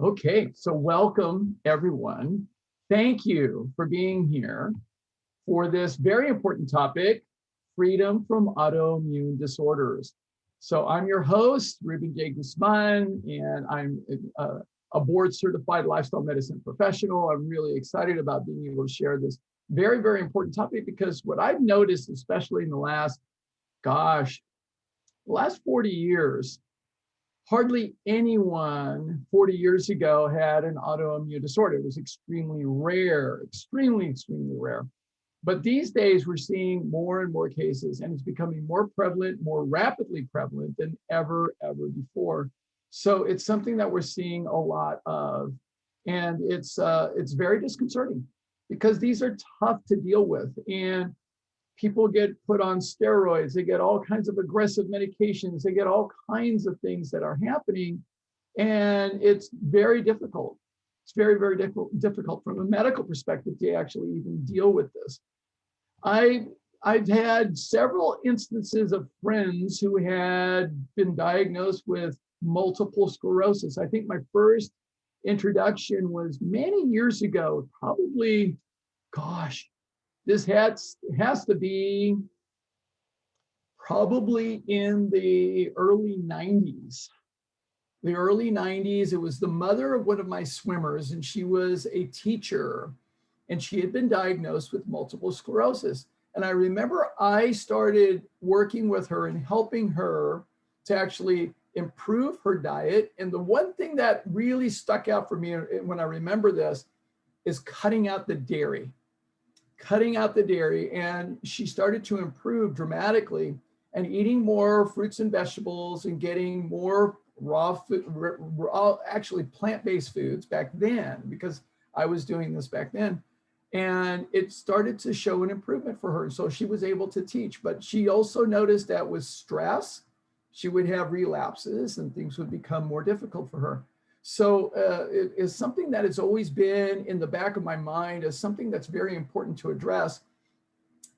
Okay, so welcome everyone. Thank you for being here for this very important topic, freedom from autoimmune disorders. So I'm your host, Ruben J. Guzman, and I'm a board certified lifestyle medicine professional. I'm really excited about being able to share this very, very important topic because what I've noticed, especially in the last 40 years, hardly anyone 40 years ago had an autoimmune disorder. It was extremely rare, extremely, extremely rare. But these days, we're seeing more and more cases, and it's becoming more prevalent, more rapidly prevalent than ever before. So it's something that we're seeing a lot of, and it's very disconcerting because these are tough to deal with, and people get put on steroids, they get all kinds of aggressive medications, they get all kinds of things that are happening, and it's very difficult. It's very difficult from a medical perspective to actually even deal with this. I I've had several instances of friends who had been diagnosed with multiple sclerosis. I think my first introduction was many years ago, probably, gosh, this has to be probably in the early 90s. The early 90s, it was the mother of one of my swimmers, and she was a teacher, and she had been diagnosed with multiple sclerosis. And I remember I started working with her and helping her to actually improve her diet. And the one thing that really stuck out for me when I remember this is cutting out the dairy. And she started to improve dramatically and eating more fruits and vegetables and getting more actually plant-based foods back then, because I was doing this back then. And it started to show an improvement for her. So she was able to teach, but she also noticed that with stress, she would have relapses and things would become more difficult for her. So it is something that has always been in the back of my mind as something that's very important to address.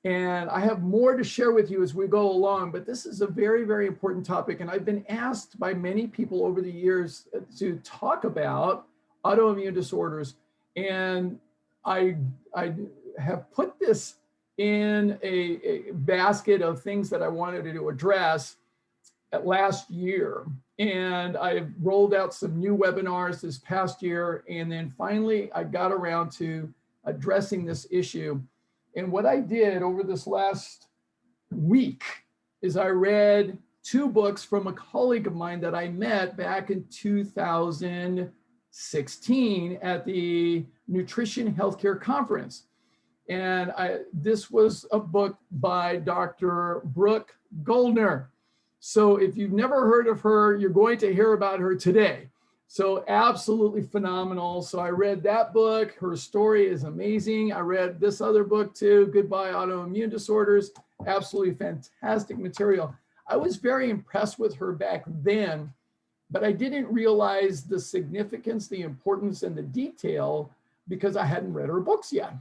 And I have more to share with you as we go along, but this is a very important topic. And I've been asked by many people over the years to talk about autoimmune disorders. And I have put this in a basket of things that I wanted to address last year. And I've rolled out some new webinars this past year. And then finally, I got around to addressing this issue. And what I did over this last week is I read two books from a colleague of mine that I met back in 2016 at the Nutrition Healthcare Conference. And this was a book by Dr. Brooke Goldner. So if you've never heard of her, you're going to hear about her today. So absolutely phenomenal. So I read that book. Her story is amazing. I read this other book too, Goodbye Autoimmune Disorders. Absolutely fantastic material. I was very impressed with her back then, but I didn't realize the significance, the importance, and the detail because I hadn't read her books yet.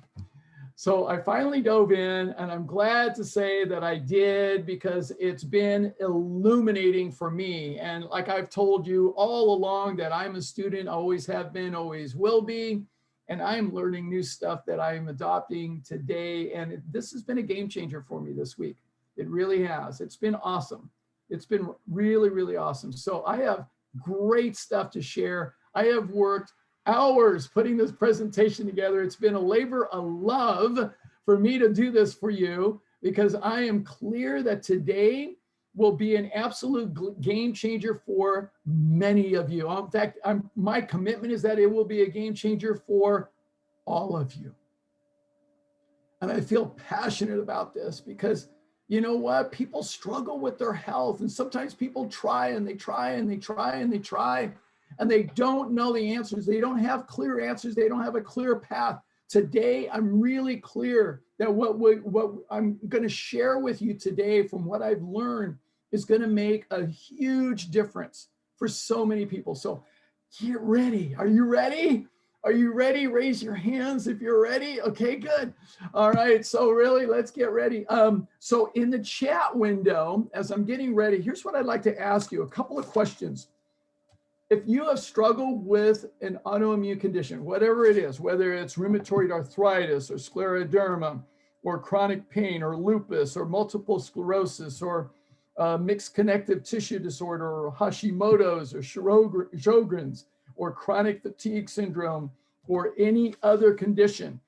So I finally dove in, and I'm glad to say that I did because it's been illuminating for me. And like I've told you all along that I'm a student, always have been, always will be. And I'm learning new stuff that I'm adopting today. And this has been a game changer for me this week. It really has. It's been awesome. It's been really awesome. So I have great stuff to share. I have worked hours putting this presentation together. It's been a labor of love for me to do this for you because I am clear that today will be an absolute game changer for many of you. In fact, my commitment is that it will be a game changer for all of you. And I feel passionate about this because you know what? People struggle with their health, and sometimes people try and they try and they try and they try, and they don't know the answers. They don't have clear answers. They don't have a clear path. Today, I'm really clear that what I'm going to share with you today from what I've learned is going to make a huge difference for so many people. So get ready. Are you ready? Are you ready? Raise your hands if you're ready. Okay, good. All right, so really, let's get ready. So in the chat window, as I'm getting ready, here's what I'd like to ask you, a couple of questions. if you have struggled with an autoimmune condition, whatever it is, whether it's rheumatoid arthritis or scleroderma or chronic pain or lupus or multiple sclerosis or mixed connective tissue disorder or Hashimoto's or Sjogren's or chronic fatigue syndrome or any other condition,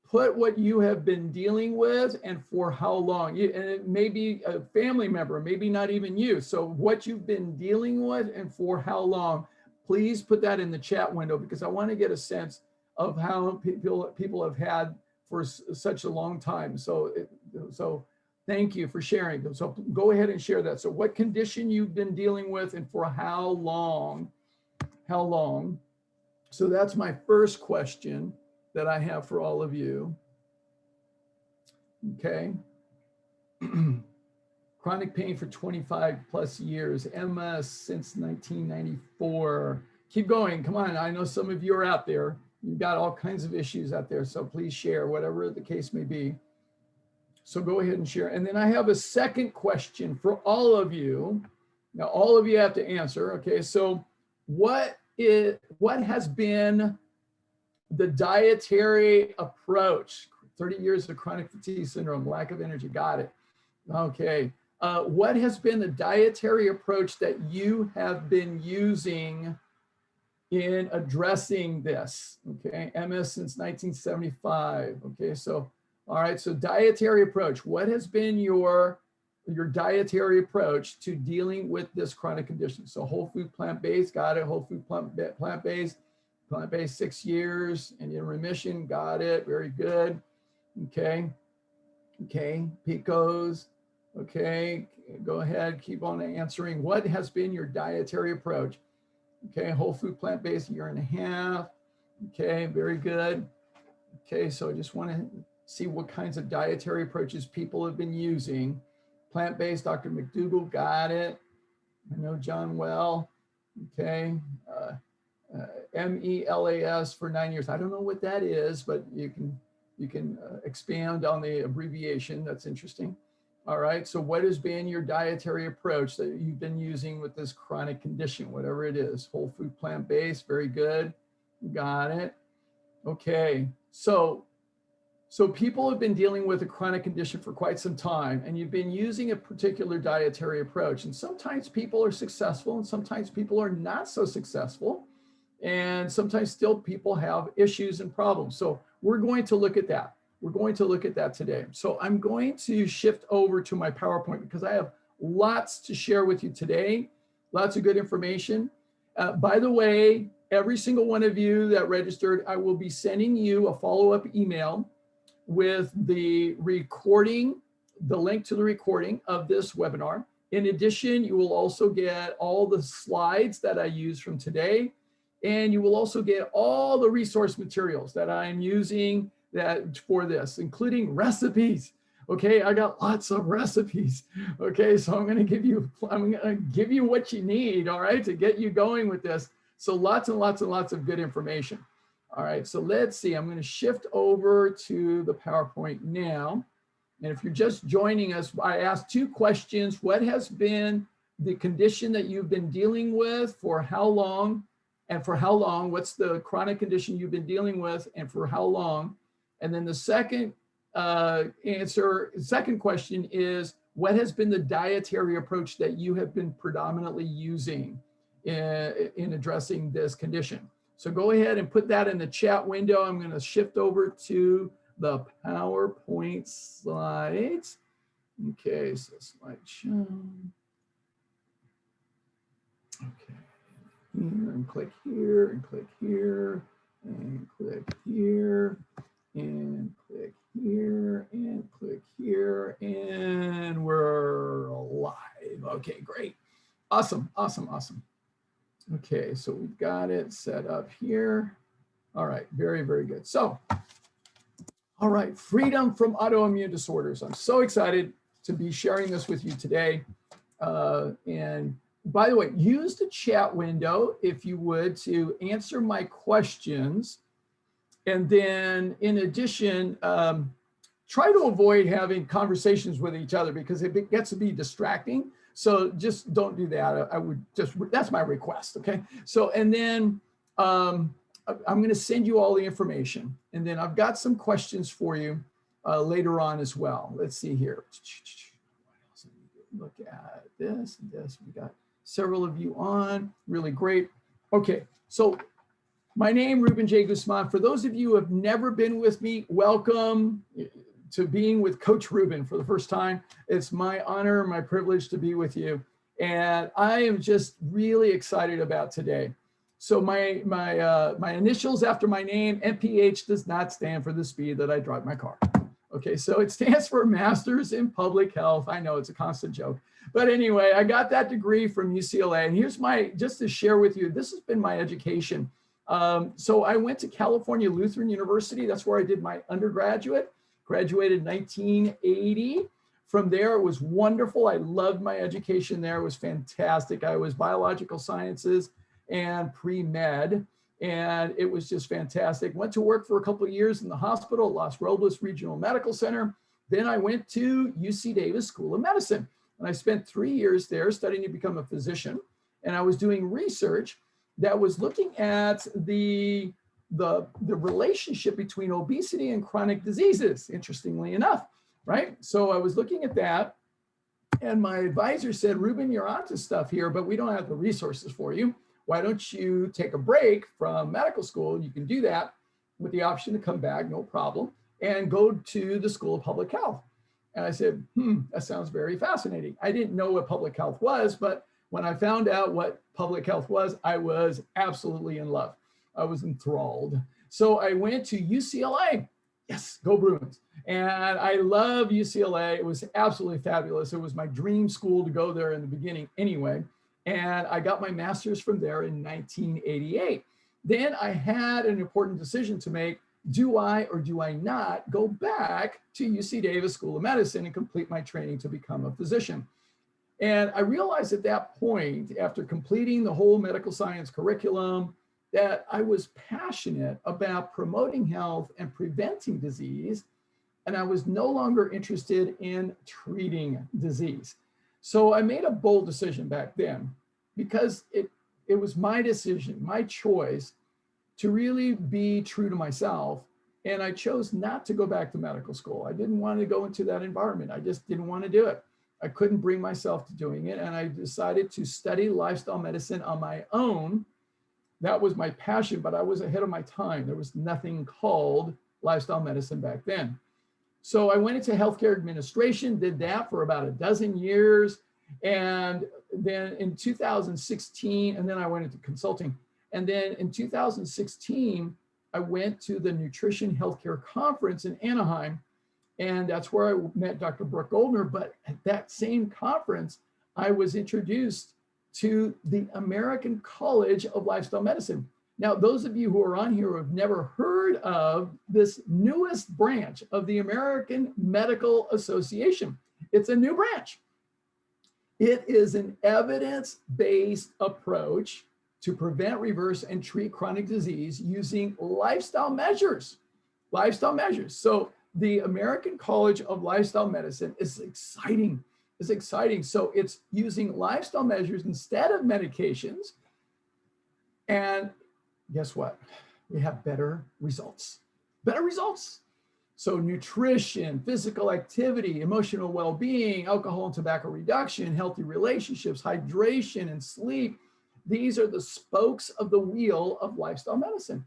put what you have been dealing with and for how long. And it may be a family member, maybe not even you. So what you've been dealing with and for how long, please put that in the chat window, because I want to get a sense of how people have had for such a long time. So thank you for sharing. So go ahead and share that. So what condition you've been dealing with and for how long? How long? So that's my first question that I have for all of you. Okay. Chronic pain for 25 plus years, MS since 1994. Keep going, come on. I know some of you are out there. You've got all kinds of issues out there. So please share, whatever the case may be. So go ahead and share. And then I have a second question for all of you. Now, all of you have to answer. Okay, so what has been the dietary approach? 30 years of chronic fatigue syndrome, lack of energy, got it. Okay, what has been the dietary approach that you have been using in addressing this? Okay, MS since 1975. Okay, so, all right, so dietary approach. What has been your dietary approach to dealing with this chronic condition? So whole food, plant-based, got it. Whole food, plant-based 6 years and in remission, got it, very good. Okay, PICOs, okay, go ahead, keep on answering. What has been your dietary approach? Okay, whole food, plant-based, 1.5 years. Okay, very good. Okay, so I just want to see what kinds of dietary approaches people have been using. Plant-based, Dr. McDougall, got it. I know John well. Okay, MELAS for 9 years. I don't know what that is, but you can expand on the abbreviation. That's interesting. All right, so what has been your dietary approach that you've been using with this chronic condition, whatever it is? Whole food, plant-based, very good. Got it. Okay, so people have been dealing with a chronic condition for quite some time, and you've been using a particular dietary approach. And sometimes people are successful, and sometimes people are not so successful. And sometimes still people have issues and problems. So we're going to look at that. We're going to look at that today. So I'm going to shift over to my PowerPoint because I have lots to share with you today, lots of good information. By the way, every single one of you that registered, I will be sending you a follow-up email with the recording, the link to the recording of this webinar. In addition, you will also get all the slides that I use from today, and you will also get all the resource materials that I'm using for this, including recipes. Okay, I got lots of recipes. Okay, so I'm gonna give you what you need, all right, to get you going with this. So lots and lots and lots of good information. All right, so let's see, I'm gonna shift over to the PowerPoint now. And if you're just joining us, I asked 2 questions. What has been the condition that you've been dealing with, for how long, and for how long? What's the chronic condition you've been dealing with and for how long? And then the second second question is, what has been the dietary approach that you have been predominantly using in addressing this condition? So go ahead and put that in the chat window. I'm going to shift over to the PowerPoint slides. Okay, so slideshow. Okay. Here and click here and click here and click here and click here and click here, and we're live. Okay, great. Awesome, awesome, awesome. Okay, so we've got it set up here. All right, very, very good. So, all right, freedom from autoimmune disorders. I'm so excited to be sharing this with you today. And by the way, use the chat window, if you would, to answer my questions. And then in addition, try to avoid having conversations with each other because it gets to be distracting. So just don't do that. I would just, that's my request, okay? So, and then I'm gonna send you all the information, and then I've got some questions for you later on as well. Let's see here. Look at this, we got several of you on, really great. Okay, so my name, Ruben J. Guzman. For those of you who have never been with me, welcome to being with Coach Ruben for the first time. It's my honor, my privilege to be with you. And I am just really excited about today. So my initials after my name, MPH, does not stand for the speed that I drive my car. Okay, so it stands for Masters in Public Health. I know it's a constant joke. But anyway, I got that degree from UCLA. And here's my, just to share with you, this has been my education. So I went to California Lutheran University. That's where I did my undergraduate. Graduated 1980. From there, it was wonderful. I loved my education there. It was fantastic. I was biological sciences and pre-med, and it was just fantastic. Went to work for a couple of years in the hospital, Los Robles Regional Medical Center. Then I went to UC Davis School of Medicine, and I spent 3 years there studying to become a physician. And I was doing research that was looking at the relationship between obesity and chronic diseases, interestingly enough, right? So I was looking at that, and my advisor said, Ruben, you're onto stuff here, but we don't have the resources for you. Why don't you take a break from medical school? You can do that with the option to come back, no problem, and go to the School of Public Health. And I said, that sounds very fascinating. I didn't know what public health was, but when I found out what public health was, I was absolutely in love. I was enthralled. So I went to UCLA. Yes, go Bruins. And I love UCLA. It was absolutely fabulous. It was my dream school to go there in the beginning anyway. And I got my master's from there in 1988. Then I had an important decision to make. Do I or do I not go back to UC Davis School of Medicine and complete my training to become a physician? And I realized at that point, after completing the whole medical science curriculum, that I was passionate about promoting health and preventing disease, and I was no longer interested in treating disease. So I made a bold decision back then, because it was my decision, my choice, to really be true to myself. And I chose not to go back to medical school. I didn't want to go into that environment. I just didn't want to do it. I couldn't bring myself to doing it. And I decided to study lifestyle medicine on my own. That was my passion, but I was ahead of my time. There was nothing called lifestyle medicine back then. So I went into healthcare administration, did that for about a dozen years. And then in 2016, and then I went into consulting. And then in 2016, I went to the Nutrition Healthcare Conference in Anaheim. And that's where I met Dr. Brooke Goldner. But at that same conference, I was introduced to the American College of Lifestyle Medicine. Now, those of you who are on here who have never heard of this newest branch of the American Medical Association, it's a new branch. It is an evidence-based approach to prevent, reverse, and treat chronic disease using lifestyle measures. Lifestyle measures. So the American College of Lifestyle Medicine is exciting. It's exciting. So it's using lifestyle measures instead of medications. And guess what? We have better results. Better results. So nutrition, physical activity, emotional well-being, alcohol and tobacco reduction, healthy relationships, hydration and sleep. These are the spokes of the wheel of lifestyle medicine.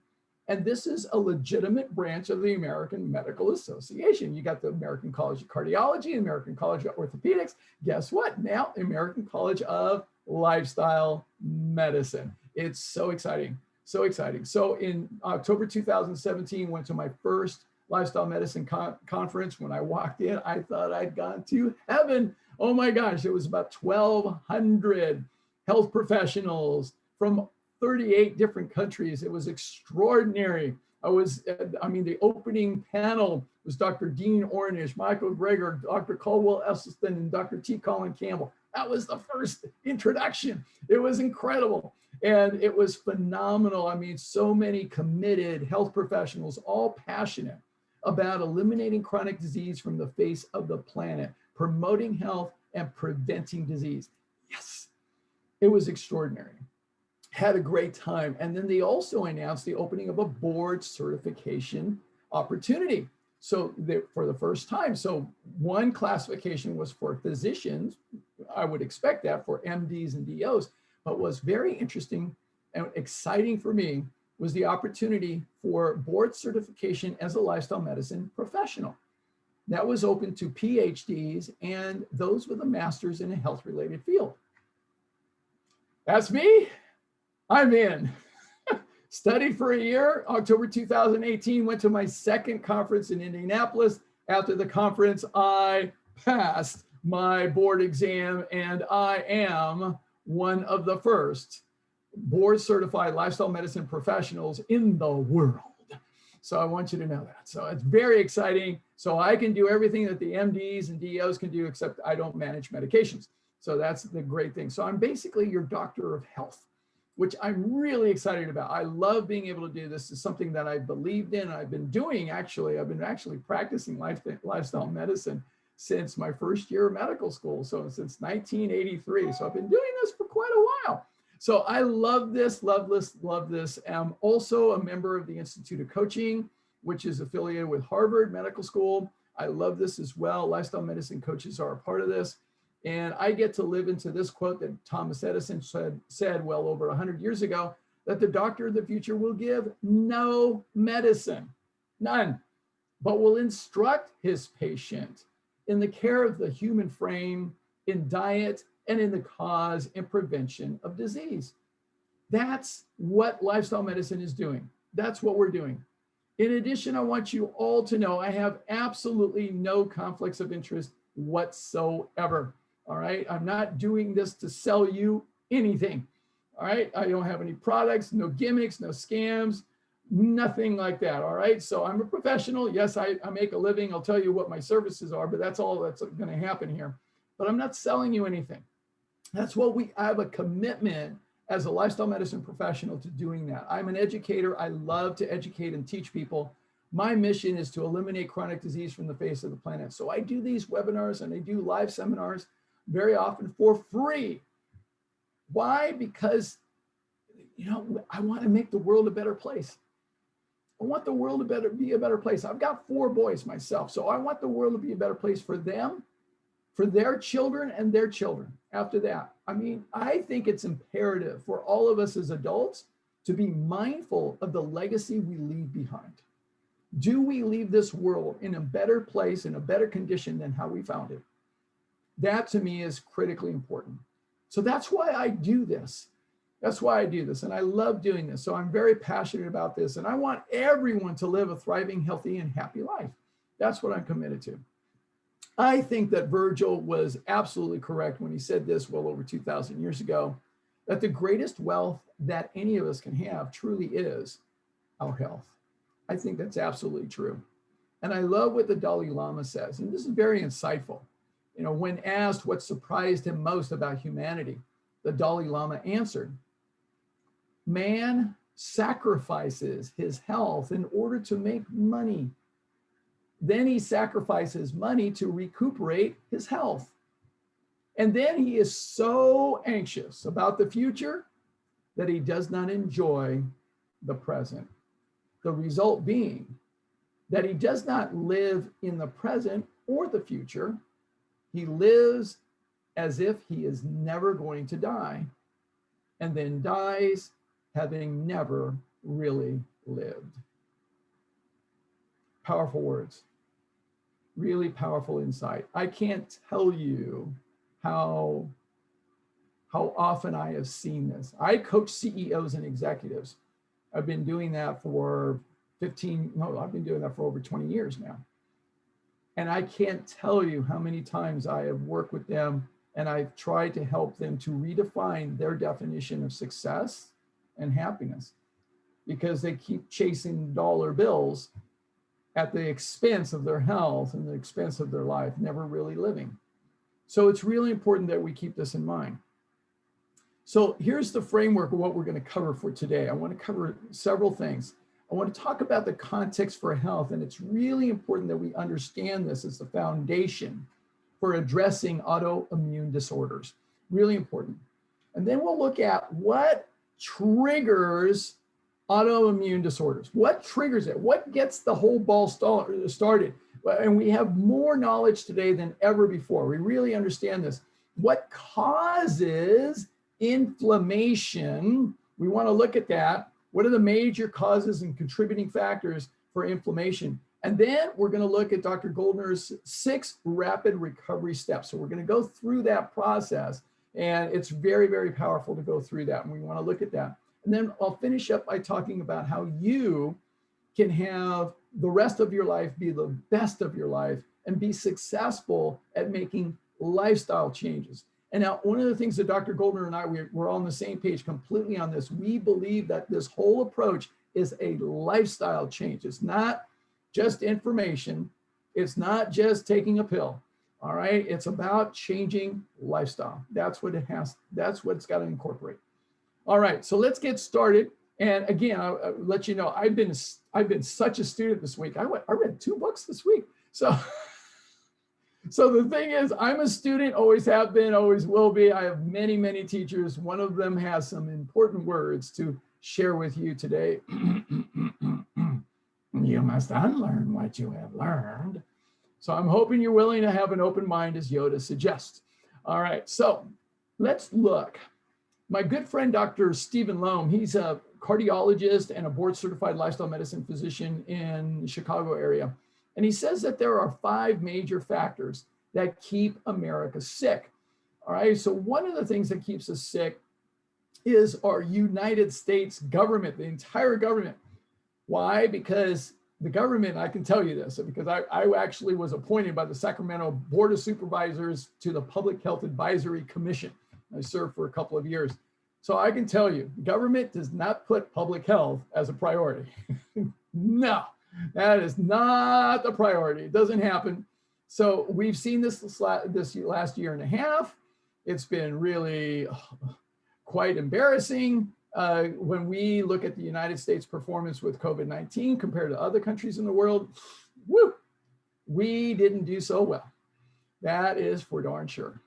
And this is a legitimate branch of the American Medical Association. You got the American College of Cardiology, American College of Orthopedics. Guess what? Now, American College of Lifestyle Medicine. It's so exciting, so exciting. So in October 2017, went to my first lifestyle medicine conference. When I walked in, I thought I'd gone to heaven. Oh my gosh, it was about 1,200 health professionals from 38 different countries. It was extraordinary. The opening panel was Dr. Dean Ornish, Michael Greger, Dr. Caldwell Esselstyn, and Dr. T. Colin Campbell. That was the first introduction. It was incredible. And it was phenomenal. I mean, so many committed health professionals, all passionate about eliminating chronic disease from the face of the planet, promoting health and preventing disease. Yes, it was extraordinary. Had a great time. And then they also announced the opening of a board certification opportunity. So for the first time, so one classification was for physicians. I would expect that for MDs and DOs, but was very interesting and exciting for me was the opportunity for board certification as a lifestyle medicine professional. That was open to PhDs and those with a master's in a health-related field. That's me. I'm in. Studied for a year, October 2018, went to my second conference in Indianapolis. After the conference, I passed my board exam and I am one of the first board certified lifestyle medicine professionals in the world. So I want you to know that. So it's very exciting. So I can do everything that the MDs and DOs can do, except I don't manage medications. So that's the great thing. So I'm basically your doctor of health, which I'm really excited about. I love being able to do this. It's something that I believed in. I've been doing actually, I've been actually practicing lifestyle medicine since my first year of medical school. So since 1983. So I've been doing this for quite a while. So I love this, love this, love this. I'm also a member of the Institute of Coaching, which is affiliated with Harvard Medical School. I love this as well. Lifestyle medicine coaches are a part of this. And I get to live into this quote that Thomas Edison said well over 100 years ago, that the doctor of the future will give no medicine, none, but will instruct his patient in the care of the human frame, in diet, and in the cause and prevention of disease. That's what lifestyle medicine is doing. That's what we're doing. In addition, I want you all to know I have absolutely no conflicts of interest whatsoever. All right. I'm not doing this to sell you anything. All right. I don't have any products, no gimmicks, no scams, nothing like that. All right. So I'm a professional. Yes, I make a living. I'll tell you what my services are, but that's all that's going to happen here. But I'm not selling you anything. That's what I have a commitment as a lifestyle medicine professional to doing that. I'm an educator. I love to educate and teach people. My mission is to eliminate chronic disease from the face of the planet. So I do these webinars and I do live seminars very often for free. Why? Because, I want to make the world a better place. I want the world to be a better place. I've got 4 boys myself, so I want the world to be a better place for them, for their children and their children after that. I mean, I think it's imperative for all of us as adults to be mindful of the legacy we leave behind. Do we leave this world in a better place, in a better condition than how we found it? That to me is critically important. So that's why I do this. That's why I do this. And I love doing this. So I'm very passionate about this. And I want everyone to live a thriving, healthy, and happy life. That's what I'm committed to. I think that Virgil was absolutely correct when he said this well over 2,000 years ago, that the greatest wealth that any of us can have truly is our health. I think that's absolutely true. And I love what the Dalai Lama says, and this is very insightful. When asked what surprised him most about humanity, the Dalai Lama answered, man sacrifices his health in order to make money. Then he sacrifices money to recuperate his health. And then he is so anxious about the future that he does not enjoy the present. The result being that he does not live in the present or the future. He lives as if he is never going to die, and then dies having never really lived. Powerful words, really powerful insight. I can't tell you how often I have seen this. I coach CEOs and executives. I've been doing that for I've been doing that for over 20 years now. And I can't tell you how many times I have worked with them and I've tried to help them to redefine their definition of success and happiness, because they keep chasing dollar bills at the expense of their health and the expense of their life, never really living. So it's really important that we keep this in mind. So here's the framework of what we're going to cover for today. I want to cover several things. I want to talk about the context for health, and it's really important that we understand this as the foundation for addressing autoimmune disorders. really important. And then we'll look at what triggers autoimmune disorders. What triggers it? What gets the whole ball started? And we have more knowledge today than ever before. We really understand this. What causes inflammation? We want to look at that. What are the major causes and contributing factors for inflammation? And then we're going to look at Dr. Goldner's 6 rapid recovery steps. So we're going to go through that process, and it's very, very powerful to go through that. And we want to look at that. And then I'll finish up by talking about how you can have the rest of your life be the best of your life and be successful at making lifestyle changes. And now, one of the things that Dr. Goldner and I, we're on the same page completely on this. We believe that this whole approach is a lifestyle change. It's not just information. It's not just taking a pill. All right. It's about changing lifestyle. That's what it has. That's what it's got to incorporate. All right. So let's get started. And again, I'll let you know, I've been such a student this week. I read 2 books this week. So the thing is, I'm a student, always have been, always will be. I have many, many teachers. One of them has some important words to share with you today. You must unlearn what you have learned. So I'm hoping you're willing to have an open mind, as Yoda suggests. All right, so let's look. My good friend, Dr. Stephen Loam, he's a cardiologist and a board-certified lifestyle medicine physician in the Chicago area. And he says that there are 5 major factors that keep America sick. All right, so one of the things that keeps us sick is our United States government, the entire government. Why? Because the government, I can tell you this, because I actually was appointed by the Sacramento Board of Supervisors to the Public Health Advisory Commission. I served for a couple of years. So I can tell you, government does not put public health as a priority. No. That is not the priority. It doesn't happen. So we've seen this last year and a half. It's been really quite embarrassing when we look at the United States performance with COVID-19 compared to other countries in the world. Woo, we didn't do so well. That is for darn sure.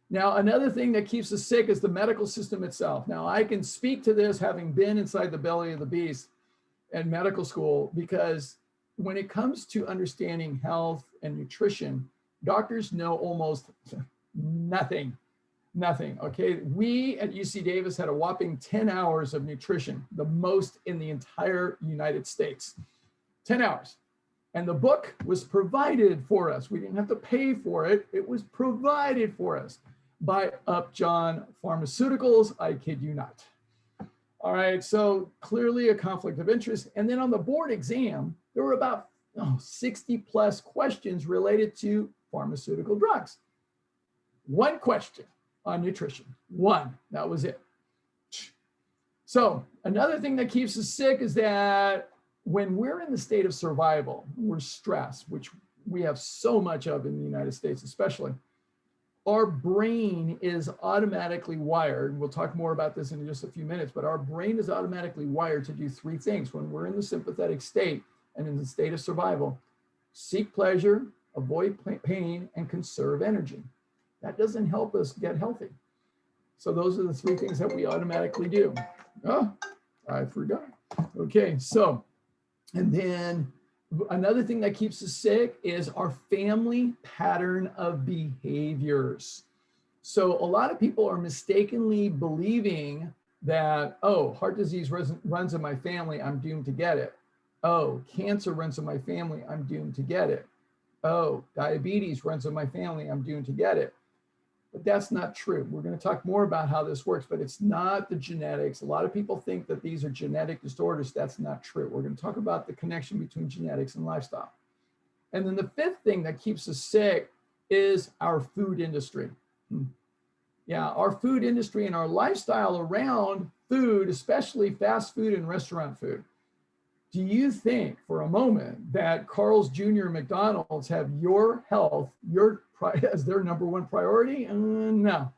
Now, another thing that keeps us sick is the medical system itself. Now, I can speak to this having been inside the belly of the beast at medical school, because when it comes to understanding health and nutrition, doctors know almost nothing, okay? We at UC Davis had a whopping 10 hours of nutrition, the most in the entire United States, 10 hours. And the book was provided for us. We didn't have to pay for it. It was provided for us by Upjohn Pharmaceuticals. I kid you not. All right, so clearly a conflict of interest. And then on the board exam, there were about 60 plus questions related to pharmaceutical drugs. 1 question on nutrition, 1, that was it. So another thing that keeps us sick is that when we're in the state of survival, we're stressed, which we have so much of in the United States, especially. Our brain is automatically wired. We'll talk more about this in just a few minutes, but our brain is automatically wired to do 3 things when we're in the sympathetic state and in the state of survival: seek pleasure, avoid pain, and conserve energy. That doesn't help us get healthy. So those are the 3 things that we automatically do. Oh, I forgot. Okay, so, and then another thing that keeps us sick is our family pattern of behaviors. So a lot of people are mistakenly believing that, oh, heart disease runs in my family, I'm doomed to get it. Oh, cancer runs in my family, I'm doomed to get it. Oh, diabetes runs in my family, I'm doomed to get it. But that's not true. We're going to talk more about how this works, but it's not the genetics. A lot of people think that these are genetic disorders. That's not true. We're going to talk about the connection between genetics and lifestyle. And then the 5th thing that keeps us sick is our food industry. Yeah, our food industry and our lifestyle around food, especially fast food and restaurant food. Do you think for a moment that Carl's Jr. and McDonald's have your health, as their #1 priority? No,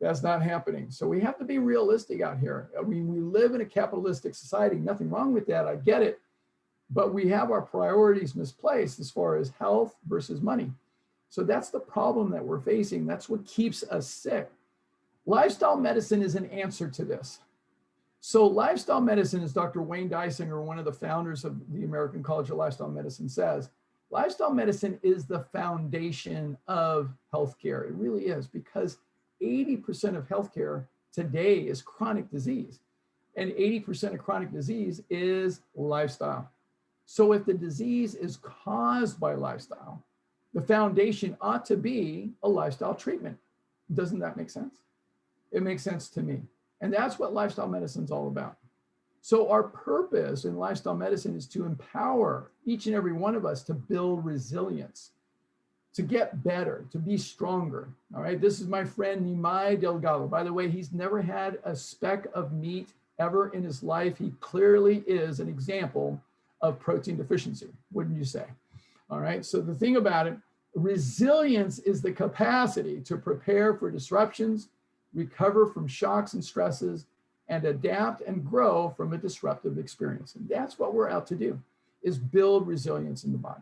that's not happening. So we have to be realistic out here. I mean, we live in a capitalistic society, nothing wrong with that, I get it. But we have our priorities misplaced as far as health versus money. So that's the problem that we're facing. That's what keeps us sick. Lifestyle medicine is an answer to this. So lifestyle medicine, as Dr. Wayne Dysinger, one of the founders of the American College of Lifestyle Medicine, says, lifestyle medicine is the foundation of healthcare. It really is, because 80% of healthcare today is chronic disease, and 80% of chronic disease is lifestyle. So if the disease is caused by lifestyle, the foundation ought to be a lifestyle treatment. Doesn't that make sense? It makes sense to me. And that's what lifestyle medicine is all about. So our purpose in lifestyle medicine is to empower each and every one of us to build resilience, to get better, to be stronger. All right. This is my friend Nimai Delgado. By the way, he's never had a speck of meat ever in his life. He clearly is an example of protein deficiency, wouldn't you say? All right. So the thing about it, resilience is the capacity to prepare for disruptions, recover from shocks and stresses, and adapt and grow from a disruptive experience. And that's what we're out to do, is build resilience in the body.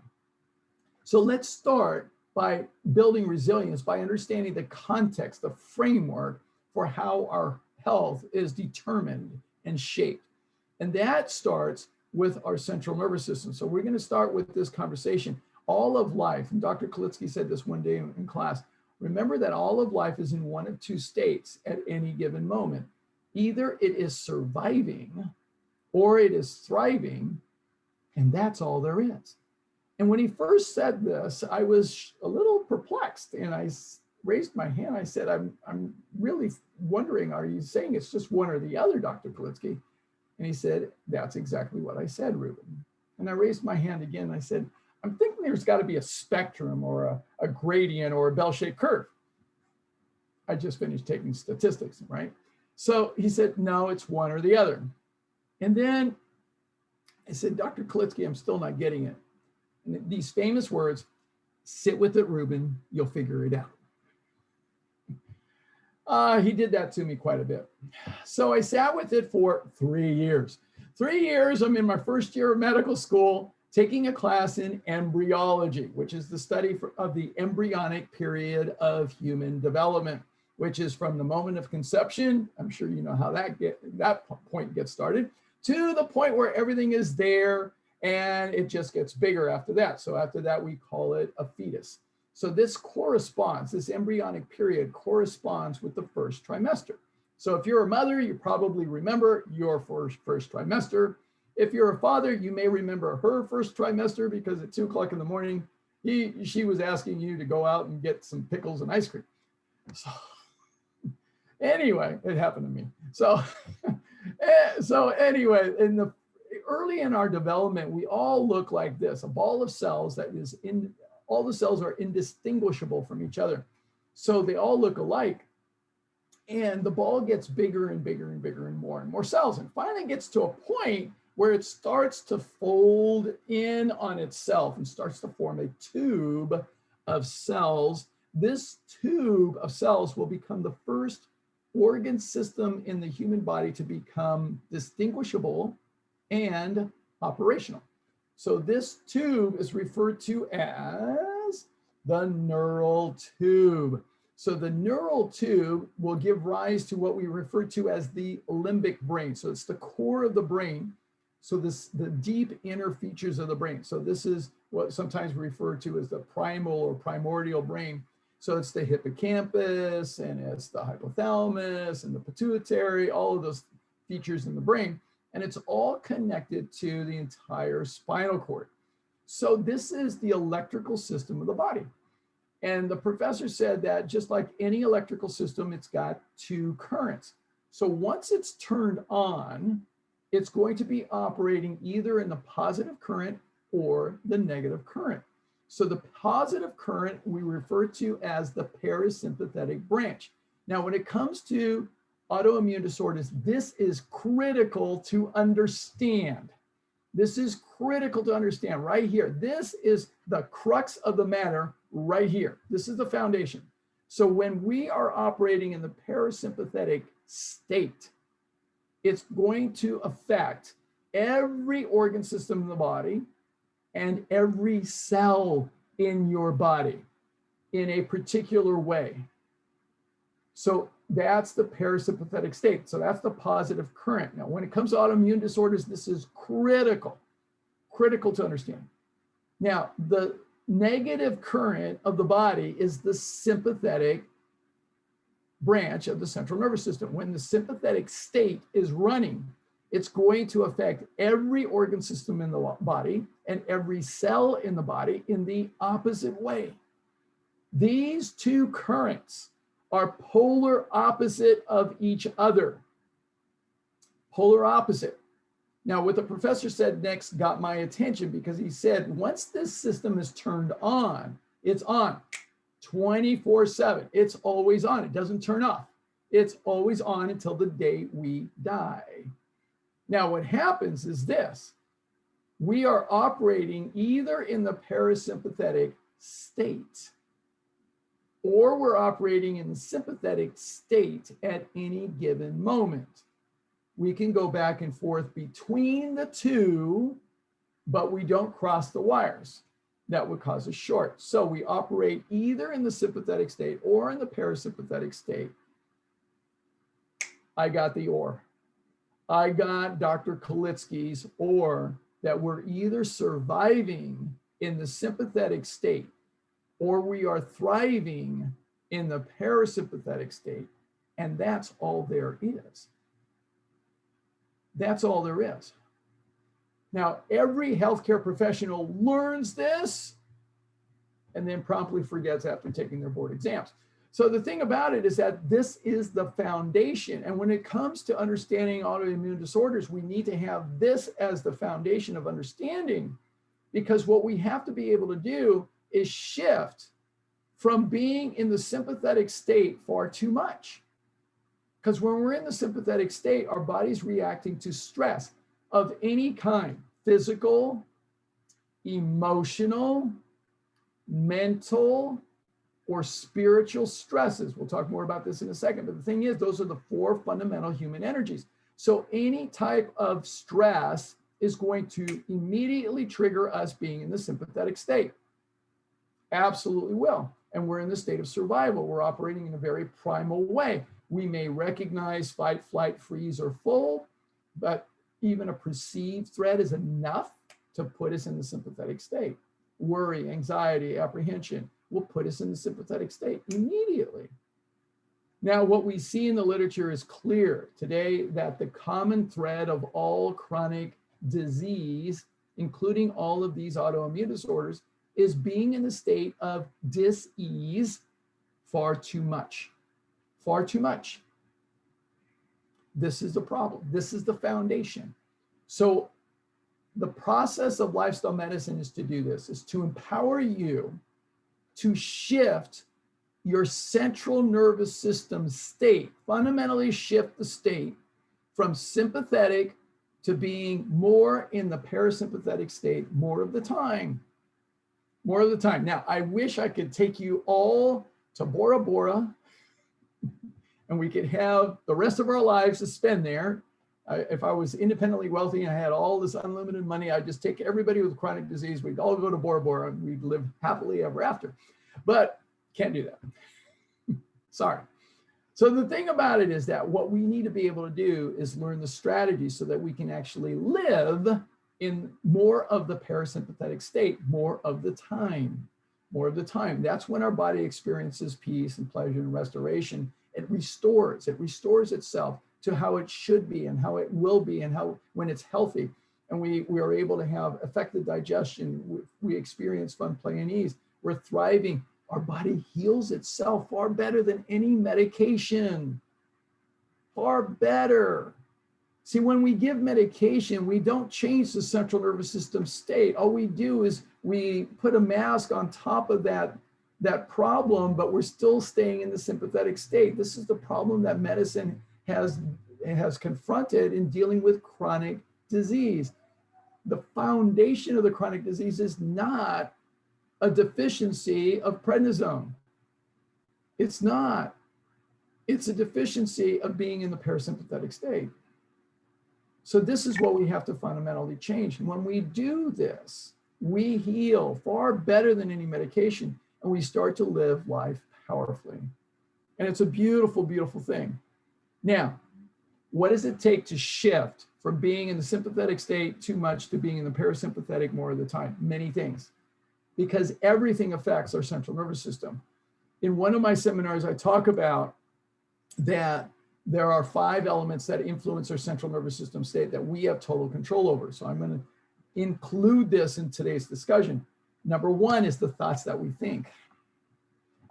So let's start by building resilience by understanding the context, the framework for how our health is determined and shaped. And that starts with our central nervous system. So we're going to start with this conversation. All of life, and Dr. Kalitsky said this one day in class, remember that all of life is in one of two states at any given moment. Either it is surviving or it is thriving, and that's all there is. And when he first said this, I was a little perplexed, and I raised my hand. I said, I'm really wondering, are you saying it's just one or the other, Dr. Kalitsky? And he said, that's exactly what I said, Ruben. And I raised my hand again, and I said, I'm thinking there's got to be a spectrum or a gradient or a bell-shaped curve. I just finished taking statistics, right? So he said, no, it's one or the other. And then I said, Dr. Kalitsky, I'm still not getting it. And these famous words, sit with it, Ruben, you'll figure it out. He did that to me quite a bit. So I sat with it for 3 years. 3 years, I'm in my first year of medical school, taking a class in embryology, which is the study of the embryonic period of human development, which is from the moment of conception, I'm sure you know how that point gets started, to the point where everything is there and it just gets bigger after that. So after that, we call it a fetus. So this embryonic period corresponds with the first trimester. So if you're a mother, you probably remember your first trimester. If you're a father, you may remember her first trimester, because at 2 o'clock in the morning, she was asking you to go out and get some pickles and ice cream. So anyway, it happened to me. So anyway, early in our development, we all look like this, a ball of cells that is all the cells are indistinguishable from each other. So they all look alike. And the ball gets bigger and bigger and bigger and more cells. And finally gets to a point where it starts to fold in on itself and starts to form a tube of cells. This tube of cells will become the first organ system in the human body to become distinguishable and operational. So this tube is referred to as the neural tube. So the neural tube will give rise to what we refer to as the limbic brain. So it's the core of the brain. So the deep inner features of the brain. So this is what sometimes we refer to as the primal or primordial brain. So it's the hippocampus, and it's the hypothalamus and the pituitary, all of those features in the brain. And it's all connected to the entire spinal cord. So this is the electrical system of the body. And the professor said that just like any electrical system, it's got 2 currents. So once it's turned on, it's going to be operating either in the positive current or the negative current. So the positive current we refer to as the parasympathetic branch. Now, when it comes to autoimmune disorders, this is critical to understand. This is critical to understand right here. This is the crux of the matter right here. This is the foundation. So when we are operating in the parasympathetic state, it's going to affect every organ system in the body and every cell in your body in a particular way. So That's the parasympathetic state. So that's the positive current. Now, when it comes to autoimmune disorders, this is critical to understand. Now, the negative current of the body is the sympathetic branch of the central nervous system. When the sympathetic state is running, it's going to affect every organ system in the body and every cell in the body in the opposite way. These two currents are polar opposite of each other. Polar opposite. Now, what the professor said next got my attention, because he said, once this system is turned on, it's on 24/7. It's always on. It doesn't turn off. It's always on until the day we die. Now, what happens is this. We are operating either in the parasympathetic state, or we're operating in the sympathetic state at any given moment. We can go back and forth between the two, but we don't cross the wires. That would cause a short. So we operate either in the sympathetic state or in the parasympathetic state. I got the or. I got Dr. Kalitsky's or, that we're either surviving in the sympathetic state or we are thriving in the parasympathetic state. And that's all there is. That's all there is. Now, every healthcare professional learns this and then promptly forgets after taking their board exams. So the thing about it is that this is the foundation. And when it comes to understanding autoimmune disorders, we need to have this as the foundation of understanding, because what we have to be able to do is shift from being in the sympathetic state far too much. Because when we're in the sympathetic state, our body's reacting to stress of any kind: physical, emotional, mental, or spiritual stresses. We'll talk more about this in a second, but the thing is, those are the four fundamental human energies. So any type of stress is going to immediately trigger us being in the sympathetic state. Absolutely will. And we're in the state of survival. We're operating in a very primal way. We may recognize fight, flight, freeze, or full, but even a perceived threat is enough to put us in the sympathetic state. Worry, anxiety, apprehension will put us in the sympathetic state immediately. Now, what we see in the literature is clear today that the common thread of all chronic disease, including all of these autoimmune disorders, is being in the state of dis-ease far too much. Far too much. This is the problem. This is the foundation. So the process of lifestyle medicine is to do this, is to empower you to shift your central nervous system state, fundamentally shift the state from sympathetic to being more in the parasympathetic state more of the time. More of the time. Now, I wish I could take you all to Bora Bora and we could have the rest of our lives to spend there. If I was independently wealthy and I had all this unlimited money, I'd just take everybody with chronic disease. We'd all go to Bora Bora and we'd live happily ever after. But can't do that. Sorry. So the thing about it is that what we need to be able to do is learn the strategy so that we can actually live in more of the parasympathetic state, more of the time. More of the time. That's when our body experiences peace and pleasure and restoration. It restores itself to how it should be and how it will be and how when it's healthy. And we are able to have effective digestion. We experience fun, play, and ease. We're thriving. Our body heals itself far better than any medication. Far better. See, when we give medication, we don't change the central nervous system state. All we do is we put a mask on top of that problem, but we're still staying in the sympathetic state. This is the problem that medicine has confronted in dealing with chronic disease. The foundation of the chronic disease is not a deficiency of prednisone. It's not. It's a deficiency of being in the parasympathetic state. So this is what we have to fundamentally change. And when we do this, we heal far better than any medication, and we start to live life powerfully. And it's a beautiful, beautiful thing. Now, what does it take to shift from being in the sympathetic state too much to being in the parasympathetic more of the time? Many things, because everything affects our central nervous system. In one of my seminars, I talk about that there are 5 elements that influence our central nervous system state that we have total control over. So I'm going to include this in today's discussion. Number 1 is the thoughts that we think.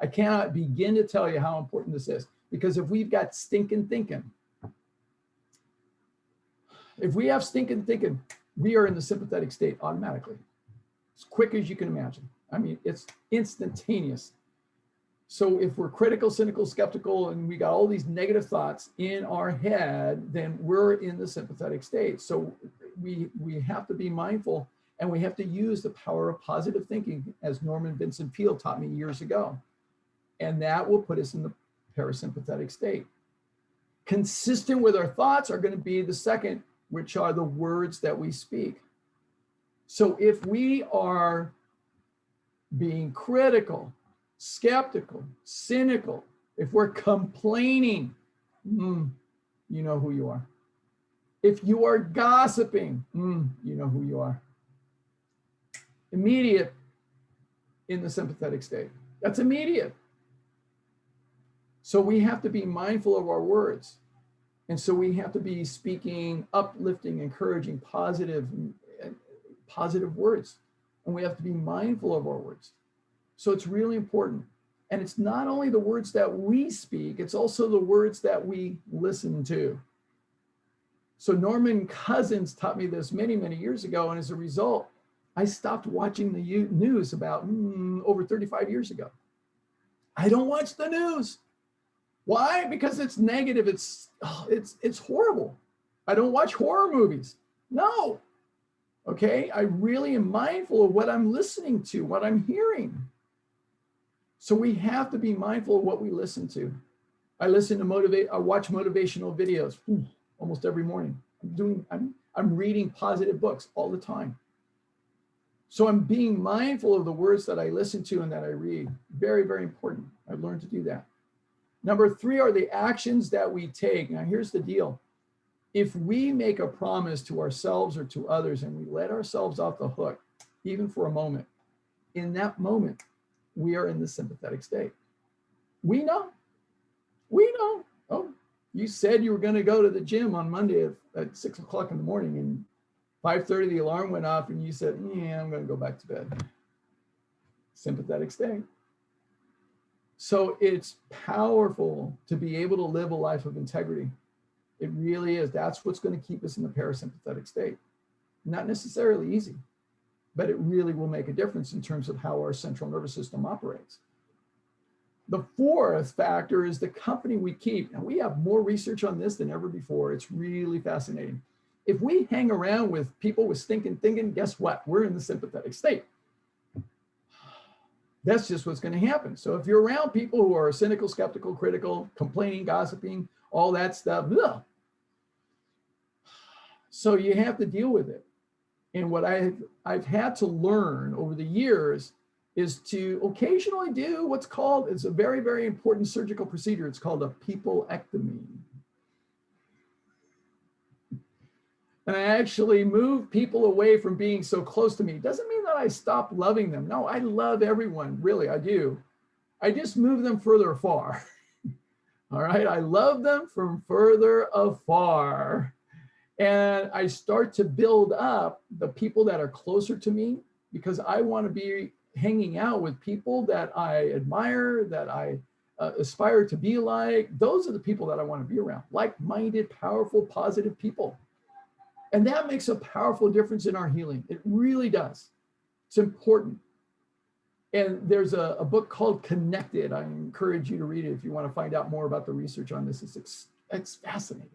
I cannot begin to tell you how important this is, because if we've got stinking thinking, if we have stinking thinking, we are in the sympathetic state automatically, as quick as you can imagine. I mean, it's instantaneous. So if we're critical, cynical, skeptical, and we got all these negative thoughts in our head, then we're in the sympathetic state. So we have to be mindful, and we have to use the power of positive thinking, as Norman Vincent Peale taught me years ago. And that will put us in the parasympathetic state. Consistent with our thoughts are going to be the second, which are the words that we speak. So if we are being critical, skeptical, cynical, if we're complaining, you know who you are. If you are gossiping, you know who you are. Immediate in the sympathetic state. That's immediate. So we have to be mindful of our words. And so we have to be speaking uplifting, encouraging, positive words. And we have to be mindful of our words. So it's really important. And it's not only the words that we speak, it's also the words that we listen to. So Norman Cousins taught me this many, many years ago. And as a result, I stopped watching the news about over 35 years ago. I don't watch the news. Why? Because it's negative. It's horrible. I don't watch horror movies. No. Okay. I really am mindful of what I'm listening to, what I'm hearing. So we have to be mindful of what we listen to. I watch motivational videos almost every morning. I'm reading positive books all the time. So I'm being mindful of the words that I listen to and that I read. Very, very important. I've learned to do that. Number 3 are the actions that we take. Now, here's the deal. If we make a promise to ourselves or to others and we let ourselves off the hook, even for a moment, in that moment, we are in the sympathetic state. We know. Oh, you said you were going to go to the gym on Monday at 6 o'clock in the morning, and 5:30 the alarm went off and you said, yeah, I'm going to go back to bed. Sympathetic state. So it's powerful to be able to live a life of integrity. It really is. That's what's going to keep us in the parasympathetic state. Not necessarily easy, but it really will make a difference in terms of how our central nervous system operates. The 4th factor is the company we keep. And we have more research on this than ever before. It's really fascinating. If we hang around with people with stinking thinking, guess what? We're in the sympathetic state. That's just what's going to happen. So if you're around people who are cynical, skeptical, critical, complaining, gossiping, all that stuff, so you have to deal with it. And what I've had to learn over the years is to occasionally do what's called, it's a very, very important surgical procedure. It's called a peoplectomy. And I actually move people away from being so close to me. Doesn't mean that I stop loving them. No, I love everyone, really, I do. I just move them further afar. All right, I love them from further afar. And I start to build up the people that are closer to me, because I want to be hanging out with people that I admire, that I aspire to be like. Those are the people that I want to be around, like-minded, powerful, positive people. And that makes a powerful difference in our healing. It really does. It's important. And there's a book called Connected. I encourage you to read it if you want to find out more about the research on this. It's fascinating.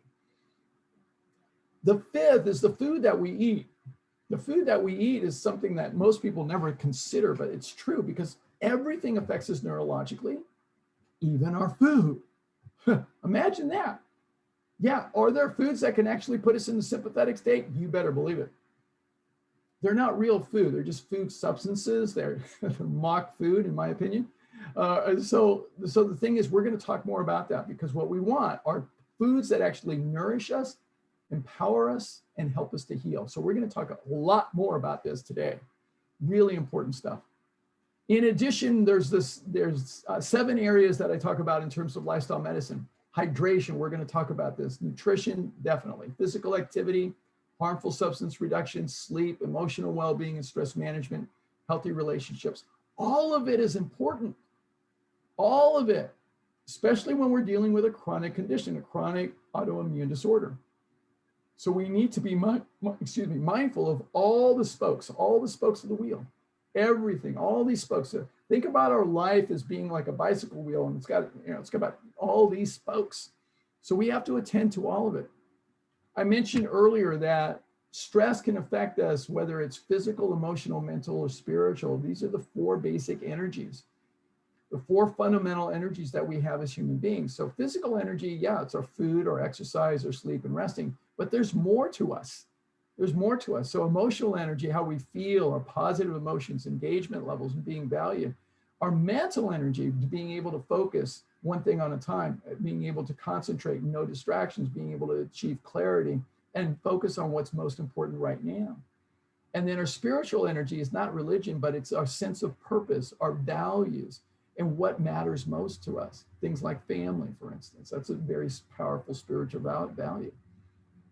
The 5th is the food that we eat. The food that we eat is something that most people never consider, but it's true, because everything affects us neurologically, even our food. Imagine that. Yeah, are there foods that can actually put us in the sympathetic state? You better believe it. They're not real food. They're just food substances. They're mock food, in my opinion. So the thing is, we're going to talk more about that, because what we want are foods that actually nourish us, empower us, and help us to heal. So we're going to talk a lot more about this today. Really important stuff. In addition, there's 7 areas that I talk about in terms of lifestyle medicine. Hydration, we're going to talk about this. Nutrition, definitely. Physical activity, harmful substance reduction, sleep, emotional well-being and stress management, healthy relationships. All of it is important. All of it, especially when we're dealing with a chronic condition, a chronic autoimmune disorder. So we need to be mindful of all the spokes of the wheel, everything, all these spokes. Think about our life as being like a bicycle wheel, and it's got about all these spokes. So we have to attend to all of it. I mentioned earlier that stress can affect us, whether it's physical, emotional, mental, or spiritual. These are the 4 basic energies, the 4 fundamental energies that we have as human beings. So physical energy, yeah, it's our food, our exercise, our sleep, and resting, but there's more to us. There's more to us. So emotional energy, how we feel, our positive emotions, engagement levels, and being valued. Our mental energy, being able to focus one thing on a time, being able to concentrate, no distractions, being able to achieve clarity and focus on what's most important right now. And then our spiritual energy is not religion, but it's our sense of purpose, our values, and what matters most to us. Things like family, for instance. That's a very powerful spiritual value.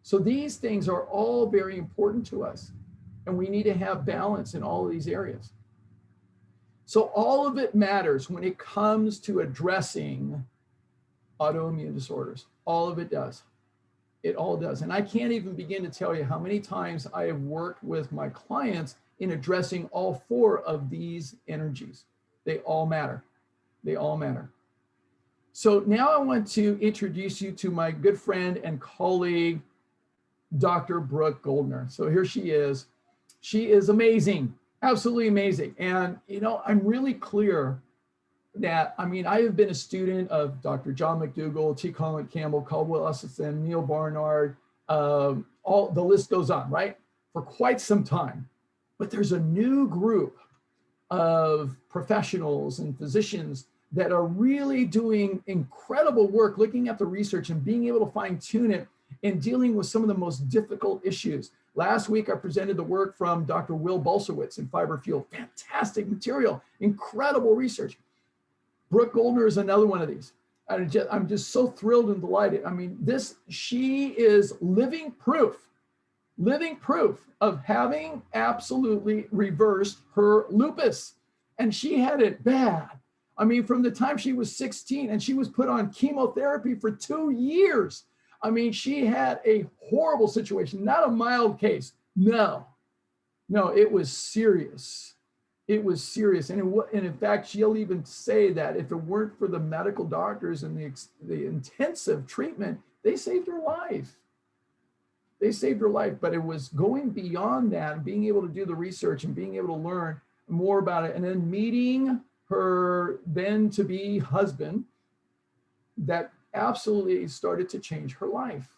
So these things are all very important to us, and we need to have balance in all of these areas. So all of it matters when it comes to addressing autoimmune disorders. All of it does. It all does. And I can't even begin to tell you how many times I have worked with my clients in addressing all 4 of these energies. They all matter. They all matter. So now I want to introduce you to my good friend and colleague, Dr. Brooke Goldner. So here she is. She is amazing, absolutely amazing. And, I'm really clear that, I have been a student of Dr. John McDougall, T. Colin Campbell, Caldwell Esselstyn, Neil Barnard, all the list goes on, right? For quite some time. But there's a new group of professionals and physicians that are really doing incredible work, looking at the research and being able to fine tune it and dealing with some of the most difficult issues. Last week, I presented the work from Dr. Will Bulsiewicz in Fiber Fuel. Fantastic material, incredible research. Brooke Goldner is another one of these. I'm just so thrilled and delighted. She is living proof of having absolutely reversed her lupus. And she had it bad. From the time she was 16, and she was put on chemotherapy for 2 years. She had a horrible situation, not a mild case. No, it was serious. It was serious. And in fact, she'll even say that if it weren't for the medical doctors and the intensive treatment, they saved her life. They saved her life, but it was going beyond that and being able to do the research and being able to learn more about it. And then meeting her then to be husband, that absolutely started to change her life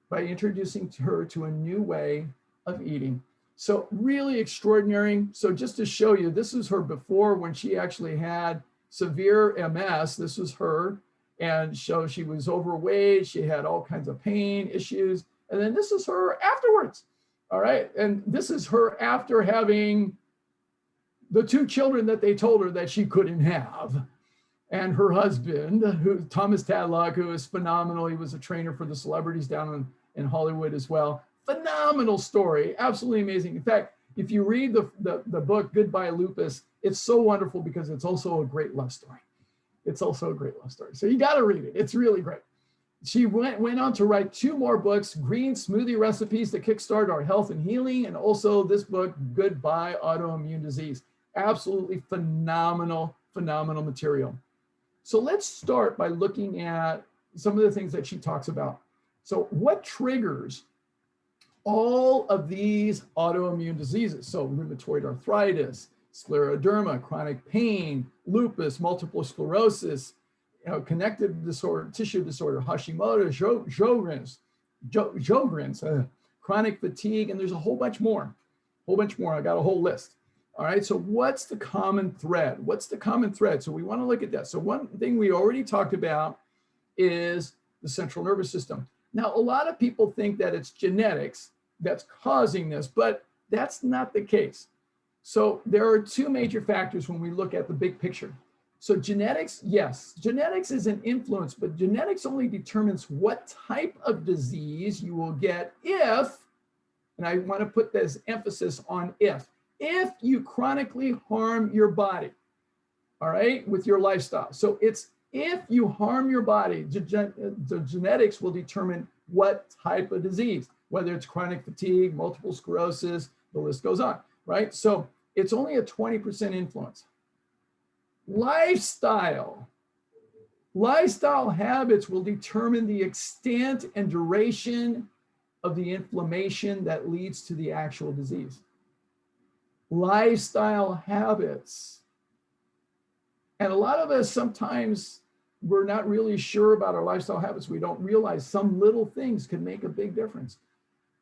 by introducing her to a new way of eating. So really extraordinary. So just to show you, this is her before when she actually had severe MS. This was her. And so she was overweight. She had all kinds of pain issues. And then this is her afterwards. All right. And this is her after having the 2 children that they told her that she couldn't have. And her husband, Thomas Tadlock, who is phenomenal. He was a trainer for the celebrities down in Hollywood as well. Phenomenal story, absolutely amazing. In fact, if you read the book, Goodbye Lupus, it's so wonderful because it's also a great love story. It's also a great love story. So you got to read it. It's really great. She went on to write 2 more books, Green Smoothie Recipes to Kickstart Our Health and Healing, and also this book, Goodbye Autoimmune Disease. Absolutely phenomenal material. So let's start by looking at some of the things that she talks about. So what triggers all of these autoimmune diseases? So rheumatoid arthritis, scleroderma, chronic pain, lupus, multiple sclerosis, connective disorder, tissue disorder, Hashimoto, Sjogren's, chronic fatigue, and there's a whole bunch more. I got a whole list. All right, so what's the common thread? What's the common thread? So we want to look at that. So one thing we already talked about is the central nervous system. Now, a lot of people think that it's genetics that's causing this, but that's not the case. So there are two major factors when we look at the big picture. So genetics, yes, genetics is an influence, but genetics only determines what type of disease you will get if, and I want to put this emphasis on if you chronically harm your body, all right, with your lifestyle. So it's if you harm your body, the genetics will determine what type of disease, whether it's chronic fatigue, multiple sclerosis, the list goes on, right? So it's only a 20% influence. Lifestyle habits will determine the extent and duration of the inflammation that leads to the actual disease. Lifestyle habits. And a lot of us sometimes we're not really sure about our lifestyle habits. We don't realize some little things can make a big difference.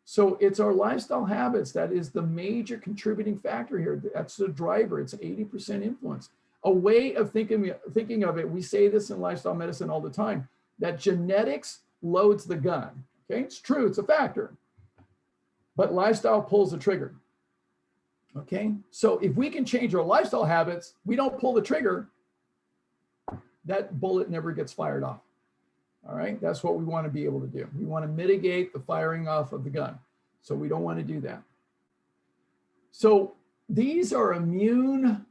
So it's our lifestyle habits that is the major contributing factor here. That's the driver. It's 80% influence. A way of thinking of it, we say this in lifestyle medicine all the time, that genetics loads the gun. Okay, it's true, it's a factor. But lifestyle pulls the trigger. Okay, so if we can change our lifestyle habits, we don't pull the trigger, that bullet never gets fired off. All right, that's what we want to be able to do. We want to mitigate the firing off of the gun. So we don't want to do that. So these are immune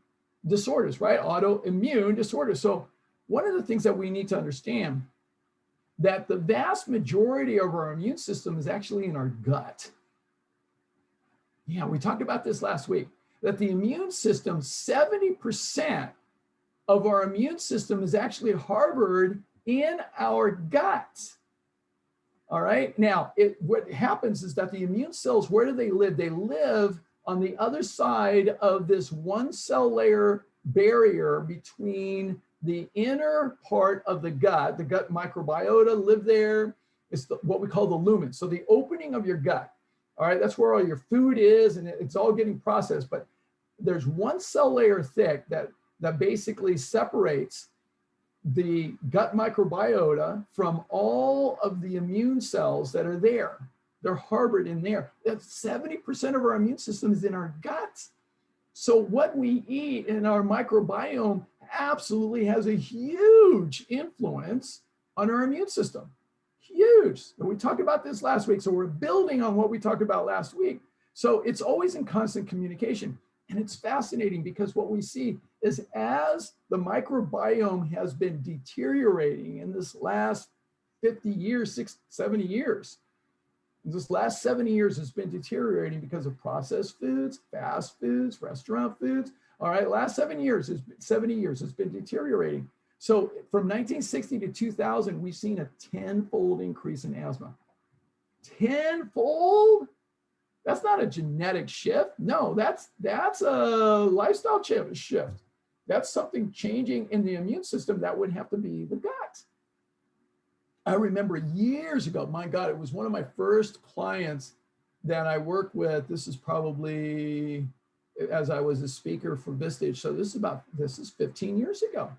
disorders, right? Autoimmune disorders. So one of the things that we need to understand that the vast majority of our immune system is actually in our gut. Yeah, we talked about this last week, that the immune system, 70% of our immune system is actually harbored in our gut. All right, now what happens is that the immune cells, where do they live? They live on the other side of this one cell layer barrier between the inner part of the gut microbiota live there. It's what we call the lumen. So the opening of your gut, all right, that's where all your food is and it's all getting processed. But there's one cell layer thick that basically separates the gut microbiota from all of the immune cells that are there. They're harbored in there. That's 70% of our immune system is in our gut. So what we eat in our microbiome absolutely has a huge influence on our immune system. Huge. And we talked about this last week. So we're building on what we talked about last week. So it's always in constant communication. And it's fascinating because what we see is as the microbiome has been deteriorating in this last 50 years, 70 years, this last 70 years has been deteriorating because of processed foods, fast foods, restaurant foods. All right, last 70 years has been deteriorating. So from 1960 to 2000, we've seen a tenfold increase in asthma. Tenfold? That's not a genetic shift. No, that's a lifestyle shift. That's something changing in the immune system that would have to be the gut. I remember years ago, my God, it was one of my first clients that I worked with. This is probably as I was a speaker for Vistage. So this is 15 years ago.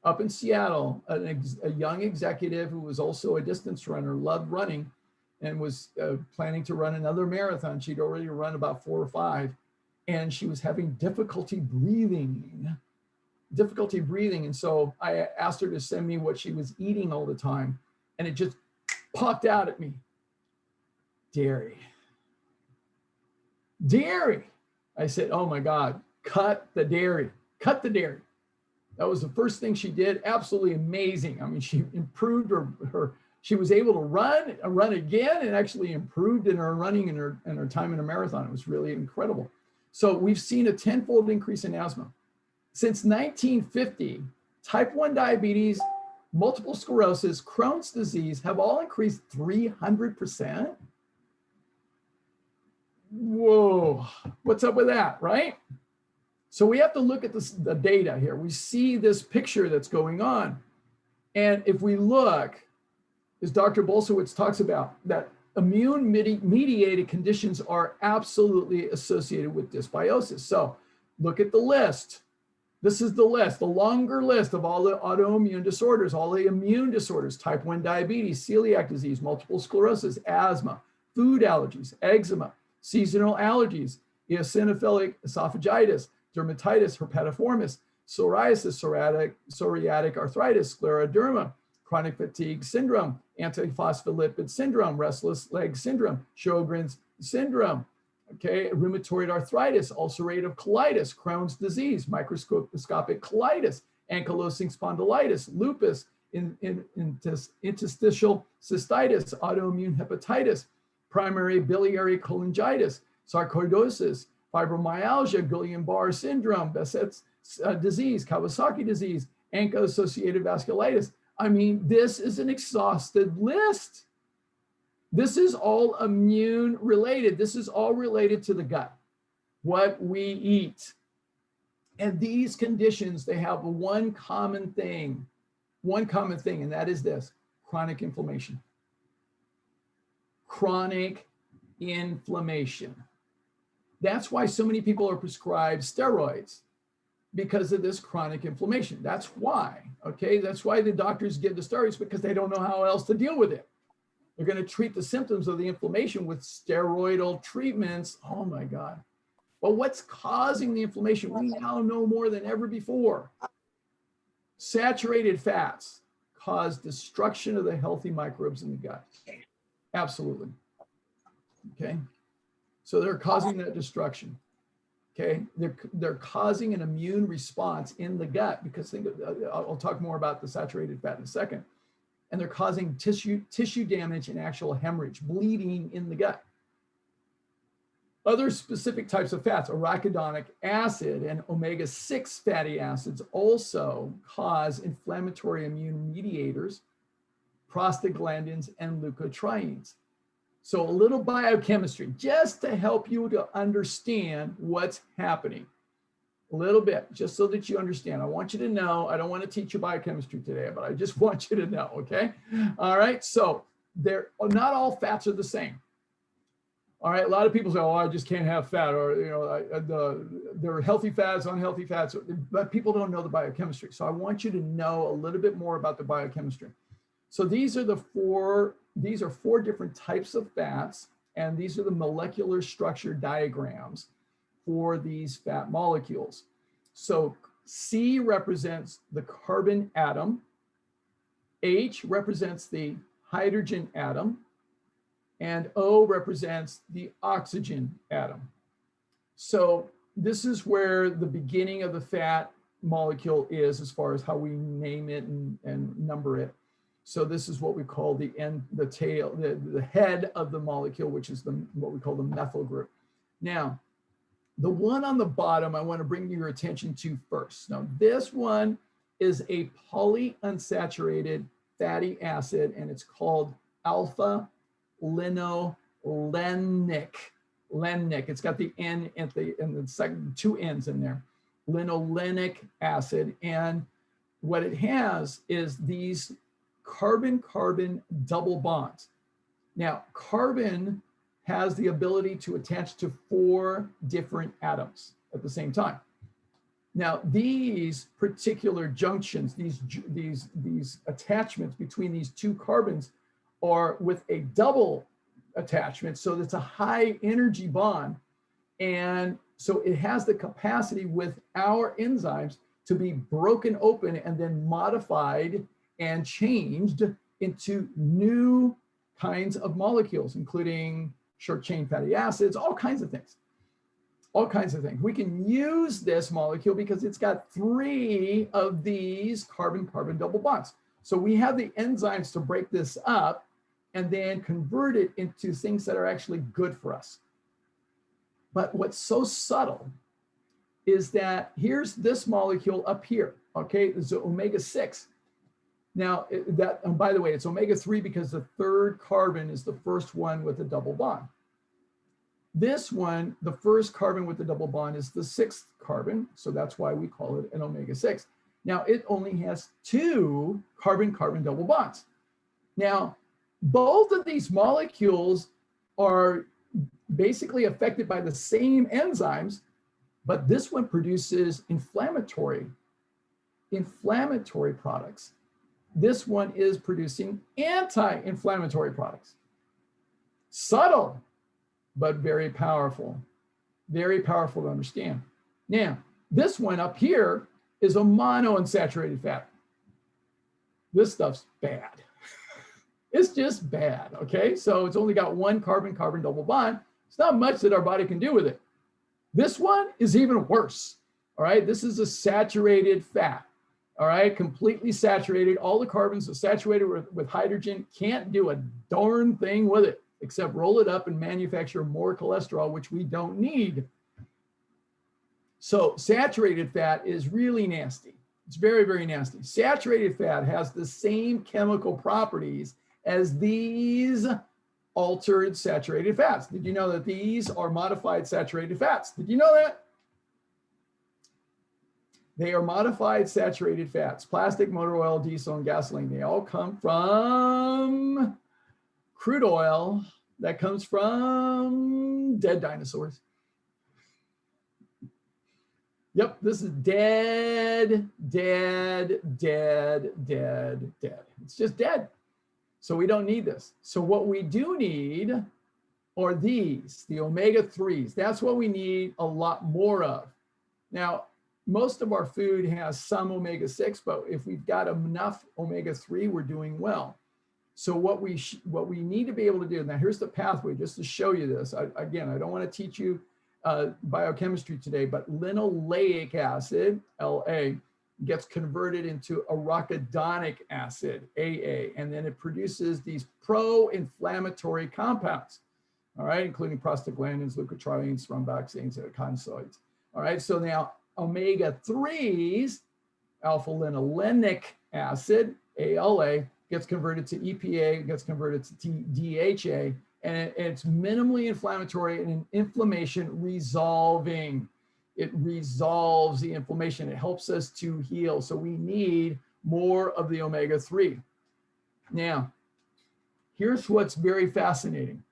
Up in Seattle, a young executive who was also a distance runner, loved running, and was planning to run another marathon. She'd already run about 4 or 5, and she was having difficulty breathing. And so I asked her to send me what she was eating all the time, and it just popped out at me. Dairy. I said, oh my God, cut the dairy. That was the first thing she did. Absolutely amazing. I mean, she improved she was able to run again and actually improved in her running and her time in a marathon. It was really incredible. So we've seen a tenfold increase in asthma. Since 1950, type 1 diabetes, multiple sclerosis, Crohn's disease have all increased 300%. Whoa, what's up with that, right? So we have to look at the data here. We see this picture that's going on. And if we look, as Dr. Bolsowitz talks about, that immune mediated conditions are absolutely associated with dysbiosis. So Look at the list. This is the list, the longer list of all the autoimmune disorders, all the immune disorders, type 1 diabetes, celiac disease, multiple sclerosis, asthma, food allergies, eczema, seasonal allergies, eosinophilic esophagitis, dermatitis, herpetiformis, psoriasis, psoriatic arthritis, scleroderma, chronic fatigue syndrome, antiphospholipid syndrome, restless leg syndrome, Sjogren's syndrome, okay, rheumatoid arthritis, ulcerative colitis, Crohn's disease, microscopic colitis, ankylosing spondylitis, lupus, interstitial cystitis, autoimmune hepatitis, primary biliary cholangitis, sarcoidosis, fibromyalgia, Guillain-Barré syndrome, Behçet's disease, Kawasaki disease, ANCA-associated vasculitis. I mean, this is an exhaustive list. This is all immune related. This is all related to the gut, what we eat. And these conditions, they have one common thing, and that is this: chronic inflammation. Chronic inflammation. That's why so many people are prescribed steroids, because of this chronic inflammation. That's why, okay? That's why the doctors give the steroids, because they don't know how else to deal with it. They're going to treat the symptoms of the inflammation with steroidal treatments. Oh my God. Well, what's causing the inflammation? We now know more than ever before. Saturated fats cause destruction of the healthy microbes in the gut. Absolutely. Okay. So they're causing that destruction. Okay. They're causing an immune response in the gut, because I'll talk more about the saturated fat in a second. And they're causing tissue damage and actual hemorrhage, bleeding in the gut. Other specific types of fats, arachidonic acid and omega-6 fatty acids, also cause inflammatory immune mediators, prostaglandins, and leukotrienes. So a little biochemistry, just to help you to understand what's happening. A little bit, just so that you understand. I want you to know, I don't want to teach you biochemistry today, but I just want you to know, okay? All right, so not all fats are the same. All right, a lot of people say, oh, I just can't have fat, or there are healthy fats, unhealthy fats, but people don't know the biochemistry. So I want you to know a little bit more about the biochemistry. So these are four different types of fats, and these are the molecular structure diagrams for these fat molecules. So C represents the carbon atom, H represents the hydrogen atom, and O represents the oxygen atom. So this is where the beginning of the fat molecule is, as far as how we name it and number it. So this is what we call the head of the molecule, which is what we call the methyl group. Now, the one on the bottom, I want to bring your attention to first. Now, this one is a polyunsaturated fatty acid, and it's called alpha-linolenic. It's got the N and the second two N's in there. Linolenic acid, and what it has is these carbon-carbon double bonds. Now, carbon has the ability to attach to 4 different atoms at the same time. Now, these particular junctions, these attachments between these 2 carbons are with a double attachment, so it's a high energy bond. And so it has the capacity with our enzymes to be broken open and then modified and changed into new kinds of molecules, including short chain fatty acids, all kinds of things. We can use this molecule because it's got 3 of these carbon-carbon double bonds. So we have the enzymes to break this up and then convert it into things that are actually good for us. But what's so subtle is that here's this molecule up here, okay? It's omega-6. Now, and by the way, it's omega-3 because the 3rd carbon is the first one with a double bond. This one, the first carbon with the double bond, is the 6th carbon, so that's why we call it an omega-6. Now, it only has 2 carbon-carbon double bonds. Now, both of these molecules are basically affected by the same enzymes, But this one produces inflammatory products. This one is producing anti-inflammatory products. Subtle, but very powerful to understand. Now, this one up here is a monounsaturated fat. This stuff's bad. It's just bad, okay? So it's only got one carbon-carbon double bond. It's not much that our body can do with it. This one is even worse, all right? This is a saturated fat, all right? Completely saturated. All the carbons are saturated with hydrogen. Can't do a darn thing with it except roll it up and manufacture more cholesterol, which we don't need. So saturated fat is really nasty. It's very, very nasty. Saturated fat has the same chemical properties as these altered saturated fats. Did you know that these are modified saturated fats? Did you know that? They are modified saturated fats. Plastic, motor oil, diesel, and gasoline. They all come from crude oil that comes from dead dinosaurs. Yep, this is dead. It's just dead. So we don't need this. So what we do need are these, the omega-3s. That's what we need a lot more of. Now, most of our food has some omega-6, but if we've got enough omega-3, we're doing well. So what we need to be able to do, now here's the pathway just to show you this. Again, I don't want to teach you biochemistry today, but linoleic acid, La, gets converted into arachidonic acid, AA, and then it produces these pro-inflammatory compounds, all right, including prostaglandins, leukotrienes, thromboxanes, and ecdysoids. All right, so now omega-3s, alpha-linolenic acid, ALA, gets converted to EPA, gets converted to DHA, and it's minimally inflammatory and inflammation resolving. It resolves the inflammation. It helps us to heal. So we need more of the omega-3. Now, here's what's very fascinating,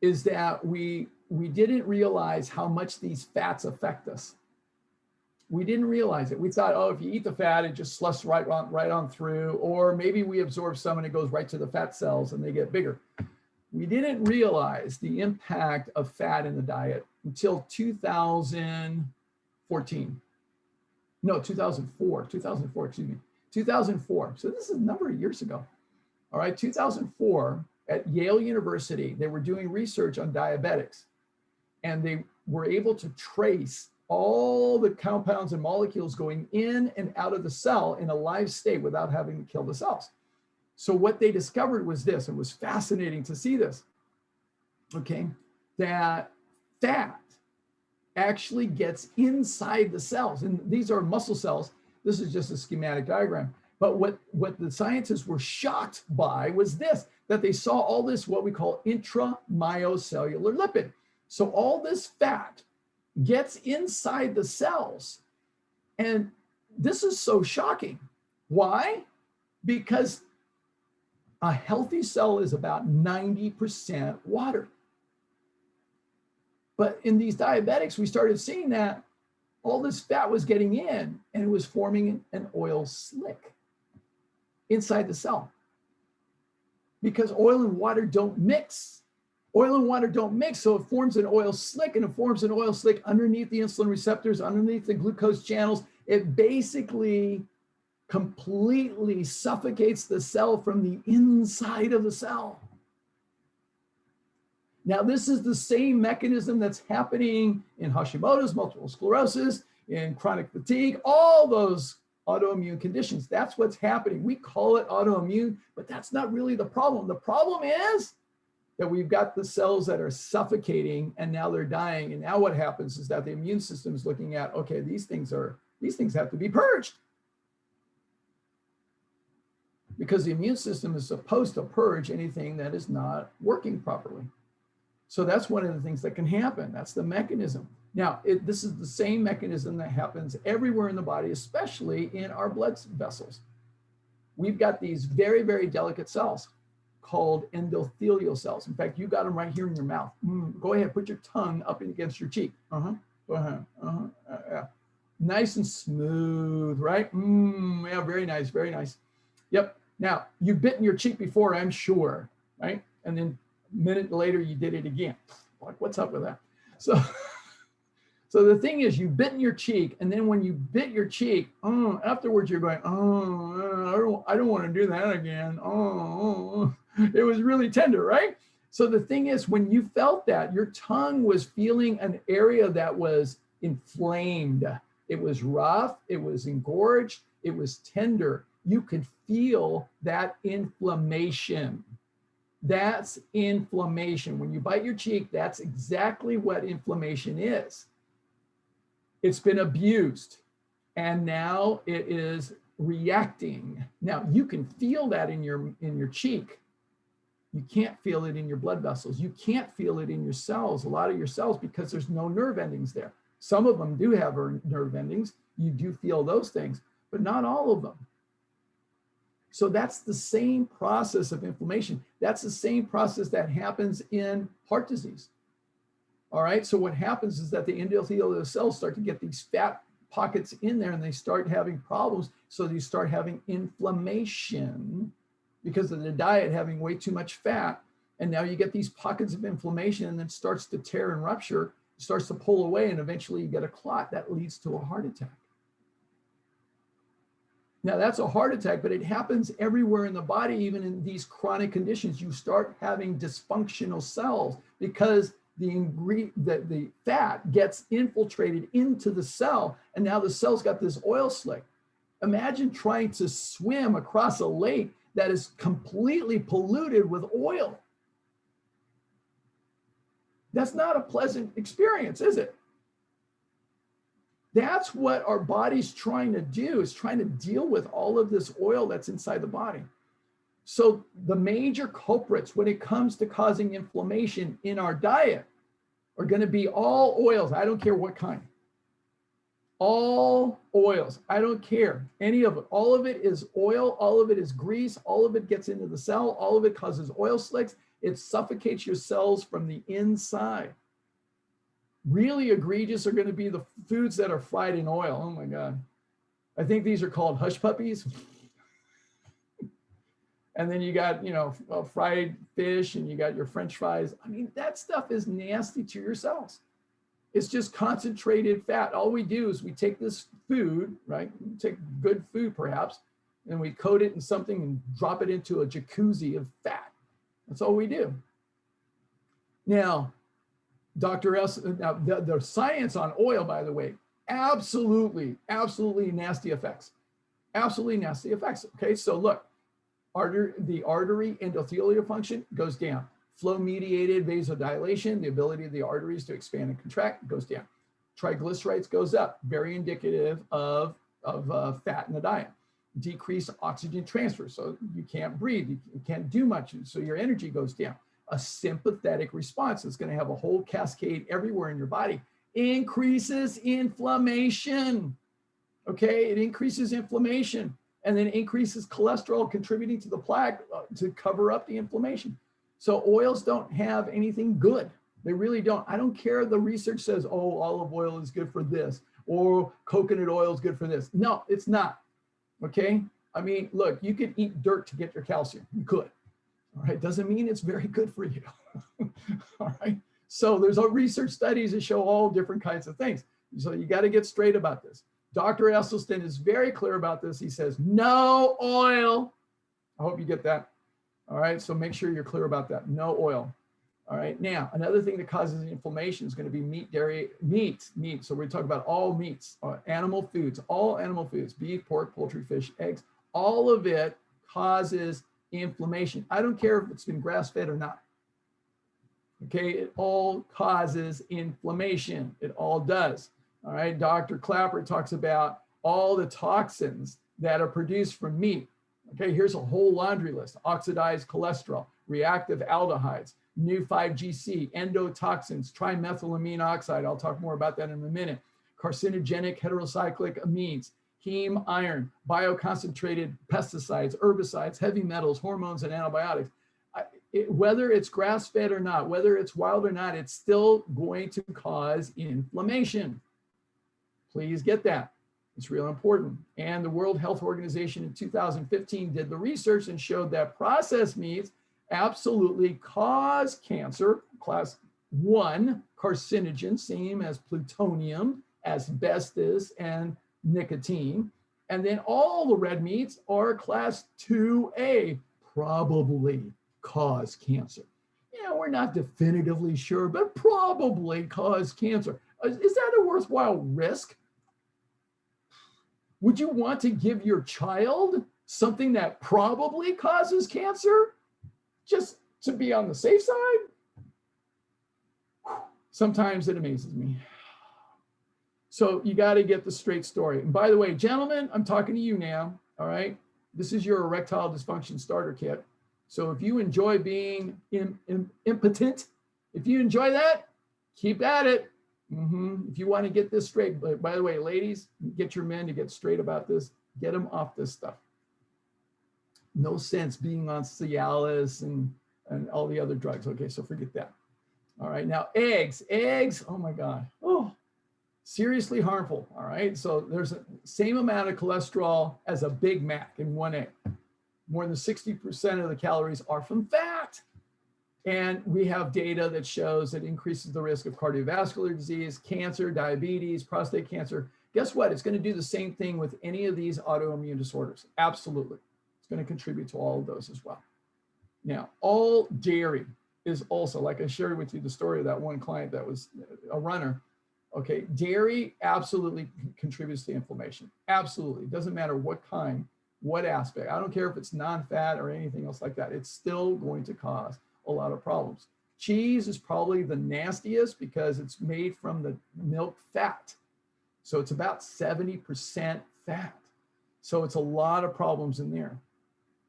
is that we didn't realize how much these fats affect us. We didn't realize it. We thought, oh, if you eat the fat, it just sloughs right on through, or maybe we absorb some and it goes right to the fat cells and they get bigger. We didn't realize the impact of fat in the diet until 2014. No, 2004, excuse me, 2004. So this is a number of years ago. All right, 2004 at Yale University, they were doing research on diabetics, and they were able to trace all the compounds and molecules going in and out of the cell in a live state without having to kill the cells. So what they discovered was this. It was fascinating to see this, okay, that fat actually gets inside the cells. And these are muscle cells. This is just a schematic diagram. But what the scientists were shocked by was this, that they saw all this, what we call intramyocellular lipid. So all this fat gets inside the cells. And this is so shocking. Why? Because a healthy cell is about 90% water. But in these diabetics, we started seeing that all this fat was getting in and it was forming an oil slick inside the cell. Because oil and water don't mix. Oil and water don't mix, so it forms an oil slick, and it forms an oil slick underneath the insulin receptors, underneath the glucose channels. It basically completely suffocates the cell from the inside of the cell. Now, this is the same mechanism that's happening in Hashimoto's, multiple sclerosis, in chronic fatigue, all those autoimmune conditions. That's what's happening. We call it autoimmune, but that's not really the problem. The problem is that we've got the cells that are suffocating and now they're dying. And now what happens is that the immune system is looking at, okay, these things have to be purged. Because the immune system is supposed to purge anything that is not working properly. So that's one of the things that can happen. That's the mechanism. Now, this is the same mechanism that happens everywhere in the body, especially in our blood vessels. We've got these very, very delicate cells. called endothelial cells. In fact, you got them right here in your mouth. Go ahead, put your tongue up against your cheek. Go ahead. Yeah. Nice and smooth, right? Yeah, very nice, very nice. Yep. Now, you've bitten your cheek before, I'm sure, right? And then a minute later, you did it again. Like, what's up with that? So the thing is, you've bitten your cheek, and then when you bit your cheek, afterwards you're going, I don't want to do that again. It was really tender, right? So the thing is, when you felt that, your tongue was feeling an area that was inflamed. It was rough, it was engorged, it was tender. You could feel that inflammation. That's inflammation. When you bite your cheek, that's exactly what inflammation is. It's been abused, and now it is reacting. Now you can feel that in your cheek. You can't feel it in your blood vessels. You can't feel it in your cells, a lot of your cells, because there's no nerve endings there. Some of them do have nerve endings. You do feel those things, but not all of them. So that's the same process of inflammation. That's the same process that happens in heart disease. All right, so what happens is that the endothelial cells start to get these fat pockets in there, and they start having problems. So they start having inflammation because of the diet having way too much fat. And now you get these pockets of inflammation, and then it starts to tear and rupture, starts to pull away, and eventually you get a clot that leads to a heart attack. Now that's a heart attack, but it happens everywhere in the body. Even in these chronic conditions, you start having dysfunctional cells because the fat gets infiltrated into the cell, and now the cell's got this oil slick. Imagine trying to swim across a lake that is completely polluted with oil. That's not a pleasant experience, is it? That's what our body's trying to do, is trying to deal with all of this oil that's inside the body. So the major culprits when it comes to causing inflammation in our diet are going to be all oils. I don't care what kind. All oils. I don't care. Any of it. All of it is oil. All of it is grease. All of it gets into the cell. All of it causes oil slicks. It suffocates your cells from the inside. Really egregious are going to be the foods that are fried in oil. Oh my God. I think these are called hush puppies. And then you got, fried fish, and you got your French fries. I mean, that stuff is nasty to your cells. It's just concentrated fat. All we do is we take this food, right? We take good food perhaps, and we coat it in something and drop it into a jacuzzi of fat. That's all we do. Now, the science on oil, by the way, absolutely nasty effects. Absolutely nasty effects. Okay, so look. The artery endothelial function goes down. Flow-mediated vasodilation, the ability of the arteries to expand and contract, goes down. Triglycerides goes up, very indicative of fat in the diet. Decreased oxygen transfer, so you can't breathe, you can't do much, so your energy goes down. A sympathetic response is going to have a whole cascade everywhere in your body. Increases inflammation. Okay, it increases inflammation. And then increases cholesterol, contributing to the plaque to cover up the inflammation. So oils don't have anything good. They really don't. I don't care. The research says, oh, olive oil is good for this, or coconut oil is good for this. No, it's not. Okay. I mean, look, you could eat dirt to get your calcium. You could. All right. Doesn't mean it's very good for you. All right. So there's research studies that show all different kinds of things. So you got to get straight about this. Dr. Esselstyn is very clear about this. He says, no oil. I hope you get that. All right, so make sure you're clear about that. No oil. All right, now, another thing that causes inflammation is going to be meat, dairy, meat. So we're talking about all meats, animal foods, all animal foods, beef, pork, poultry, fish, eggs. All of it causes inflammation. I don't care if it's been grass-fed or not. Okay, it all causes inflammation. It all does. All right, Dr. Clapper talks about all the toxins that are produced from meat. Okay, here's a whole laundry list. Oxidized cholesterol, reactive aldehydes, new 5-GC, endotoxins, trimethylamine oxide. I'll talk more about that in a minute. Carcinogenic heterocyclic amines, heme iron, bioconcentrated pesticides, herbicides, heavy metals, hormones, and antibiotics. whether it's grass-fed or not, whether it's wild or not, it's still going to cause inflammation. Please get that. It's real important. And the World Health Organization in 2015 did the research and showed that processed meats absolutely cause cancer, class 1 carcinogen, same as plutonium, asbestos, and nicotine. And then all the red meats are class 2A, probably cause cancer. Yeah, we're not definitively sure, but probably cause cancer. Is that a worthwhile risk? Would you want to give your child something that probably causes cancer just to be on the safe side? Sometimes it amazes me. So you got to get the straight story. And by the way, gentlemen, I'm talking to you now, all right? This is your erectile dysfunction starter kit. So if you enjoy being impotent, if you enjoy that, keep at it. If you want to get this straight, but by the way, ladies, get your men to get straight about this. Get them off this stuff. No sense being on Cialis and all the other drugs. Okay, so forget that. All right, now eggs, oh my God. Oh, seriously harmful. All right, so there's the same amount of cholesterol as a Big Mac in one egg. More than 60% of the calories are from fat. And we have data that shows it increases the risk of cardiovascular disease, cancer, diabetes, prostate cancer. Guess what? It's going to do the same thing with any of these autoimmune disorders. Absolutely. It's going to contribute to all of those as well. Now, all dairy is also, like I shared with you the story of that one client that was a runner. Okay, dairy absolutely contributes to inflammation. Absolutely. It doesn't matter what kind, what aspect. I don't care if it's non-fat or anything else like that. It's still going to cause a lot of problems. Cheese is probably the nastiest because it's made from the milk fat. So it's about 70% fat. So it's a lot of problems in there.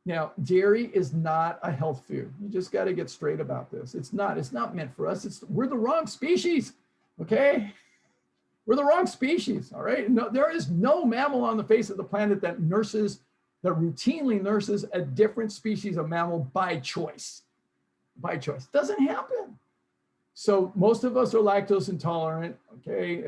Now, dairy is not a health food. You just got to get straight about this. It's not meant for us. We're the wrong species, okay? We're the wrong species, all right? No, there is no mammal on the face of the planet that routinely nurses a different species of mammal by choice. By choice. Doesn't happen. So most of us are lactose intolerant, okay?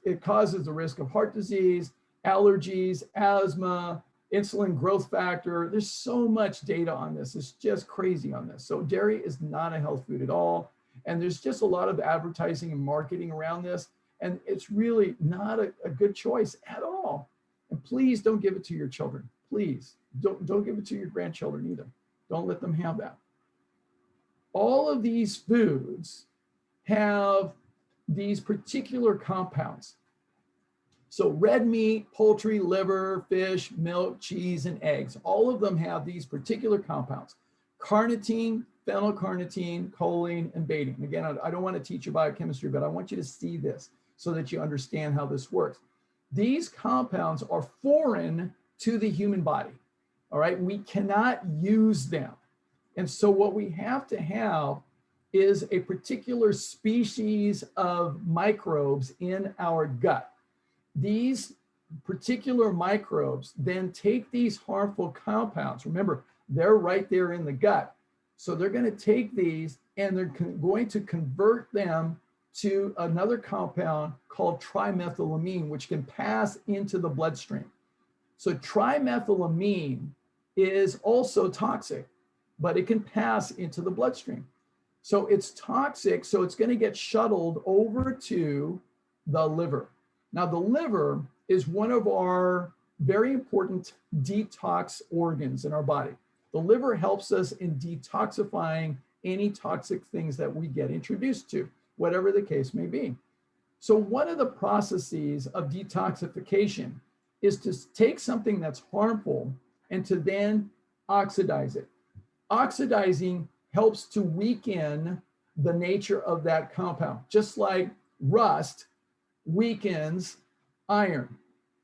It causes the risk of heart disease, allergies, asthma, insulin growth factor. There's so much data on this. It's just crazy on this. So dairy is not a health food at all. And there's just a lot of advertising and marketing around this. And it's really not a good choice at all. And please don't give it to your children. Please don't give it to your grandchildren either. Don't let them have that. All of these foods have these particular compounds. So red meat, poultry, liver, fish, milk, cheese, and eggs, all of them have these particular compounds: carnitine, phenylcarnitine, choline, and betaine. Again, I don't want to teach you biochemistry, but I want you to see this so that you understand how this works. These compounds are foreign to the human body, all right? We cannot use them. And so what we have to have is a particular species of microbes in our gut. These particular microbes then take these harmful compounds. Remember, they're right there in the gut. So they're going to take these and they're going to convert them to another compound called trimethylamine, which can pass into the bloodstream. So trimethylamine is also toxic, but it can pass into the bloodstream. So it's toxic, so it's going to get shuttled over to the liver. Now, the liver is one of our very important detox organs in our body. The liver helps us in detoxifying any toxic things that we get introduced to, whatever the case may be. So one of the processes of detoxification is to take something that's harmful and to then oxidize it. Oxidizing helps to weaken the nature of that compound, just like rust weakens iron.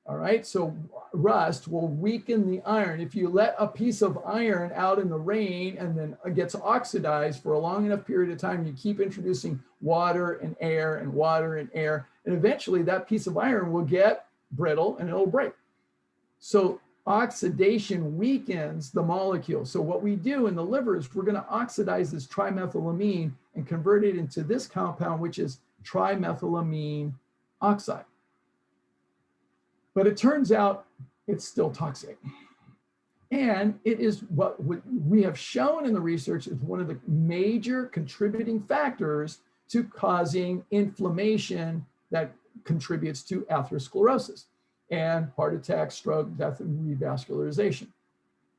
All right, so rust will weaken the iron. If you let a piece of iron out in the rain and then it gets oxidized for a long enough period of time, you keep introducing water and air and water and air, and eventually that piece of iron will get brittle and it'll break. So Oxidation weakens the molecule. So what we do in the liver is we're going to oxidize this trimethylamine and convert it into this compound, which is trimethylamine oxide. But it turns out it's still toxic. And it is what we have shown in the research is one of the major contributing factors to causing inflammation that contributes to atherosclerosis and heart attack, stroke, death, and revascularization.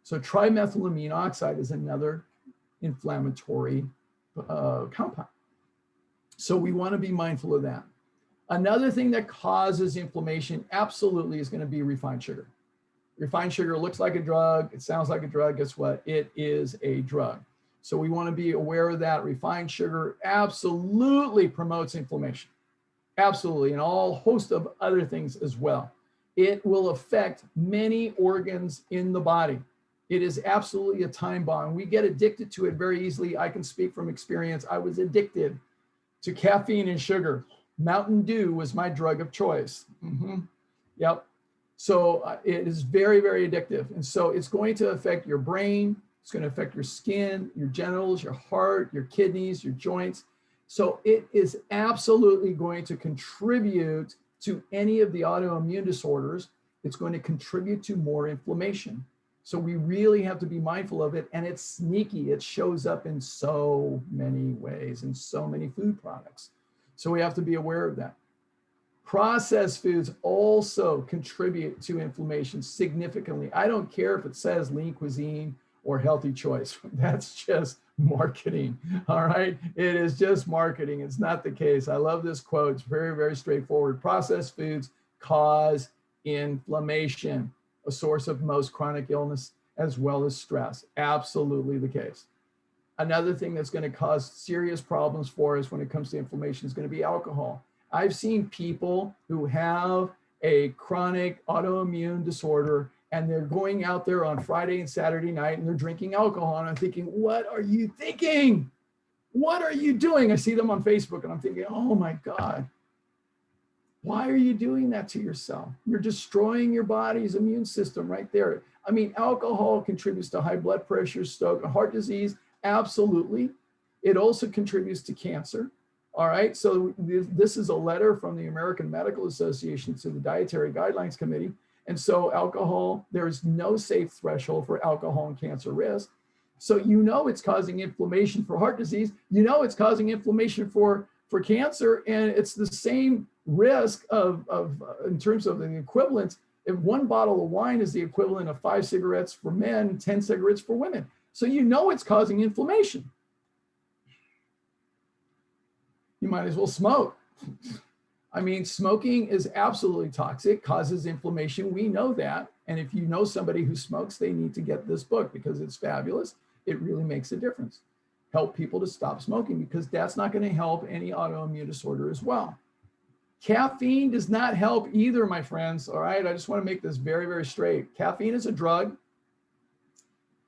So trimethylamine oxide is another inflammatory compound. So we want to be mindful of that. Another thing that causes inflammation absolutely is going to be refined sugar. Refined sugar looks like a drug. It sounds like a drug. Guess what? It is a drug. So we want to be aware of that. Refined sugar absolutely promotes inflammation. Absolutely. And all host of other things as well. It will affect many organs in the body. It is absolutely a time bomb. We get addicted to it very easily. I can speak from experience. I was addicted to caffeine and sugar. Mountain Dew was my drug of choice. Yep. So it is very, very addictive. And so it's going to affect your brain. It's going to affect your skin, your genitals, your heart, your kidneys, your joints. So it is absolutely going to contribute to any of the autoimmune disorders. It's going to contribute to more inflammation. So we really have to be mindful of it. And it's sneaky. It shows up in so many ways, in so many food products. So we have to be aware of that. Processed foods also contribute to inflammation significantly. I don't care if it says lean cuisine or healthy choice. That's just marketing, all right? It is just marketing. It's not the case. I love this quote. It's very, very straightforward. Processed foods cause inflammation, a source of most chronic illness as well as stress. Absolutely the case. Another thing that's going to cause serious problems for us when it comes to inflammation is going to be alcohol. I've seen people who have a chronic autoimmune disorder and they're going out there on Friday and Saturday night and they're drinking alcohol. And I'm thinking, what are you thinking? What are you doing? I see them on Facebook and I'm thinking, oh my God, why are you doing that to yourself? You're destroying your body's immune system right there. I mean, alcohol contributes to high blood pressure, stroke, heart disease. Absolutely. It also contributes to cancer. All right. So this is a letter from the American Medical Association to the Dietary Guidelines Committee. And so alcohol, there is no safe threshold for alcohol and cancer risk. So you know it's causing inflammation for heart disease. You know it's causing inflammation for cancer. And it's the same risk of in terms of the equivalence. If one bottle of wine is the equivalent of 5 cigarettes for men, 10 cigarettes for women. So you know it's causing inflammation. You might as well smoke. I mean, smoking is absolutely toxic, causes inflammation. We know that. And if you know somebody who smokes, they need to get this book because it's fabulous. It really makes a difference. Help people to stop smoking because that's not going to help any autoimmune disorder as well. Caffeine does not help either, my friends. All right. I just want to make this very, very straight. Caffeine is a drug.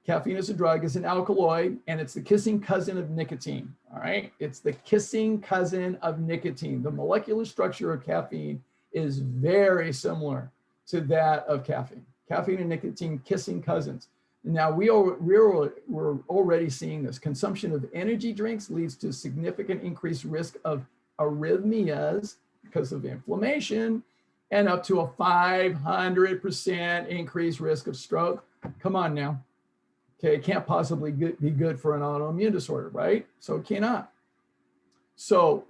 Caffeine is a drug, it's an alkaloid, and it's the kissing cousin of nicotine, all right? It's the kissing cousin of nicotine. The molecular structure of caffeine is very similar to that of caffeine. Caffeine and nicotine, kissing cousins. Now, we're already seeing this. Consumption of energy drinks leads to significant increased risk of arrhythmias because of inflammation, and up to a 500% increased risk of stroke. Come on now. Okay, it can't possibly be good for an autoimmune disorder, right? So it cannot. So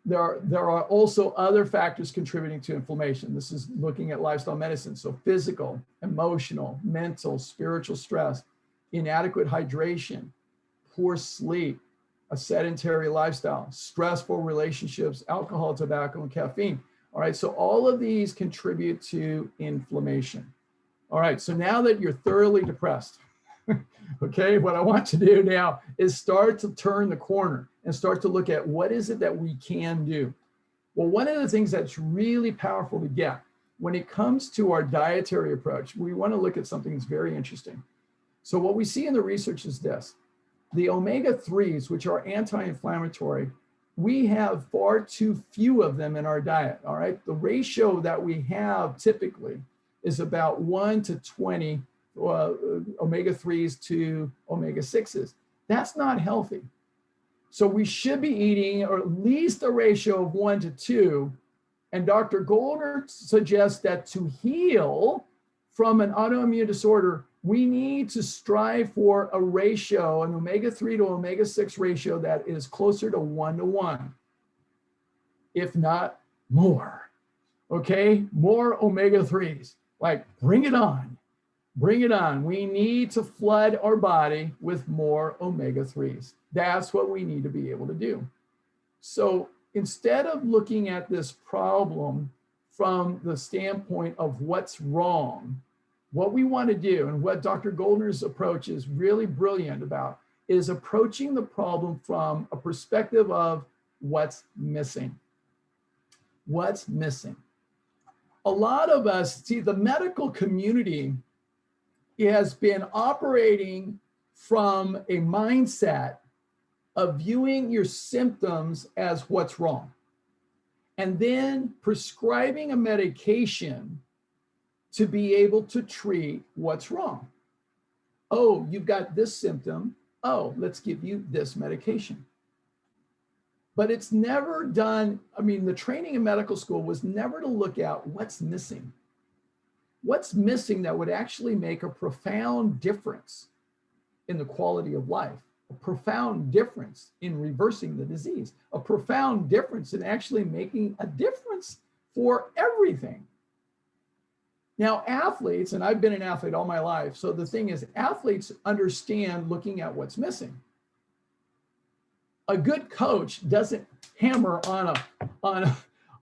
there are also other factors contributing to inflammation. This is looking at lifestyle medicine. So physical, emotional, mental, spiritual stress, inadequate hydration, poor sleep, a sedentary lifestyle, stressful relationships, alcohol, tobacco, and caffeine. All right, so all of these contribute to inflammation. All right, so now that you're thoroughly depressed, okay, what I want to do now is start to turn the corner and start to look at what is it that we can do. Well, one of the things that's really powerful to get when it comes to our dietary approach, we want to look at something that's very interesting. So what we see in the research is this. The omega-3s, which are anti-inflammatory, we have far too few of them in our diet, all right? The ratio that we have typically is about 1 to 20 omega-3s to omega-6s. That's not healthy. So we should be eating or at least a ratio of 1 to 2. And Dr. Goldner suggests that to heal from an autoimmune disorder, we need to strive for a ratio, an omega-3 to omega-6 ratio that is closer to 1 to 1, if not more. Okay, more omega-3s. Like, bring it on. Bring it on. We need to flood our body with more omega-3s. That's what we need to be able to do. So instead of looking at this problem from the standpoint of what's wrong, what we want to do, and what Dr. Goldner's approach is really brilliant about, is approaching the problem from a perspective of what's missing. What's missing? A lot of us, see, the medical community has been operating from a mindset of viewing your symptoms as what's wrong, and then prescribing a medication to be able to treat what's wrong. Oh, you've got this symptom. Oh, let's give you this medication. But it's never done. I mean, the training in medical school was never to look at what's missing. What's missing that would actually make a profound difference in the quality of life, a profound difference in reversing the disease, a profound difference in actually making a difference for everything. Now, athletes, and I've been an athlete all my life, so the thing is, athletes understand looking at what's missing. A good coach doesn't hammer on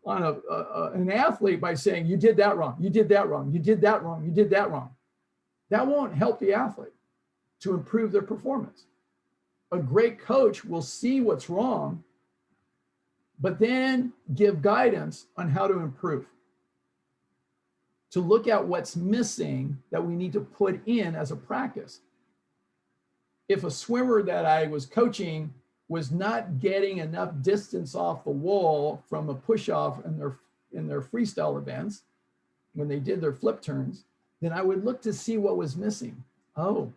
an athlete by saying, you did that wrong, you did that wrong, you did that wrong, you did that wrong. That won't help the athlete to improve their performance. A great coach will see what's wrong, but then give guidance on how to improve. To look at what's missing that we need to put in as a practice. If a swimmer that I was coaching was not getting enough distance off the wall from a push-off in their freestyle events, when they did their flip turns, then I would look to see what was missing. Oh,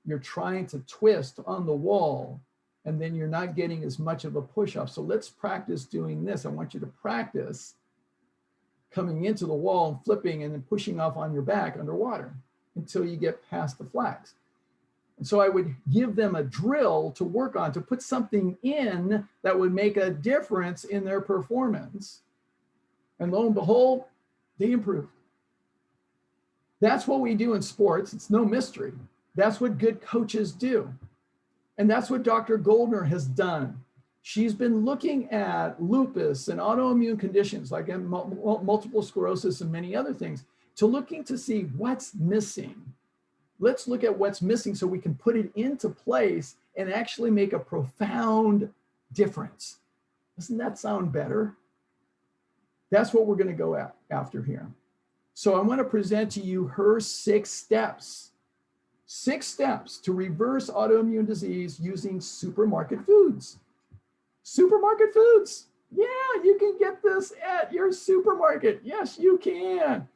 you're trying to twist on the wall, and then you're not getting as much of a push-off. So let's practice doing this. I want you to practice coming into the wall and flipping and then pushing off on your back underwater until you get past the flags. And so I would give them a drill to work on, to put something in that would make a difference in their performance. And lo and behold, they improved. That's what we do in sports. It's no mystery. That's what good coaches do. And that's what Dr. Goldner has done. She's been looking at lupus and autoimmune conditions like multiple sclerosis and many other things, to looking to see what's missing. Let's look at what's missing so we can put it into place and actually make a profound difference. Doesn't that sound better? That's what we're going to go after here. So I want to present to you her 6 steps. 6 steps to reverse autoimmune disease using supermarket foods. Supermarket foods. Yeah, you can get this at your supermarket. Yes, you can.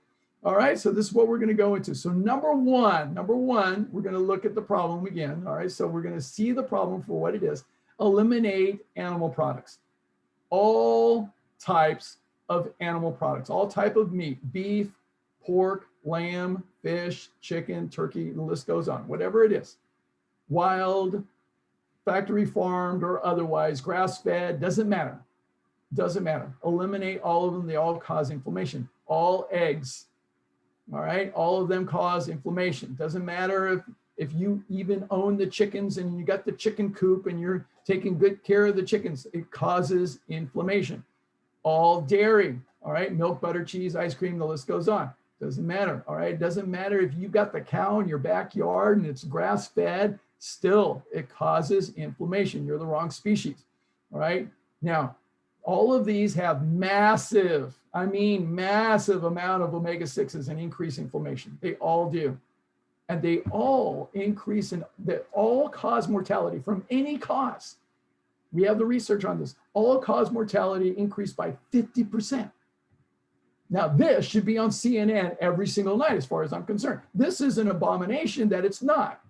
All right, so this is what we're going to go into. So number one, we're going to look at the problem again. All right, so we're going to see the problem for what it is. Eliminate animal products. All types of animal products, all type of meat, beef, pork, lamb, fish, chicken, turkey, the list goes on, whatever it is. Wild, factory farmed or otherwise, grass-fed, doesn't matter. Doesn't matter. Eliminate all of them. They all cause inflammation. All eggs, all right? All of them cause inflammation. Doesn't matter if you even own the chickens and you got the chicken coop and you're taking good care of the chickens, it causes inflammation. All dairy, all right? Milk, butter, cheese, ice cream, the list goes on. Doesn't matter, all right? It doesn't matter if you got the cow in your backyard and it's grass-fed, still, it causes inflammation. You're the wrong species, all right? Now, all of these have massive amount of omega-6s and increase inflammation. They all do. And they all they all cause mortality from any cause. We have the research on this. All cause mortality increased by 50%. Now, this should be on CNN every single night, as far as I'm concerned. This is an abomination that it's not.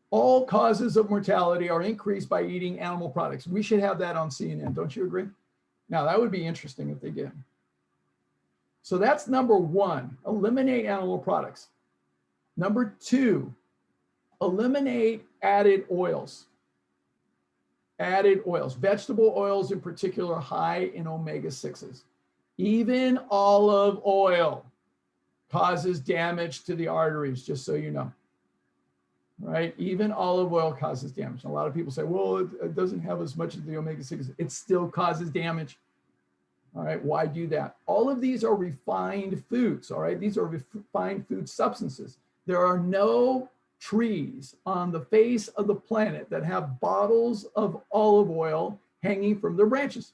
All causes of mortality are increased by eating animal products. We should have that on CNN. Don't you agree? Now, that would be interesting if they did. So that's number one, eliminate animal products. Number two, eliminate added oils. Added oils, vegetable oils in particular, high in omega-6s. Even olive oil causes damage to the arteries, just so you know. Right? Even olive oil causes damage. A lot of people say, well, it doesn't have as much of the omega-6s. It still causes damage. All right, why do that? All of these are refined foods, all right? These are refined food substances. There are no trees on the face of the planet that have bottles of olive oil hanging from their branches.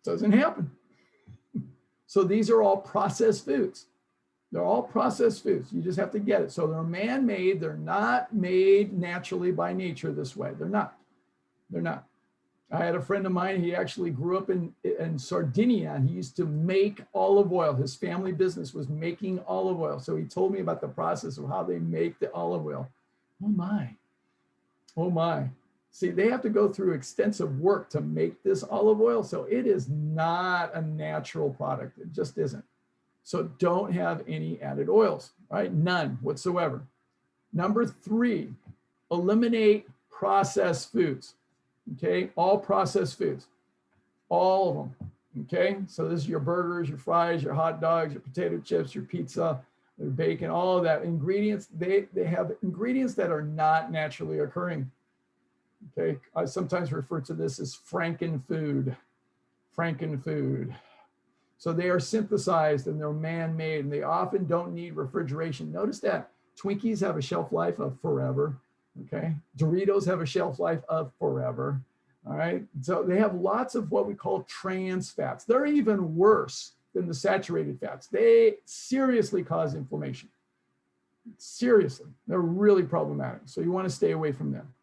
Doesn't happen. So these are all processed foods. They're all processed foods. You just have to get it. So they're man-made. They're not made naturally by nature this way. They're not. They're not. I had a friend of mine, he actually grew up in Sardinia, and he used to make olive oil. His family business was making olive oil. So he told me about the process of how they make the olive oil. Oh my, oh my. See, they have to go through extensive work to make this olive oil. So it is not a natural product. It just isn't. So don't have any added oils, right? None whatsoever. Number three, eliminate processed foods. Okay, all processed foods, all of them. Okay, so this is your burgers, your fries, your hot dogs, your potato chips, your pizza, your bacon, all of that. Ingredients, they have ingredients that are not naturally occurring. Okay, I sometimes refer to this as frankenfood. Frankenfood. So they are synthesized and they're man-made, and they often don't need refrigeration. Notice that Twinkies have a shelf life of forever. Okay, Doritos have a shelf life of forever. All right, so they have lots of what we call trans fats. They're even worse than the saturated fats. They seriously cause inflammation. Seriously, they're really problematic. So you want to stay away from them.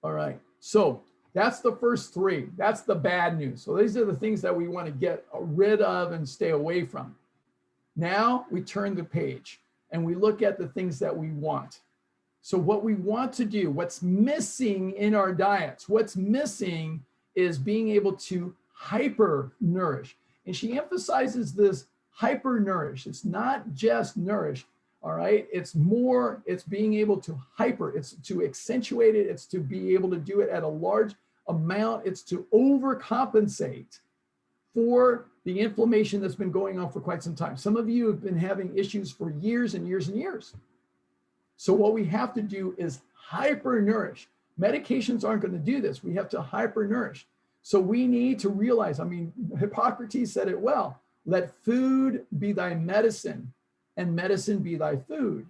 All right, so that's the first three. That's the bad news. So these are the things that we want to get rid of and stay away from. Now we turn the page and we look at the things that we want. So what we want to do, what's missing in our diets, what's missing is being able to hyper nourish. And she emphasizes this hyper nourish. It's not just nourish, all right? It's more, it's being able to hyper, it's to accentuate it, it's to be able to do it at a large amount, it's to overcompensate for the inflammation that's been going on for quite some time. Some of you have been having issues for years and years and years. So what we have to do is hyper nourish. Medications aren't going to do this. We have to hyper nourish. So we need to realize, I mean, Hippocrates said it well, let food be thy medicine and medicine be thy food.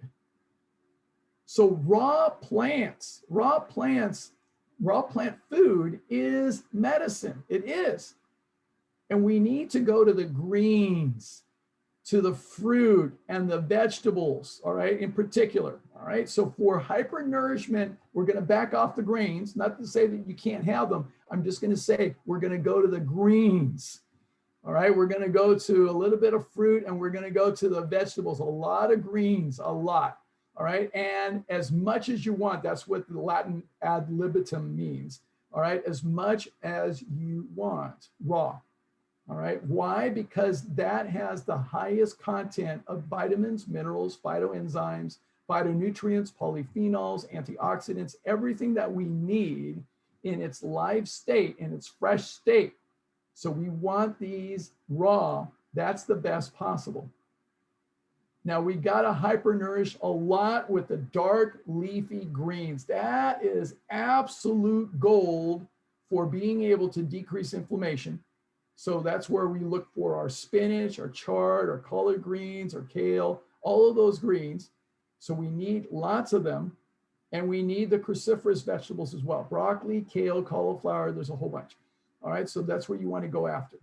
So raw plant food is medicine. It is. And we need to go to the greens, to the fruit and the vegetables, all right, in particular, all right? So for hypernourishment, we're gonna back off the grains, not to say that you can't have them. I'm just gonna say we're gonna go to the greens, all right? We're gonna go to a little bit of fruit and we're gonna go to the vegetables, a lot of greens, a lot, all right? And as much as you want, that's what the Latin ad libitum means, all right? As much as you want, raw. All right, why? Because that has the highest content of vitamins, minerals, phytoenzymes, phytonutrients, polyphenols, antioxidants, everything that we need in its live state, in its fresh state. So we want these raw. That's the best possible. Now we gotta hypernourish a lot with the dark leafy greens. That is absolute gold for being able to decrease inflammation. So that's where we look for our spinach, our chard, our collard greens, our kale, all of those greens. So we need lots of them. And we need the cruciferous vegetables as well. Broccoli, kale, cauliflower, there's a whole bunch. All right, so that's where you want to go after.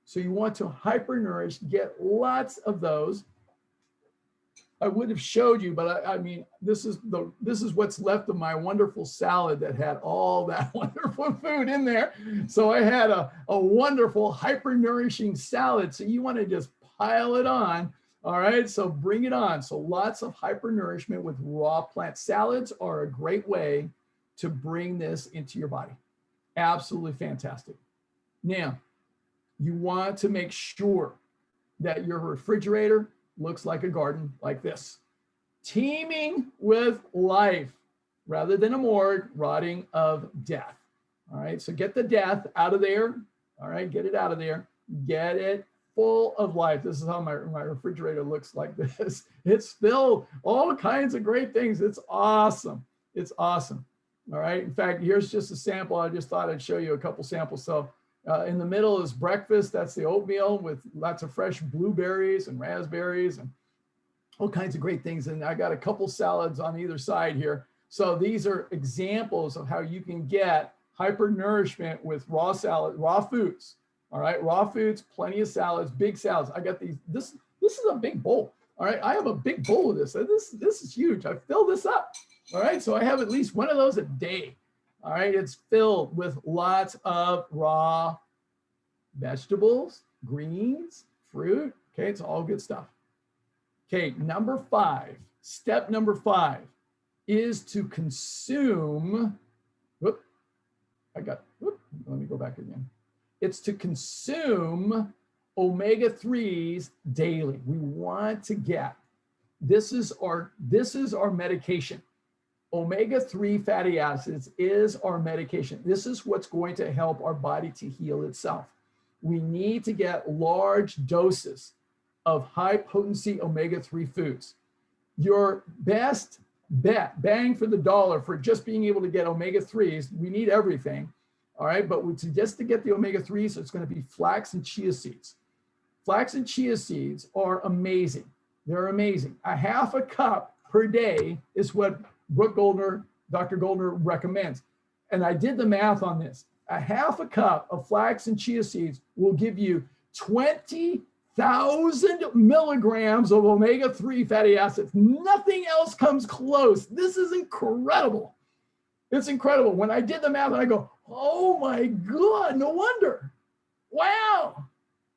So you want to hypernourish, get lots of those. I would have showed you, but I mean, this is what's left of my wonderful salad that had all that wonderful food in there. So I had a wonderful hyper nourishing salad. So you want to just pile it on. All right, so bring it on. So lots of hyper nourishment with raw plant salads are a great way to bring this into your body. Absolutely fantastic. Now, you want to make sure that your refrigerator looks like a garden like this, teeming with life rather than a morgue rotting of death. All right, so get the death out of there. All right, get it out of there. Get it full of life. This is how my refrigerator looks like this. It's filled all kinds of great things. It's awesome. It's awesome. All right, in fact, here's just a sample. I just thought I'd show you a couple samples. So in the middle is breakfast. That's the oatmeal with lots of fresh blueberries and raspberries and all kinds of great things. And I got a couple salads on either side here. So these are examples of how you can get hypernourishment with raw salad, raw foods. All right, raw foods, plenty of salads, big salads. I got these. This is a big bowl. All right, I have a big bowl of this. This is huge. I fill this up. All right, so I have at least one of those a day. All right, it's filled with lots of raw vegetables, greens, fruit. Okay, it's all good stuff. Okay, number 5, step number 5 is to consume, let me go back again. It's to consume omega-3s daily. We want to get, this is our medication. Omega-3 fatty acids is our medication. This is what's going to help our body to heal itself. We need to get large doses of high potency omega-3 foods. Your best bet, bang for the dollar for just being able to get omega-3s, we need everything, all right? But just to get the omega-3s, it's going to be flax and chia seeds. Flax and chia seeds are amazing. They're amazing. A half a cup per day is what Dr. Goldner recommends. And I did the math on this. A half a cup of flax and chia seeds will give you 20,000 milligrams of omega-3 fatty acids. Nothing else comes close. This is incredible. It's incredible. When I did the math, I go, oh my God, no wonder. Wow.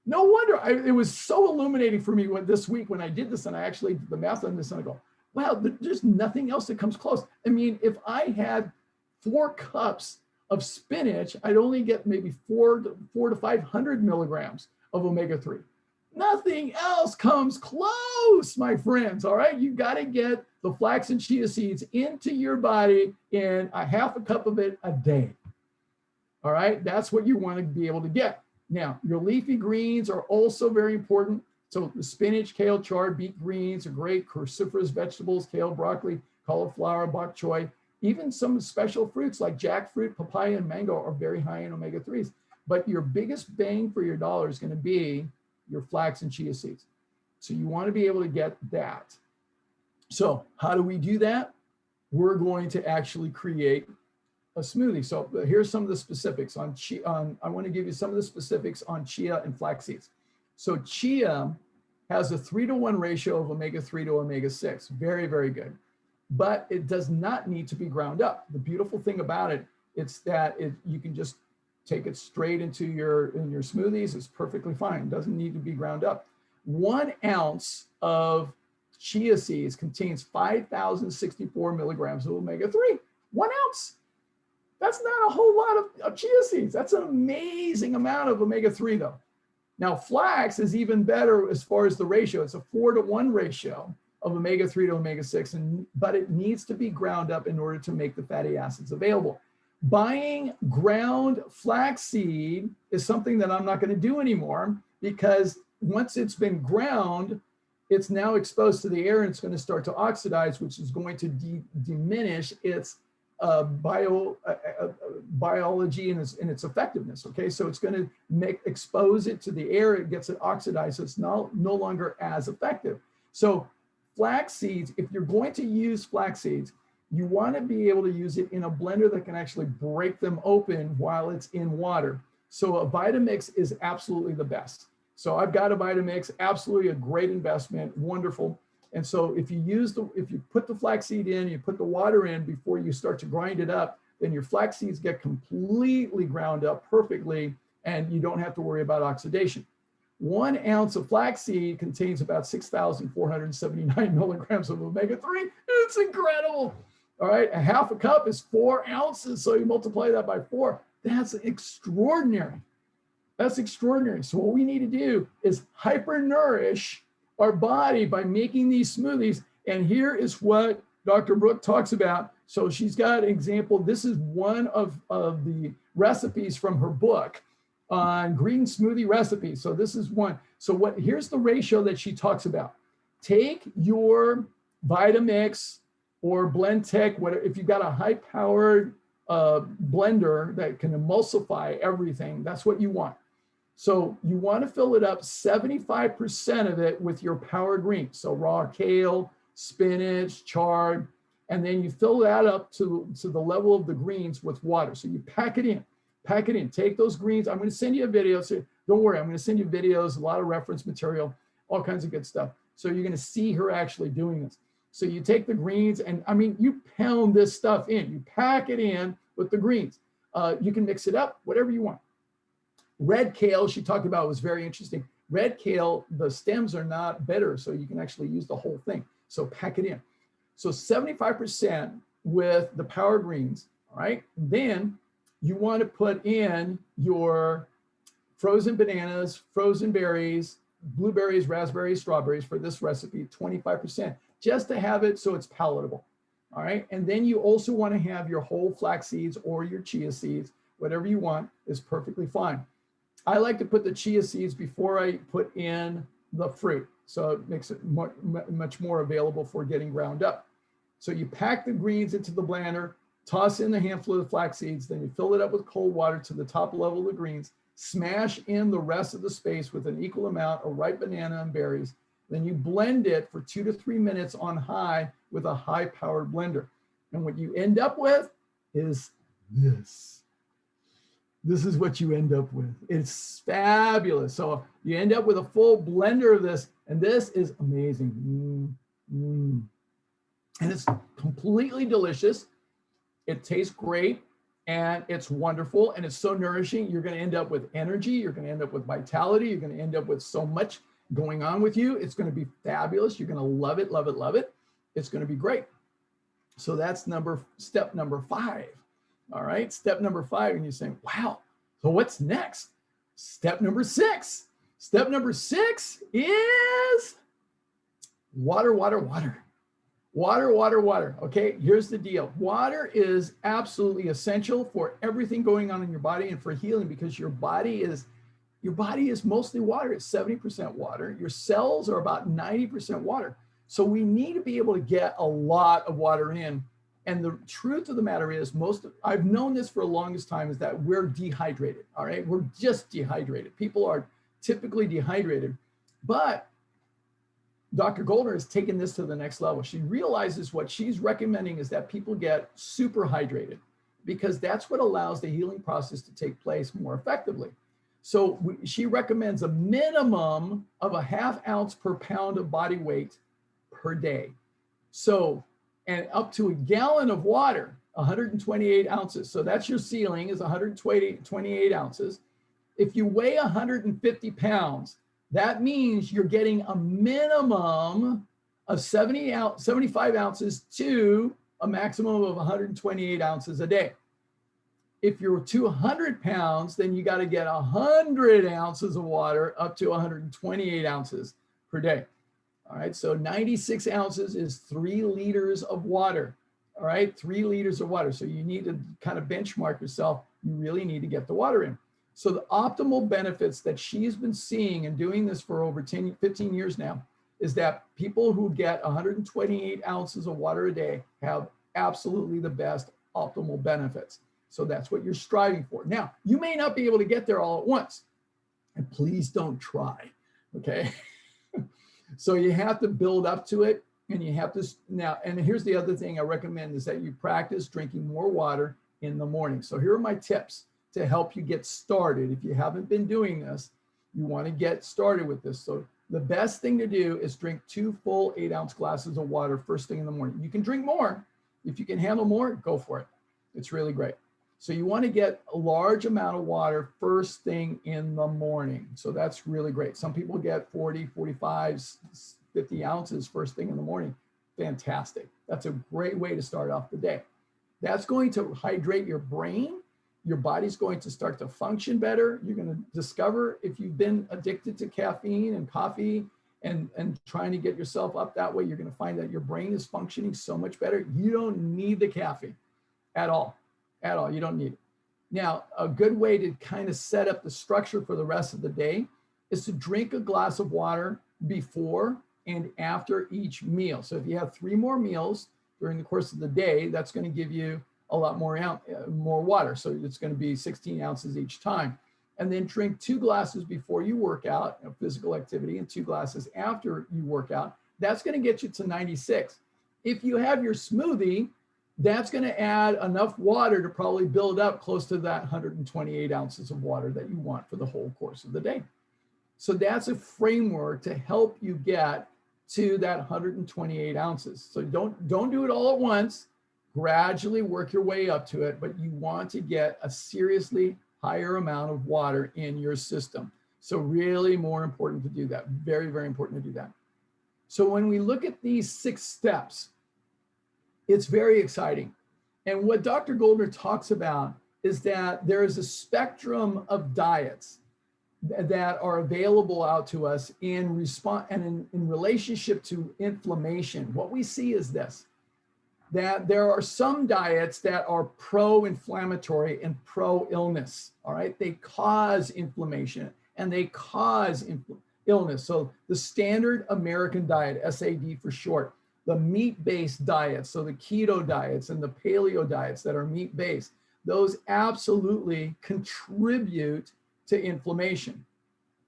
No wonder. It was so illuminating for me this week when I did this and I actually did the math on this and I go, wow, there's nothing else that comes close. I mean, if I had 4 cups of spinach, I'd only get maybe 400 to 500 milligrams of omega-3. Nothing else comes close, my friends, all right? You got to get the flax and chia seeds into your body in a half a cup of it a day, all right? That's what you want to be able to get. Now, your leafy greens are also very important. So the spinach, kale, chard, beet greens are great. Cruciferous vegetables, kale, broccoli, cauliflower, bok choy. Even some special fruits like jackfruit, papaya, and mango are very high in omega-3s. But your biggest bang for your dollar is going to be your flax and chia seeds. So you want to be able to get that. So how do we do that? We're going to actually create a smoothie. So here's some of the specifics on chia. I want to give you some of the specifics on chia and flax seeds. So chia has a 3-to-1 ratio of omega-3 to omega-6. Very, very good. But it does not need to be ground up. The beautiful thing about it, it's that you can just take it straight into your smoothies. It's perfectly fine. It doesn't need to be ground up. 1 ounce of chia seeds contains 5,064 milligrams of omega-3. 1 ounce. That's not a whole lot of chia seeds. That's an amazing amount of omega-3 though. Now, flax is even better as far as the ratio. It's a 4-to-1 ratio of omega-3 to omega-6, but it needs to be ground up in order to make the fatty acids available. Buying ground flaxseed is something that I'm not going to do anymore because once it's been ground, it's now exposed to the air and it's going to start to oxidize, which is going to diminish its biology and its effectiveness. Okay, so it's going to expose it to the air, it gets it oxidized, so it's no longer as effective. So flax seeds, if you're going to use flax seeds, you want to be able to use it in a blender that can actually break them open while it's in water. So a Vitamix is absolutely the best. So I've got a Vitamix, absolutely a great investment, wonderful. And so if you put the flaxseed in, you put the water in before you start to grind it up, then your flax seeds get completely ground up perfectly, and you don't have to worry about oxidation. 1 ounce of flaxseed contains about 6,479 milligrams of omega-3. It's incredible. All right, a half a cup is 4 ounces. So you multiply that by 4. That's extraordinary. That's extraordinary. So what we need to do is hyper-nourish our body by making these smoothies. And here is what Dr. Brooke talks about. So she's got an example. This is one of the recipes from her book on green smoothie recipes. So this is one. So here's the ratio that she talks about. Take your Vitamix or Blendtec, whatever, if you've got a high-powered blender that can emulsify everything, that's what you want. So you want to fill it up 75% of it with your power greens. So raw kale, spinach, chard, and then you fill that up to the level of the greens with water. So you pack it in. Take those greens. I'm going to send you a video. So don't worry, I'm going to send you videos, a lot of reference material, all kinds of good stuff. So you're going to see her actually doing this. So you take the greens and you pound this stuff in. You pack it in with the greens. You can mix it up, whatever you want. Red kale, she talked about, was very interesting. Red kale, the stems are not bitter, so you can actually use the whole thing. So pack it in. So 75% with the power greens, all right? Then you want to put in your frozen bananas, frozen berries, blueberries, raspberries, strawberries for this recipe, 25%, just to have it so it's palatable, all right? And then you also want to have your whole flax seeds or your chia seeds, whatever you want is perfectly fine. I like to put the chia seeds before I put in the fruit, so it makes it much more available for getting ground up. So you pack the greens into the blender, toss in a handful of the flax seeds, then you fill it up with cold water to the top level of the greens, smash in the rest of the space with an equal amount of ripe banana and berries. Then you blend it for 2 to 3 minutes on high with a high-powered blender. And what you end up with is this. This is what you end up with. It's fabulous. So you end up with a full blender of this, and this is amazing. And it's completely delicious. It tastes great, and it's wonderful, and it's so nourishing. You're going to end up with energy. You're going to end up with vitality. You're going to end up with so much going on with you. It's going to be fabulous. You're going to love it, love it, love it. It's going to be great. So that's step number 5. All right, step number 5, and you're saying, wow, so what's next? Step number 6. Step number 6 is water, water, water. Water, water, water. Okay, here's the deal. Water is absolutely essential for everything going on in your body and for healing, because your body is mostly water. It's 70% water. Your cells are about 90% water. So we need to be able to get a lot of water in. And the truth of the matter is, I've known this for the longest time, is that we're dehydrated, all right? We're just dehydrated. People are typically dehydrated. But Dr. Goldner has taken this to the next level. She realizes what she's recommending is that people get super hydrated, because that's what allows the healing process to take place more effectively. So she recommends a minimum of a ½ ounce per pound of body weight per day. So, and up to a gallon of water, 128 ounces. So that's your ceiling, is 128 ounces. If you weigh 150 pounds, that means you're getting a minimum of 75 ounces to a maximum of 128 ounces a day. If you're 200 pounds, then you got to get 100 ounces of water up to 128 ounces per day. All right, so 96 ounces is 3 liters of water. All right, 3 liters of water. So you need to kind of benchmark yourself. You really need to get the water in. So the optimal benefits that she's been seeing and doing this for over 15 years now is that people who get 128 ounces of water a day have absolutely the best optimal benefits. So that's what you're striving for. Now, you may not be able to get there all at once, and please don't try, okay? So you have to build up to it, and you have to, now, and here's the other thing I recommend is that you practice drinking more water in the morning. So here are my tips to help you get started. If you haven't been doing this, you want to get started with this. So The best thing to do is drink 2 full 8-ounce glasses of water first thing in the morning. You can drink more. If you can handle more, go for it. It's really great. So you want to get a large amount of water first thing in the morning. So that's really great. Some people get 40, 45, 50 ounces first thing in the morning. Fantastic. That's a great way to start off the day. That's going to hydrate your brain. Your body's going to start to function better. You're going to discover if you've been addicted to caffeine and coffee and trying to get yourself up that way, you're going to find that your brain is functioning so much better. You don't need the caffeine at all. At all. You don't need it. Now, a good way to kind of set up the structure for the rest of the day is to drink a glass of water before and after each meal. So if you have 3 more meals during the course of the day, that's going to give you a lot more water. So it's going to be 16 ounces each time. And then drink 2 glasses before you work out, physical activity, and 2 glasses after you work out. That's going to get you to 96. If you have your smoothie, that's going to add enough water to probably build up close to that 128 ounces of water that you want for the whole course of the day. So that's a framework to help you get to that 128 ounces. So don't do it all at once. Gradually work your way up to it, but you want to get a seriously higher amount of water in your system. So really more important to do that. Very, very important to do that. So when we look at these 6 steps, it's very exciting. And what Dr. Goldner talks about is that there is a spectrum of diets that are available out to us in response and in relationship to inflammation. What we see is this, that there are some diets that are pro-inflammatory and pro-illness, all right? They cause inflammation and they cause illness. So the standard American diet, SAD for short, the meat-based diets, so the keto diets and the paleo diets that are meat-based, those absolutely contribute to inflammation.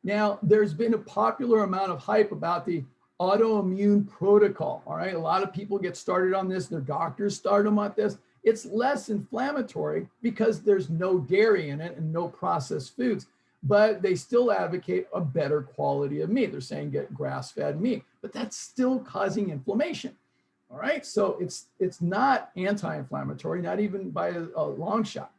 Now, there's been a popular amount of hype about the autoimmune protocol, all right? A lot of people get started on this, their doctors start them on this. It's less inflammatory because there's no dairy in it and no processed foods, but they still advocate a better quality of meat. They're saying get grass-fed meat, but that's still causing inflammation, all right? So it's not anti-inflammatory, not even by a long shot.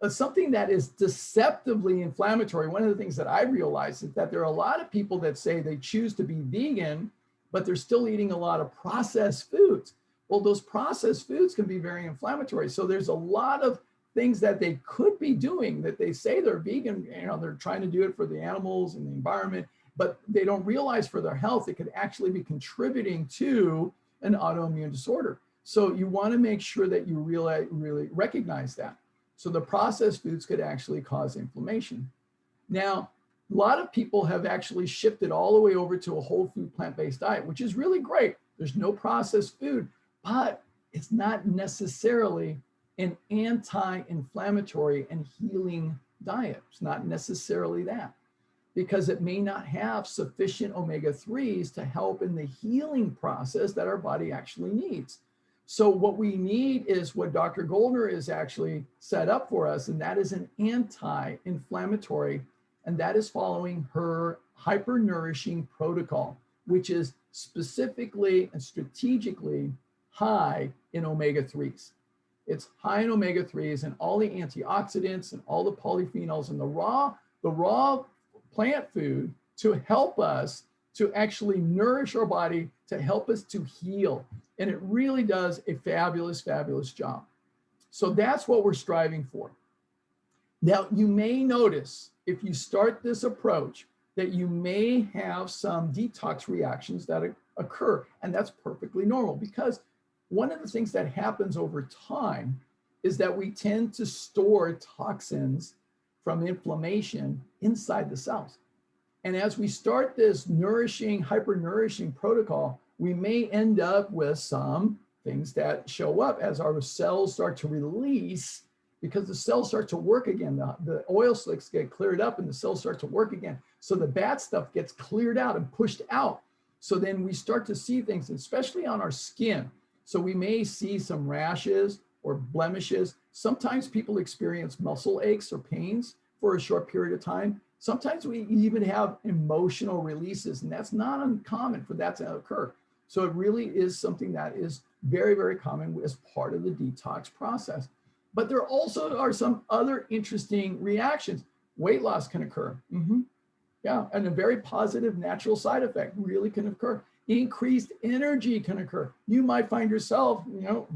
Something that is deceptively inflammatory, one of the things that I realized is that there are a lot of people that say they choose to be vegan, but they're still eating a lot of processed foods. Well, those processed foods can be very inflammatory. So there's a lot of things that they could be doing that they say they're vegan, they're trying to do it for the animals and the environment, but they don't realize for their health, it could actually be contributing to an autoimmune disorder. So you want to make sure that you really recognize that. So the processed foods could actually cause inflammation. Now, a lot of people have actually shifted all the way over to a whole food plant-based diet, which is really great. There's no processed food, but it's not necessarily an anti-inflammatory and healing diet. It's not necessarily that, because it may not have sufficient omega-3s to help in the healing process that our body actually needs. So what we need is what Dr. Goldner is actually set up for us, and that is an anti-inflammatory, and that is following her hyper-nourishing protocol, which is specifically and strategically high in omega-3s. It's high in omega-3s and all the antioxidants and all the polyphenols and the raw plant food to help us to actually nourish our body, to help us to heal. And it really does a fabulous, fabulous job. So that's what we're striving for. Now, you may notice if you start this approach that you may have some detox reactions that occur, and that's perfectly normal, because one of the things that happens over time is that we tend to store toxins from inflammation inside the cells. And as we start this nourishing, hyper-nourishing protocol, we may end up with some things that show up as our cells start to release, because the cells start to work again. The oil slicks get cleared up and the cells start to work again. So the bad stuff gets cleared out and pushed out. So then we start to see things, especially on our skin. So we may see some rashes or blemishes. Sometimes people experience muscle aches or pains for a short period of time. Sometimes we even have emotional releases, and that's not uncommon for that to occur. So it really is something that is very, very common as part of the detox process. But there also are some other interesting reactions. Weight loss can occur. Yeah, and a very positive natural side effect really can occur. Increased energy can occur. You might find yourself,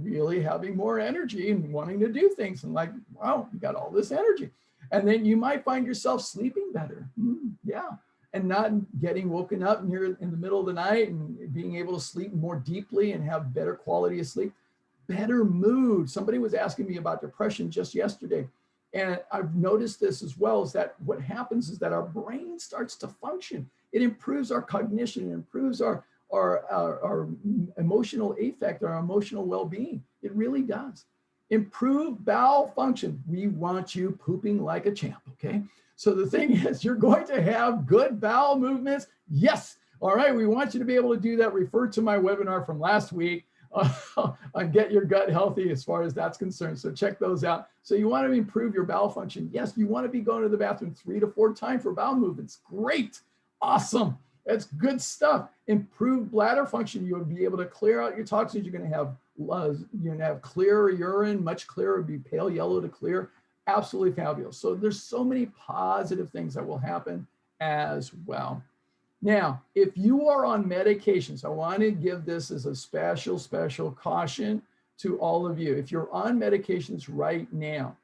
really having more energy and wanting to do things and like, wow, you got all this energy. And then you might find yourself sleeping better. Yeah, and not getting woken up in the middle of the night and being able to sleep more deeply and have better quality of sleep. Better mood. Somebody was asking me about depression just yesterday. And I've noticed this as well, is that what happens is that our brain starts to function. It improves our cognition, it improves our emotional affect, our emotional well-being. It really does. Improve bowel function. We want you pooping like a champ, okay? So the thing is, you're going to have good bowel movements. Yes. All right, we want you to be able to do that. Refer to my webinar from last week on Get Your Gut Healthy as far as that's concerned. So check those out. So you want to improve your bowel function. Yes, you want to be going to the bathroom 3 to 4 times for bowel movements. Great. Awesome. That's good stuff. Improve bladder function. You'll be able to clear out your toxins. You're going to have clearer urine, much clearer, be pale yellow to clear. Absolutely fabulous. So there's so many positive things that will happen as well. Now, if you are on medications, I want to give this as a special caution to all of you. If you're on medications right now,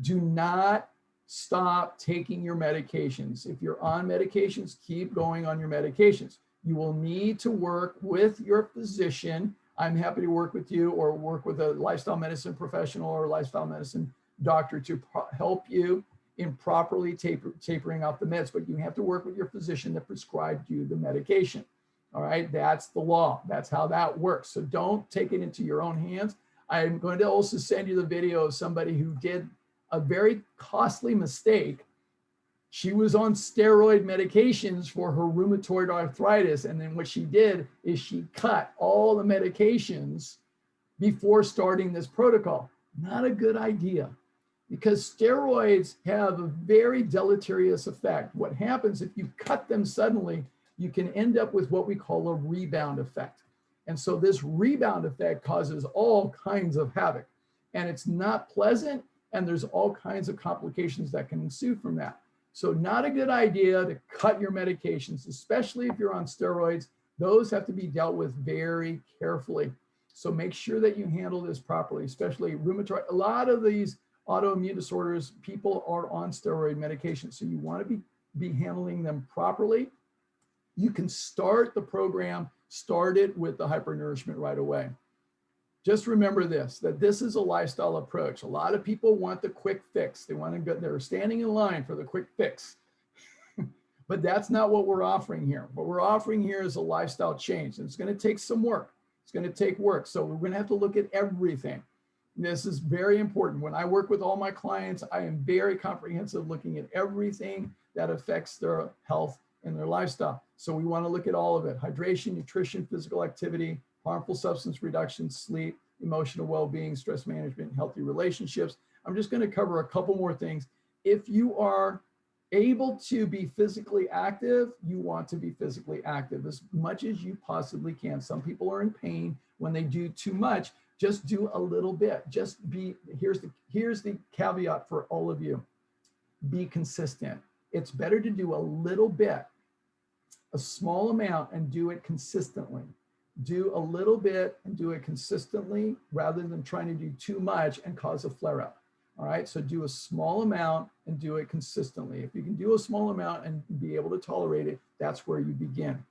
do not stop taking your medications. If you're on medications, keep going on your medications. You will need to work with your physician. I'm happy to work with you or work with a lifestyle medicine professional or lifestyle medicine doctor to help you in properly tapering off the meds, but you have to work with your physician that prescribed you the medication. All right, that's the law. That's how that works. So don't take it into your own hands. I'm going to also send you the video of somebody who did a very costly mistake. She was on steroid medications for her rheumatoid arthritis. And then what she did is she cut all the medications before starting this protocol. Not a good idea, because steroids have a very deleterious effect. What happens if you cut them suddenly, you can end up with what we call a rebound effect. And so this rebound effect causes all kinds of havoc, and it's not pleasant, and there's all kinds of complications that can ensue from that. So not a good idea to cut your medications, especially if you're on steroids. Those have to be dealt with very carefully. So make sure that you handle this properly, especially rheumatoid. A lot of these autoimmune disorders, people are on steroid medication. So you want to be handling them properly. You can start the program, start it with the hypernourishment right away. Just remember this, that this is a lifestyle approach. A lot of people want the quick fix. They want to go, they're standing in line for the quick fix. But that's not what we're offering here. What we're offering here is a lifestyle change. And it's going to take some work. It's going to take work. So we're going to have to look at everything. This is very important. When I work with all my clients, I am very comprehensive, looking at everything that affects their health and their lifestyle. So we want to look at all of it: hydration, nutrition, physical activity, harmful substance reduction, sleep, emotional well-being, stress management, healthy relationships. I'm just going to cover a couple more things. If you are able to be physically active, you want to be physically active as much as you possibly can. Some people are in pain when they do too much. Just do a little bit. Here's the caveat for all of you. Be consistent. It's better to do a little bit, a small amount, and do it consistently. Do a little bit and do it consistently rather than trying to do too much and cause a flare-up. All right, so do a small amount and do it consistently. If you can do a small amount and be able to tolerate it, that's where you begin.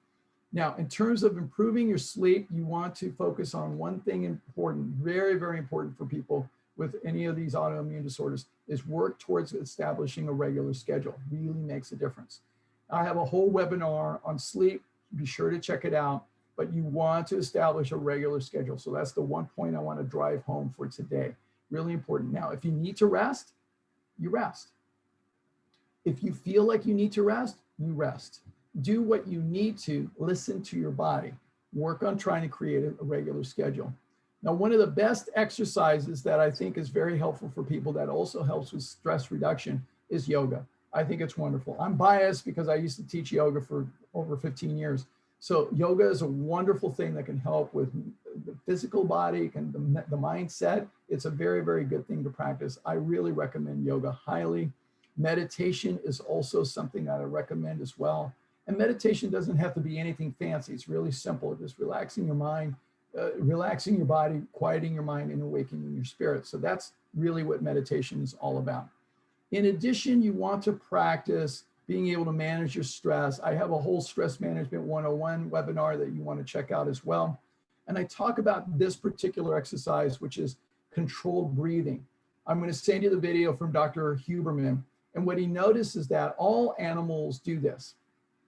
Now, in terms of improving your sleep, you want to focus on one thing important, very, very important for people with any of these autoimmune disorders, is work towards establishing a regular schedule. Really makes a difference. I have a whole webinar on sleep. Be sure to check it out, but you want to establish a regular schedule. So that's the one point I want to drive home for today. Really important. Now, if you need to rest, you rest. If you feel like you need to rest, you rest. Do what you need to. Listen to your body. Work on trying to create a regular schedule. Now, one of the best exercises that I think is very helpful for people that also helps with stress reduction is yoga. I think it's wonderful. I'm biased because I used to teach yoga for over 15 years. So yoga is a wonderful thing that can help with the physical body and the mindset. It's a very, very good thing to practice. I really recommend yoga highly. Meditation is also something that I recommend as well. And meditation doesn't have to be anything fancy. It's really simple, just relaxing your mind, relaxing your body, quieting your mind, and awakening your spirit. So that's really what meditation is all about. In addition, you want to practice being able to manage your stress. I have a whole Stress Management 101 webinar that you want to check out as well. And I talk about this particular exercise, which is controlled breathing. I'm going to send you the video from Dr. Huberman. And what he noticed is that all animals do this.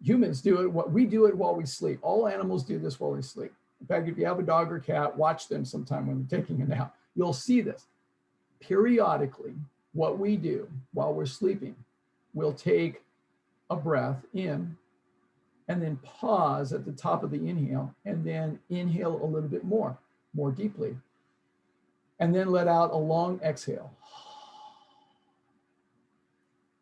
Humans do it, we do it while we sleep. All animals do this while we sleep. In fact, if you have a dog or cat, watch them sometime when they're taking a nap. You'll see this. Periodically, what we do while we're sleeping, we'll take a breath in and then pause at the top of the inhale and then inhale a little bit more deeply, and then let out a long exhale.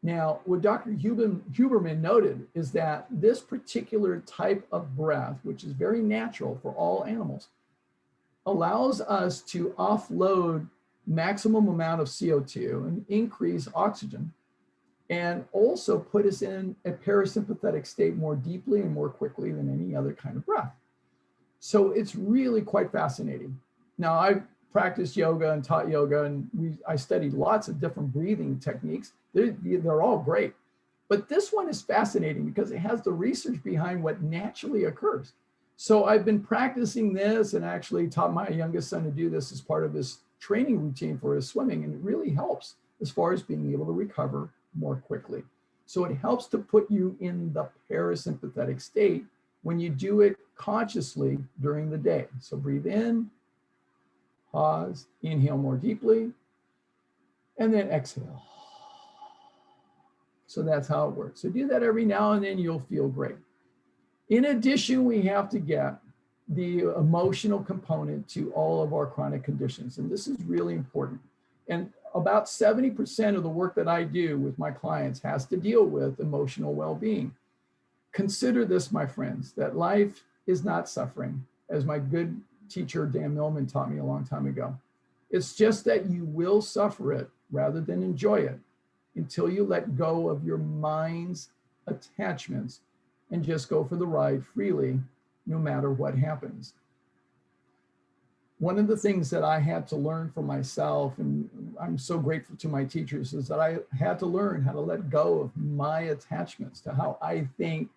Now, what Dr. Huberman noted is that this particular type of breath, which is very natural for all animals, allows us to offload maximum amount of CO2 and increase oxygen, and also put us in a parasympathetic state more deeply and more quickly than any other kind of breath. So it's really quite fascinating. Now, I've practiced yoga and taught yoga, and I studied lots of different breathing techniques. They're all great. But this one is fascinating because it has the research behind what naturally occurs. So I've been practicing this and actually taught my youngest son to do this as part of his training routine for his swimming, and it really helps as far as being able to recover more quickly. So it helps to put you in the parasympathetic state when you do it consciously during the day. So breathe in, pause, inhale more deeply, and then exhale. So that's how it works. So do that every now and then, you'll feel great. In addition, we have to get the emotional component to all of our chronic conditions. And this is really important. And about 70% of the work that I do with my clients has to deal with emotional well-being. Consider this, my friends, that life is not suffering, as my good teacher, Dan Millman, taught me a long time ago. It's just that you will suffer it rather than enjoy it until you let go of your mind's attachments and just go for the ride freely, no matter what happens. One of the things that I had to learn for myself, and I'm so grateful to my teachers, is that I had to learn how to let go of my attachments to how I think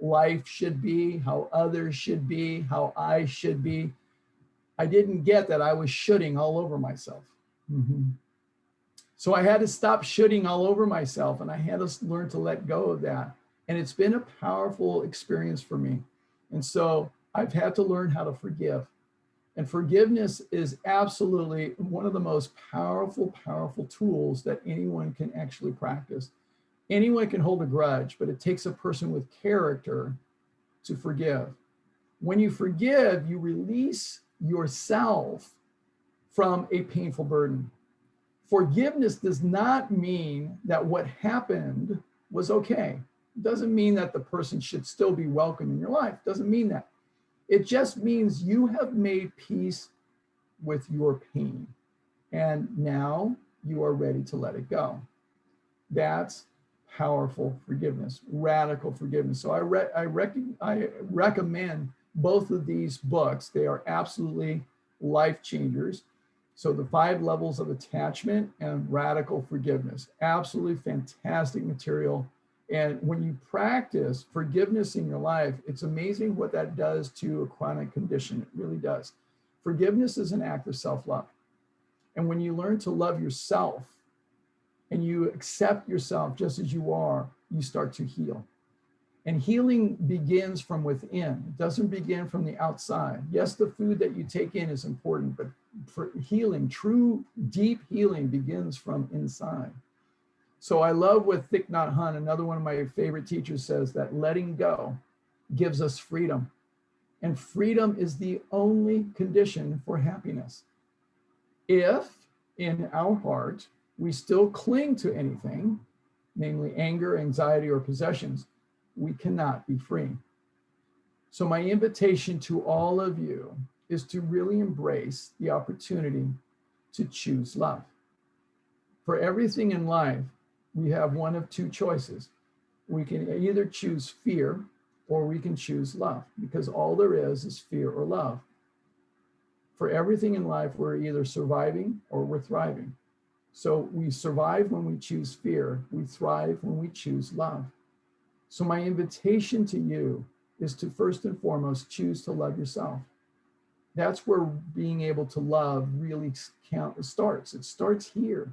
life should be, how others should be, how I should be. I didn't get that I was shoulding all over myself. So I had to stop shoulding all over myself, and I had to learn to let go of that. And it's been a powerful experience for me. And so I've had to learn how to forgive. And forgiveness is absolutely one of the most powerful tools that anyone can actually practice. Anyone can hold a grudge, but it takes a person with character to forgive. When you forgive, you release yourself from a painful burden. Forgiveness does not mean that what happened was okay. It doesn't mean that the person should still be welcome in your life. It doesn't mean that. It just means you have made peace with your pain, and now you are ready to let it go. That's powerful forgiveness, radical forgiveness. So I recommend both of these books. They are absolutely life changers. So the 5 levels of attachment and radical forgiveness, absolutely fantastic material. And when you practice forgiveness in your life, it's amazing what that does to a chronic condition. It really does. Forgiveness is an act of self-love. And when you learn to love yourself and you accept yourself just as you are, you start to heal. And healing begins from within. It doesn't begin from the outside. Yes, the food that you take in is important, but for healing, true deep healing begins from inside. So I love what Thich Nhat Hanh, another one of my favorite teachers, says, that letting go gives us freedom. And freedom is the only condition for happiness. If in our heart we still cling to anything, namely anger, anxiety, or possessions, we cannot be free. So my invitation to all of you is to really embrace the opportunity to choose love. For everything in life, we have one of two choices. We can either choose fear or we can choose love, because all there is fear or love. For everything in life, we're either surviving or we're thriving. So we survive when we choose fear. We thrive when we choose love. So my invitation to you is to first and foremost choose to love yourself. That's where being able to love really starts. It starts here.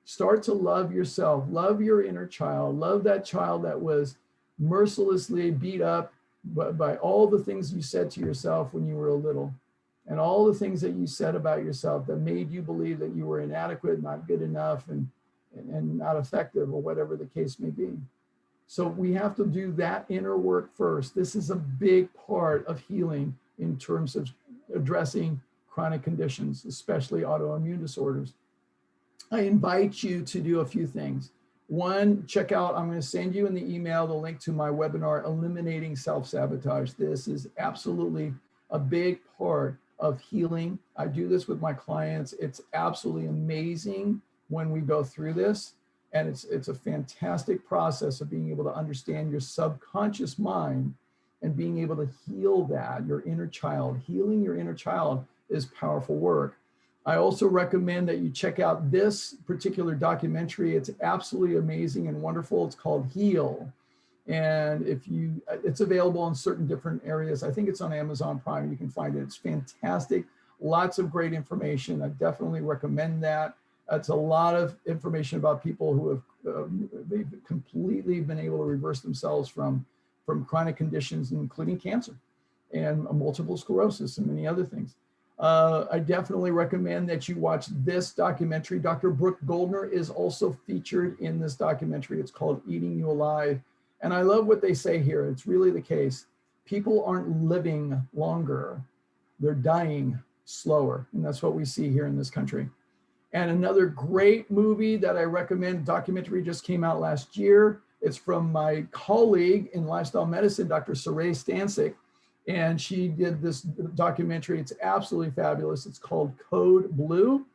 Start to love yourself. Love your inner child. Love that child that was mercilessly beat up by all the things you said to yourself when you were little, and all the things that you said about yourself that made you believe that you were inadequate, not good enough, and not effective, or whatever the case may be. So we have to do that inner work first. This is a big part of healing in terms of addressing chronic conditions, especially autoimmune disorders. I invite you to do a few things. One, check out, I'm going to send you in the email the link to my webinar, Eliminating Self-Sabotage. This is absolutely a big part of healing. I do this with my clients. It's absolutely amazing when we go through this. And it's a fantastic process of being able to understand your subconscious mind and being able to heal that, your inner child. Healing your inner child is powerful work. I also recommend that you check out this particular documentary. It's absolutely amazing and wonderful. It's called Heal. And it's available in certain different areas. I think it's on Amazon Prime. You can find it. It's fantastic. Lots of great information. I definitely recommend that. It's a lot of information about people who have they've completely been able to reverse themselves from chronic conditions, including cancer and multiple sclerosis and many other things. I definitely recommend that you watch this documentary. Dr. Brooke Goldner is also featured in this documentary. It's called Eating You Alive. And I love what they say here. It's really the case. People aren't living longer. They're dying slower. And that's what we see here in this country. And another great movie that I recommend, documentary just came out last year. It's from my colleague in lifestyle medicine, Dr. Saray Stancic. And she did this documentary. It's absolutely fabulous. It's called Code Blue.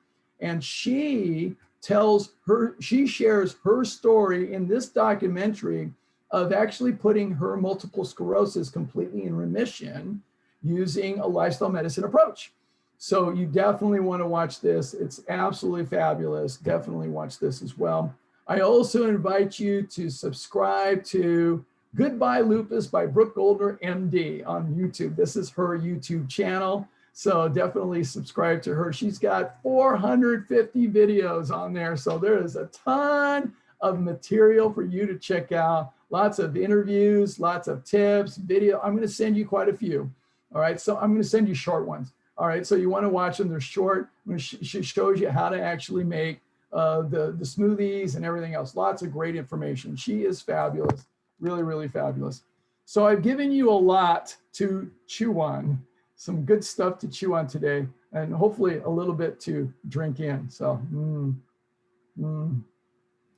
And she shares her story in this documentary of actually putting her multiple sclerosis completely in remission using a lifestyle medicine approach. So you definitely want to watch this. It's absolutely fabulous. Definitely watch this as well. I also invite you to subscribe to Goodbye Lupus by Brooke Goldner, MD on YouTube. This is her YouTube channel. So definitely subscribe to her. She's got 450 videos on there. So there is a ton of material for you to check out. Lots of interviews, lots of tips, video. I'm going to send you quite a few. All right. So I'm going to send you short ones. All right. So you want to watch them. They're short. She shows you how to actually make the smoothies and everything else. Lots of great information. She is fabulous. Really, really fabulous. So I've given you a lot to chew on, some good stuff to chew on today, and hopefully a little bit to drink in. So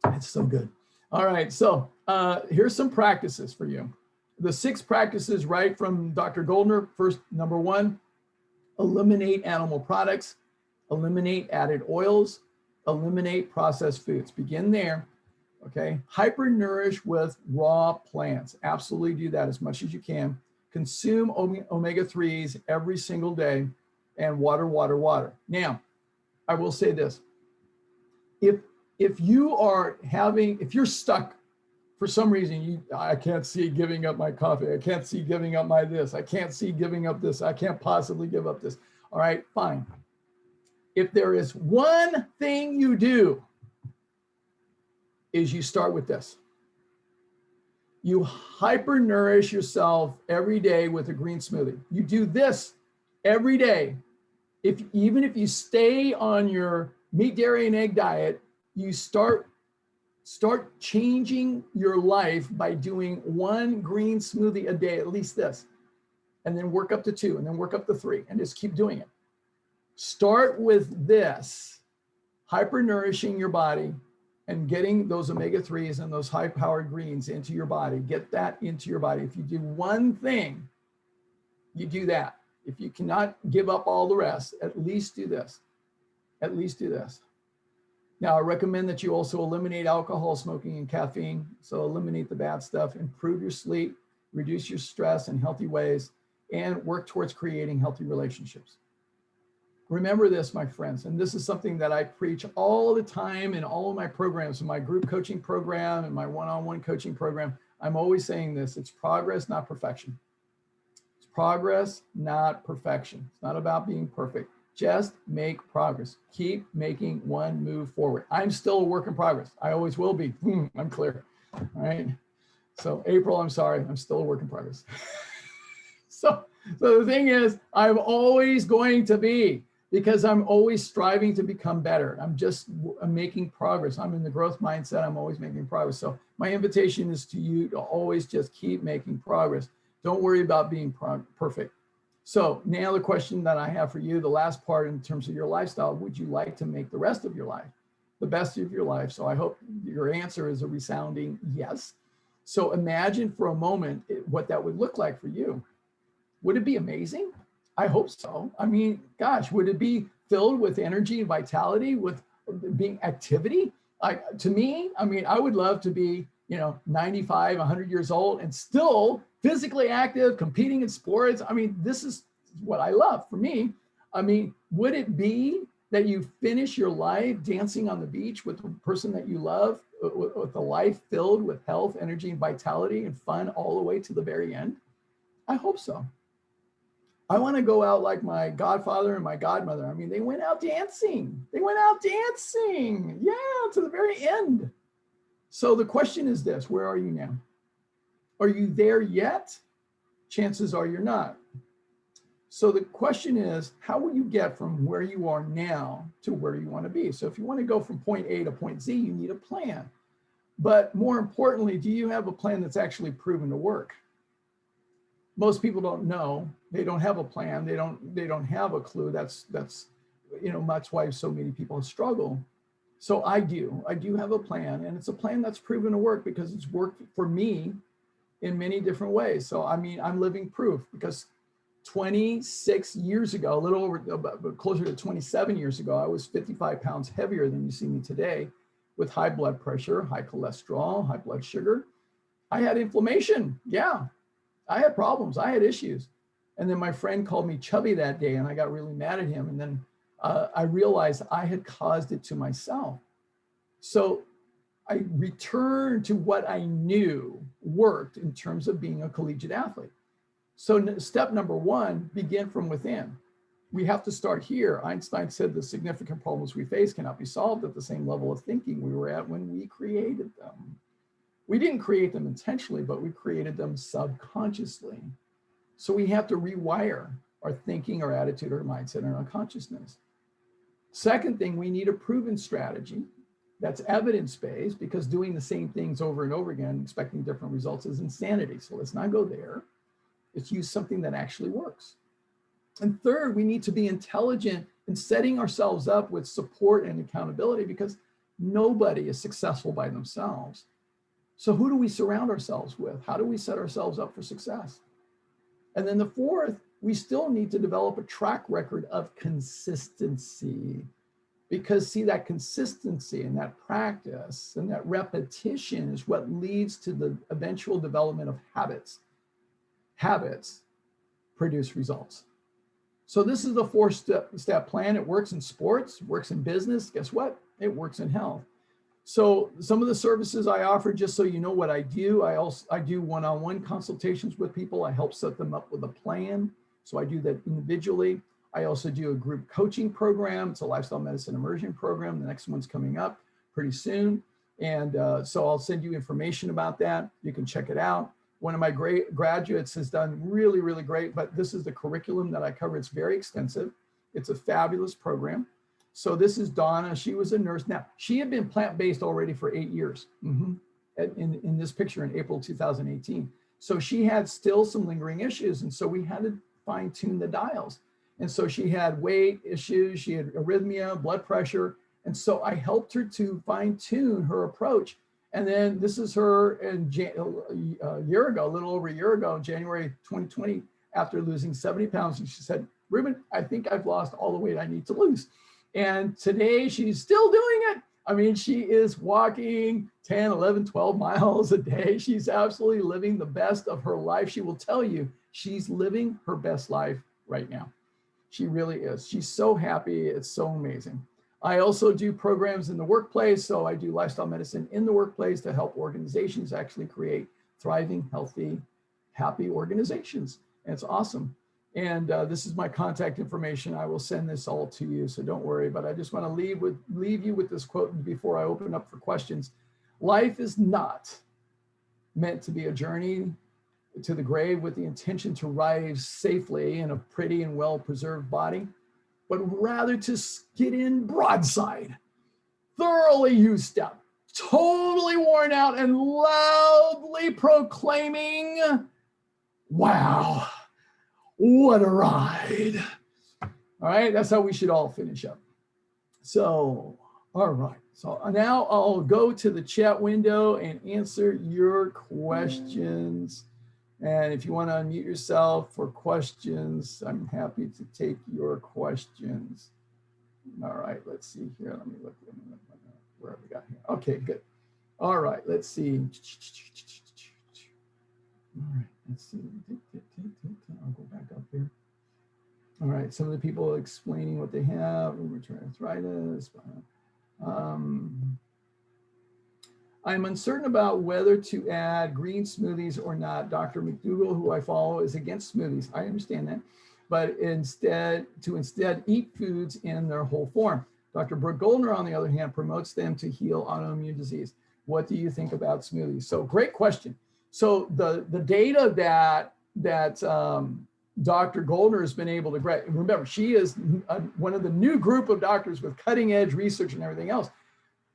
it's so good. All right, so here's some practices for you. The 6 practices right from Dr. Goldner. First, number 1, eliminate animal products, eliminate added oils, eliminate processed foods. Begin there. Okay, hypernourish with raw plants. Absolutely do that as much as you can. Consume omega-3s every single day, and water, water, water. Now, I will say this. If you're stuck for some reason, I can't see giving up my coffee. I can't see giving up my this. I can't see giving up this. I can't possibly give up this. All right, fine. If there is one thing you do, is you start with this. You hypernourish yourself every day with a green smoothie. You do this every day. Even if you stay on your meat, dairy, and egg diet, you start changing your life by doing 1 green smoothie a day, at least this, and then work up to 2, and then work up to 3, and just keep doing it. Start with this, hypernourishing your body, and getting those omega-3s and those high-powered greens into your body. Get that into your body. If you do one thing, you do that. If you cannot give up all the rest, at least do this. At least do this. Now, I recommend that you also eliminate alcohol, smoking, and caffeine. So eliminate the bad stuff, improve your sleep, reduce your stress in healthy ways, and work towards creating healthy relationships. Remember this, my friends, and this is something that I preach all the time in all of my programs, in my group coaching program and my one-on-one coaching program. I'm always saying this: it's progress, not perfection. It's progress, not perfection. It's not about being perfect. Just make progress. Keep making one move forward. I'm still a work in progress. I always will be. I'm clear. All right. So April, I'm sorry, I'm still a work in progress. So the thing is, I'm always going to be, because I'm always striving to become better. I'm making progress. I'm in the growth mindset. I'm always making progress. So my invitation is to you to always just keep making progress. Don't worry about being perfect. So now the question that I have for you, the last part in terms of your lifestyle, would you like to make the rest of your life the best of your life? So I hope your answer is a resounding yes. So imagine for a moment what that would look like for you. Would it be amazing? I hope so. I mean, gosh, would it be filled with energy and vitality, with being activity? To me, I mean, I would love to be, 95, 100 years old and still physically active, competing in sports. I mean, this is what I love for me. I mean, would it be that you finish your life dancing on the beach with the person that you love, with a life filled with health, energy, and vitality and fun all the way to the very end? I hope so. I want to go out like my godfather and my godmother. I mean, they went out dancing. They went out dancing. Yeah, to the very end. So the question is this: where are you now? Are you there yet? Chances are you're not. So the question is, how will you get from where you are now to where you want to be? So if you want to go from point A to point Z, you need a plan. But more importantly, do you have a plan that's actually proven to work? Most people don't know. They don't have a plan. They don't have a clue. That's why so many people struggle. So I do have a plan, and it's a plan that's proven to work because it's worked for me in many different ways. So I mean, I'm living proof, because 26 years ago, a little over, closer to 27 years ago, I was 55 pounds heavier than you see me today, with high blood pressure, high cholesterol, high blood sugar. I had inflammation. Yeah, I had problems. I had issues. And then my friend called me chubby that day, and I got really mad at him. And then I realized I had caused it to myself. So I returned to what I knew worked in terms of being a collegiate athlete. So step number one, begin from within. We have to start here. Einstein said the significant problems we face cannot be solved at the same level of thinking we were at when we created them. We didn't create them intentionally, but we created them subconsciously. So we have to rewire our thinking, our attitude, our mindset, and our consciousness. Second thing, we need a proven strategy that's evidence-based, because doing the same things over and over again, expecting different results, is insanity. So let's not go there. Let's use something that actually works. And third, we need to be intelligent in setting ourselves up with support and accountability, because nobody is successful by themselves. So who do we surround ourselves with? How do we set ourselves up for success? And then the fourth, we still need to develop a track record of consistency, because see, that consistency and that practice and that repetition is what leads to the eventual development of habits. Habits produce results. So this is the four-step plan. It works in sports, it works in business. Guess what? It works in health. So some of the services I offer, just so you know what I do, I do one-on-one consultations with people. I help set them up with a plan. So I do that individually. I also do a group coaching program. It's a lifestyle medicine immersion program. The next one's coming up pretty soon. And so I'll send you information about that. You can check it out. One of my great graduates has done really, really great, but this is the curriculum that I cover. It's very extensive. It's a fabulous program. So this is Donna. She was a nurse. Now, she had been plant-based already for 8 years in this picture in April 2018. So she had still some lingering issues. And so we had to fine tune the dials. And so she had weight issues, she had arrhythmia, blood pressure. And so I helped her to fine tune her approach. And then this is her in a year ago, a little over a year ago, January 2020, after losing 70 pounds. And she said, Ruben, I think I've lost all the weight I need to lose. And today she's still doing it. I mean, she is walking 10, 11, 12 miles a day. She's absolutely living the best of her life. She will tell you she's living her best life right now. She really is. She's so happy. It's so amazing. I also do programs in the workplace. So I do lifestyle medicine in the workplace to help organizations actually create thriving, healthy, happy organizations. And it's awesome. And this is my contact information. I will send this all to you, so don't worry. But I just want to leave you with this quote before I open up for questions. Life is not meant to be a journey to the grave with the intention to rise safely in a pretty and well-preserved body, but rather to skid in broadside, thoroughly used up, totally worn out, and loudly proclaiming, wow, what a ride. All right, that's how we should all finish up. So, all right. So now I'll go to the chat window and answer your questions. And if you want to unmute yourself for questions, I'm happy to take your questions. All right, let's see here. Let me look. Where have we got here? Okay, good. All right, let's see. All right, let's see. I'll go back up here. All right, some of the people explaining what they have. Rheumatoid arthritis. I'm uncertain about whether to add green smoothies or not. Dr. McDougall, who I follow, is against smoothies. I understand that, but instead eat foods in their whole form. Dr. Brooke Goldner, on the other hand, promotes them to heal autoimmune disease. What do you think about smoothies? So great question. So the data that Dr. Goldner has been able to get, remember, she is one of the new group of doctors with cutting edge research and everything else.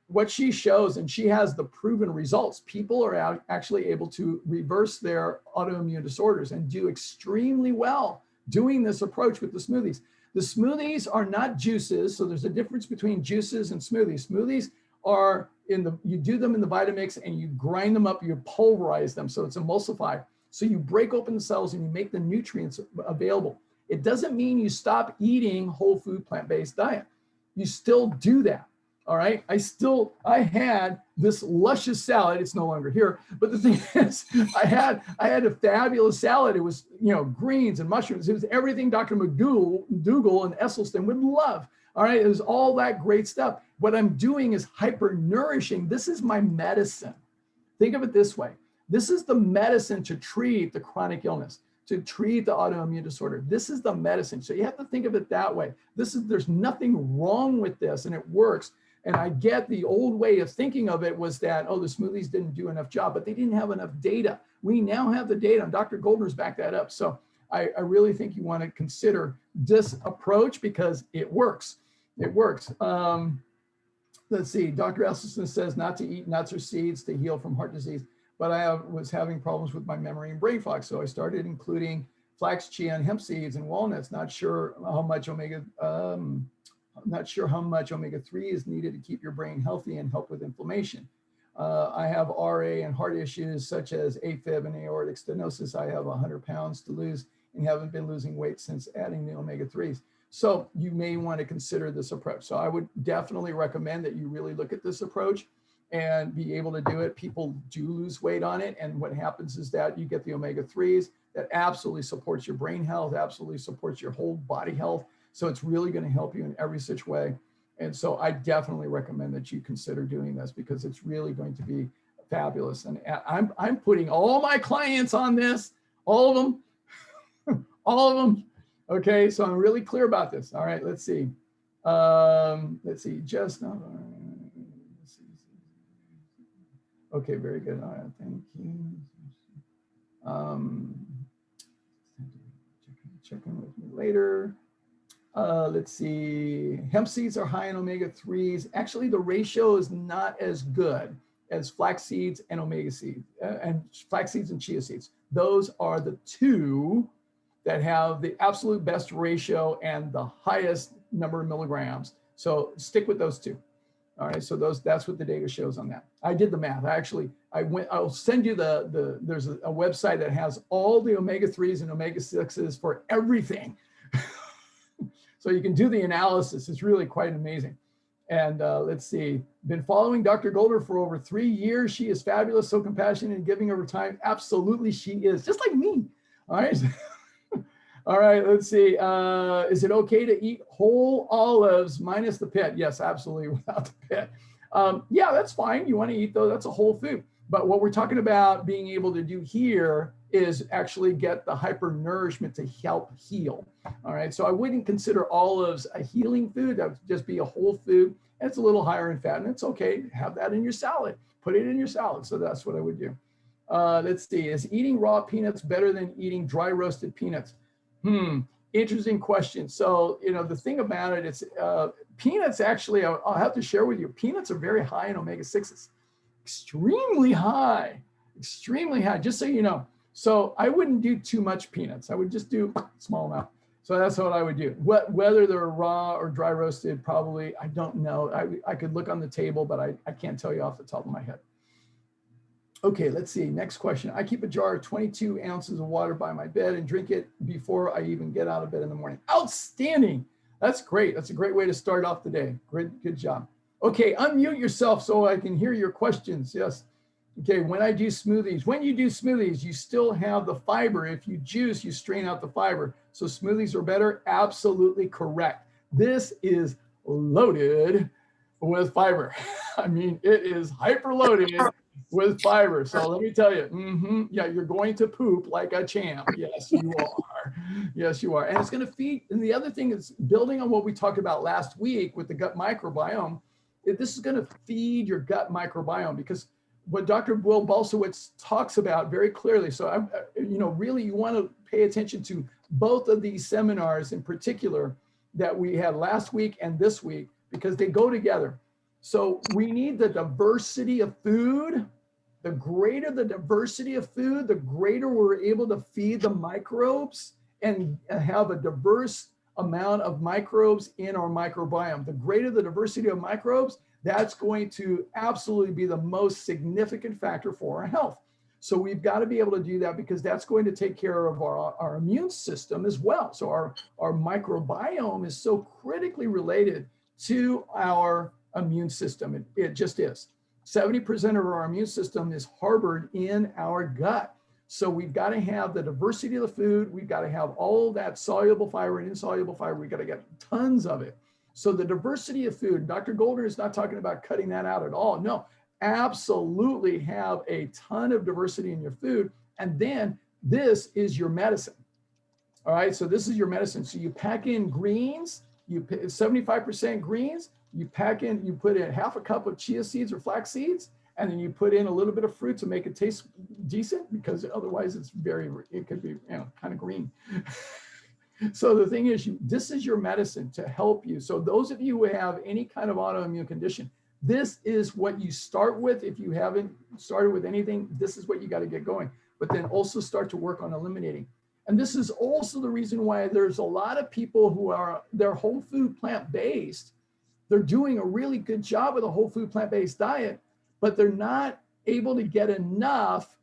What she shows, and she has the proven results, people are actually able to reverse their autoimmune disorders and do extremely well doing this approach with the smoothies. The smoothies are not juices, so there's a difference between juices and smoothies. Smoothies are you do them in the Vitamix and you grind them up, you pulverize them, so it's emulsified. So you break open the cells and you make the nutrients available. It doesn't mean you stop eating whole food, plant-based diet. You still do that. All right. I had this luscious salad. It's no longer here, but the thing is, I had a fabulous salad. It was, greens and mushrooms. It was everything Dr. McDougall and Esselstyn would love. All right. It was all that great stuff. What I'm doing is hyper nourishing. This is my medicine. Think of it this way. This is the medicine to treat the chronic illness, to treat the autoimmune disorder. This is the medicine. So you have to think of it that way. There's nothing wrong with this, and it works. And I get the old way of thinking of it was that, the smoothies didn't do enough job, but they didn't have enough data. We now have the data, and Dr. Goldner's backed that up. So I really think you want to consider this approach because it works. It works. Let's see. Dr. Esselstyn says not to eat nuts or seeds to heal from heart disease, but I was having problems with my memory and brain fog. So I started including flax, chia, and hemp seeds and walnuts. Not sure how much omega-3 is needed to keep your brain healthy and help with inflammation. I have RA and heart issues such as AFib and aortic stenosis. I have 100 pounds to lose and haven't been losing weight since adding the omega-3s. So you may want to consider this approach. So I would definitely recommend that you really look at this approach and be able to do it. People do lose weight on it. And what happens is that you get the omega-3s that absolutely supports your brain health, absolutely supports your whole body health. So it's really going to help you in every such way. And so I definitely recommend that you consider doing this because it's really going to be fabulous. And I'm putting all my clients on this, all of them, all of them. Okay, so I'm really clear about this. All right, let's see. Okay, very good. All right, thank you. Check in with me later. Let's see. Hemp seeds are high in omega-3s. Actually, the ratio is not as good as flax seeds and omega seeds, and flax seeds and chia seeds. Those are the two that have the absolute best ratio and the highest number of milligrams. So stick with those two. All right, so that's what the data shows on that. I did the math. I'll send you there's a website that has all the omega-3s and omega-6s for everything. So you can do the analysis. It's really quite amazing. And let's see, been following Dr. Golder for over 3 years. She is fabulous, so compassionate and giving over time. Absolutely, she is, just like me. All right. All right, let's see. Is it okay to eat whole olives minus the pit? Yes, absolutely, without the pit. Yeah, that's fine. You want to eat those, that's a whole food. But what we're talking about being able to do here is actually get the hypernourishment to help heal. All right, so I wouldn't consider olives a healing food. That would just be a whole food. And it's a little higher in fat, and it's okay. Have that in your salad. Put it in your salad. So that's what I would do. Let's see. Is eating raw peanuts better than eating dry roasted peanuts? Interesting question. So, the thing about it is peanuts actually, I'll have to share with you, peanuts are very high in omega-6s. Extremely high, just so you know. So I wouldn't do too much peanuts. I would just do a small amount. So that's what I would do. Whether they're raw or dry roasted, probably, I don't know. I could look on the table, but I can't tell you off the top of my head. Okay, let's see. Next question. I keep a jar of 22 ounces of water by my bed and drink it before I even get out of bed in the morning. Outstanding. That's great. That's a great way to start off the day. Great, good job. Okay, unmute yourself so I can hear your questions. Yes. Okay, when you do smoothies, you still have the fiber. If you juice, you strain out the fiber. So smoothies are better. Absolutely correct. This is loaded with fiber. I mean, it is hyper loaded with fiber. So let me tell you, yeah, you're going to poop like a champ. Yes, you are. Yes, you are. And it's going to feed. And the other thing is building on what we talked about last week with the gut microbiome. This is going to feed your gut microbiome, because what Dr. Will Balsowitz talks about very clearly. So, really you want to pay attention to both of these seminars in particular that we had last week and this week, because they go together. So we need the diversity of food. The greater the diversity of food, the greater we're able to feed the microbes and have a diverse amount of microbes in our microbiome. The greater the diversity of microbes, that's going to absolutely be the most significant factor for our health. So we've got to be able to do that, because that's going to take care of our immune system as well. So our microbiome is so critically related to our immune system. It just is. 70% of our immune system is harbored in our gut. So we've got to have the diversity of the food. We've got to have all that soluble fiber and insoluble fiber. We've got to get tons of it. So the diversity of food, Dr. Golder is not talking about cutting that out at all. No, absolutely have a ton of diversity in your food. And then this is your medicine. All right, so this is your medicine. So you pack in greens, 75% greens, you put in half a cup of chia seeds or flax seeds, and then you put in a little bit of fruit to make it taste decent, because otherwise it could be kind of green. So the thing is, this is your medicine to help you. So those of you who have any kind of autoimmune condition, this is what you start with. If you haven't started with anything, this is what you got to get going. But then also start to work on eliminating. And this is also the reason why there's a lot of people who they're whole food plant-based. They're doing a really good job with a whole food plant-based diet, but they're not able to get enough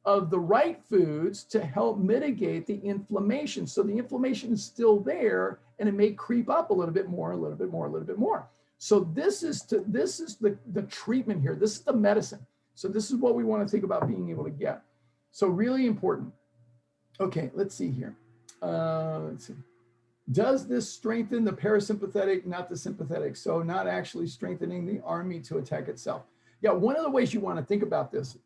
of the right foods to help mitigate the inflammation. So the inflammation is still there, and it may creep up a little bit more, a little bit more, a little bit more. So this is the treatment here. This is the medicine. So this is what we want to think about being able to get. So really important. Okay, let's see here. Let's see. Does this strengthen the parasympathetic, not the sympathetic? So not actually strengthening the army to attack itself. Yeah, one of the ways you want to think about this,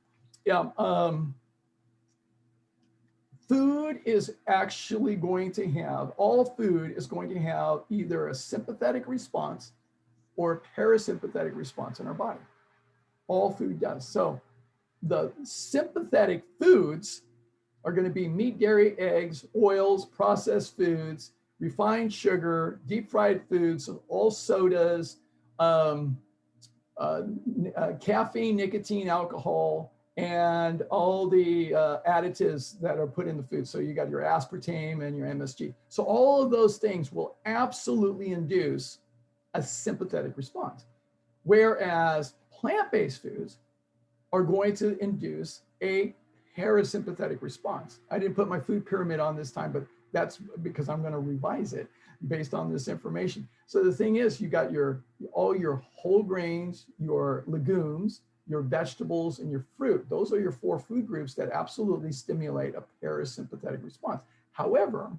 food is actually going to have, all food is going to have either a sympathetic response or a parasympathetic response in our body. All food does. So the sympathetic foods are going to be meat, dairy, eggs, oils, processed foods, refined sugar, deep fried foods, all sodas, caffeine, nicotine, alcohol, and all the additives that are put in the food. So you got your aspartame and your MSG. So all of those things will absolutely induce a sympathetic response. Whereas plant-based foods are going to induce a parasympathetic response. I didn't put my food pyramid on this time, but that's because I'm going to revise it based on this information. So the thing is, you got all your whole grains, your legumes, your vegetables, and your fruit. Those are your 4 food groups that absolutely stimulate a parasympathetic response. However,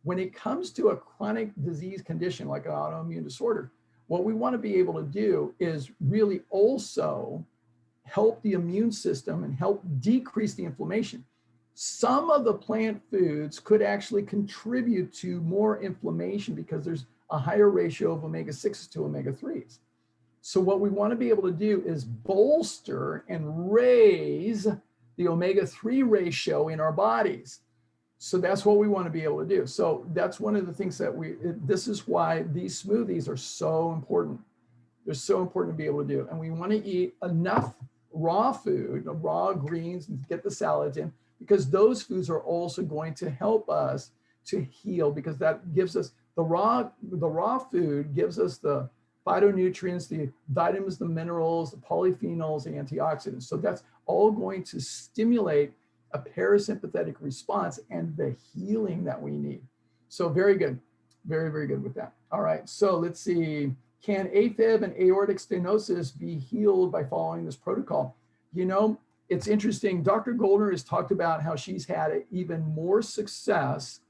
when it comes to a chronic disease condition like an autoimmune disorder, what we want to be able to do is really also help the immune system and help decrease the inflammation. Some of the plant foods could actually contribute to more inflammation because there's a higher ratio of omega-6s to omega-3s. So what we want to be able to do is bolster and raise the omega-3 ratio in our bodies. So that's what we want to be able to do. So that's one of the things that this is why these smoothies are so important. They're so important to be able to do. And we want to eat enough raw food, raw greens, and get the salads in, because those foods are also going to help us to heal, because that gives us the raw food gives us the phytonutrients, the vitamins, the minerals, the polyphenols, the antioxidants. So that's all going to stimulate a parasympathetic response and the healing that we need. So very good. Very, very good with that. All right, so let's see. Can AFib and aortic stenosis be healed by following this protocol? You know, it's interesting. Dr. Goldner has talked about how she's had even more success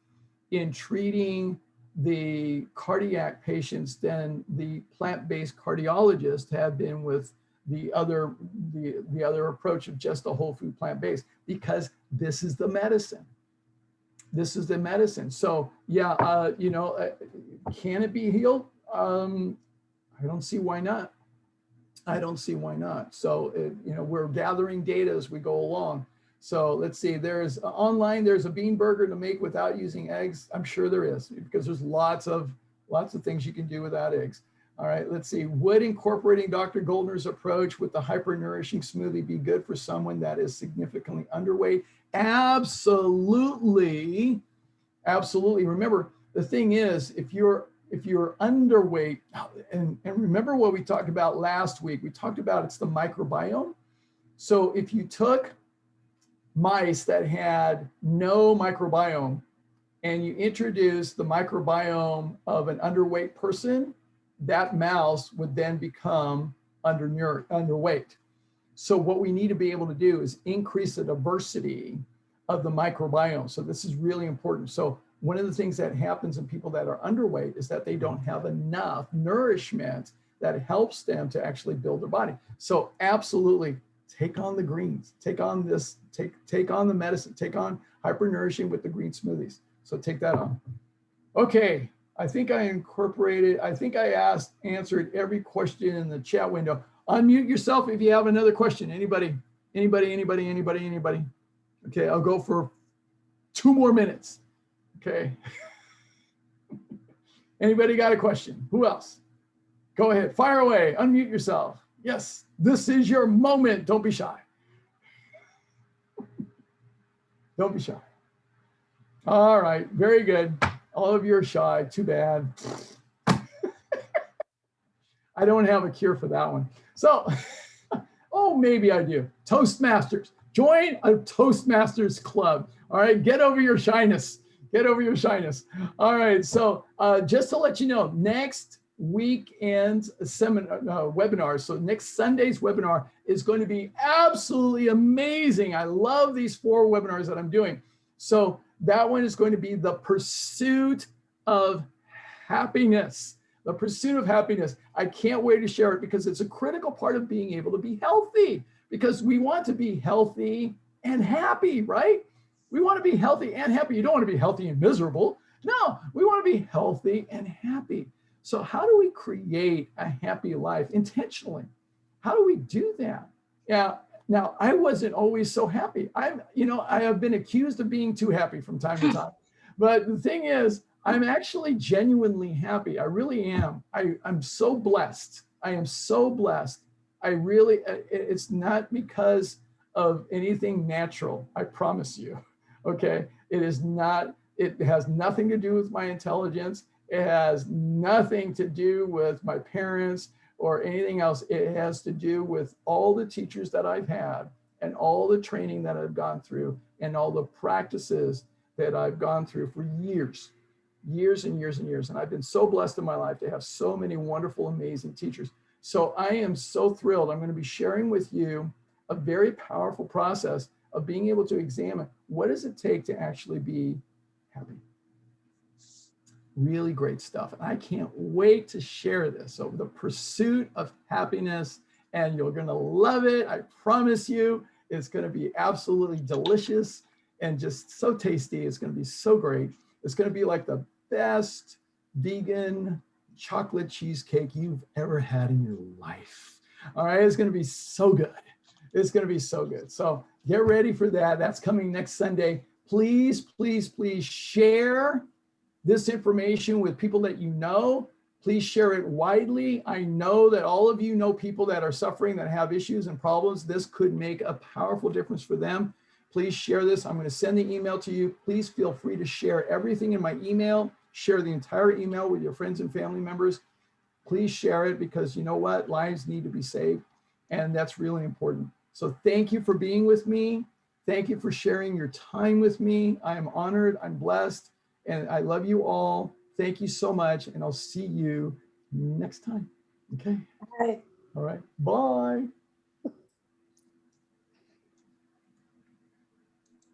in treating the cardiac patients than the plant-based cardiologists have been with the other approach of just a whole food plant-based, because this is the medicine. This is the medicine. So yeah, you know, can it be healed? I don't see why not. I don't see why not. So, you know, we're gathering data as we go along. So let's see, there's online, there's a bean burger to make without using eggs. I'm sure there is, because there's lots of things you can do without eggs. All right, let's see. Would incorporating Dr. Goldner's approach with the hyper-nourishing smoothie be good for someone that is significantly underweight? Absolutely. Absolutely. Remember, the thing is, if you're underweight, and remember what we talked about last week, we talked about it's the microbiome. So if you took mice that had no microbiome and you introduce the microbiome of an underweight person, that mouse would then become underweight. So what we need to be able to do is increase the diversity of the microbiome. So this is really important. So one of the things that happens in people that are underweight is that they don't have enough nourishment that helps them to actually build their body. So absolutely, take on the greens, take on this, take on the medicine, take on hyper-nourishing with the green smoothies. So take that on. Okay, I think I answered every question in the chat window. Unmute yourself if you have another question. Anybody? Okay, I'll go for 2 more minutes. Okay. Anybody got a question? Who else? Go ahead, fire away, unmute yourself. Yes, this is your moment. Don't be shy. Don't be shy. All right, very good. All of you are shy, too bad. I don't have a cure for that one. So, oh, maybe I do. Toastmasters, join a Toastmasters club. All right, get over your shyness. Get over your shyness. All right, so just to let you know, next weekend's webinar, so next Sunday's webinar is going to be absolutely amazing. I love these 4 webinars that I'm doing. So that one is going to be the pursuit of happiness. The pursuit of happiness. I can't wait to share it because it's a critical part of being able to be healthy, because we want to be healthy and happy, right? We want to be healthy and happy. You don't want to be healthy and miserable. No, we want to be healthy and happy. So how do we create a happy life intentionally? How do we do that? Yeah. Now, I wasn't always so happy. I have been accused of being too happy from time to time. But the thing is, I'm actually genuinely happy. I really am. I'm so blessed. I am so blessed. It's not because of anything natural, I promise you. Okay, it is not, it has nothing to do with my intelligence. It has nothing to do with my parents or anything else. It has to do with all the teachers that I've had and all the training that I've gone through and all the practices that I've gone through for years and years and years. And I've been so blessed in my life to have so many wonderful, amazing teachers. So I am so thrilled. I'm going to be sharing with you a very powerful process of being able to examine what does it take to actually be happy. Really great stuff. I can't wait to share this. So the pursuit of happiness, and you're going to love it. I promise you, it's going to be absolutely delicious and just so tasty. It's going to be so great. It's going to be like the best vegan chocolate cheesecake you've ever had in your life. All right. It's going to be so good. It's going to be so good. So get ready for that. That's coming next Sunday. Please, please, please share this information with people that you know. Please share it widely. I know that all of you know people that are suffering, that have issues and problems. This could make a powerful difference for them. Please share this. I'm going to send the email to you. Please feel free to share everything in my email. Share the entire email with your friends and family members. Please share it, because you know what? Lives need to be saved, and that's really important. So thank you for being with me. Thank you for sharing your time with me. I am honored. I'm blessed. And I love you all. Thank you so much. And I'll see you next time. Okay. Bye. All right. Bye.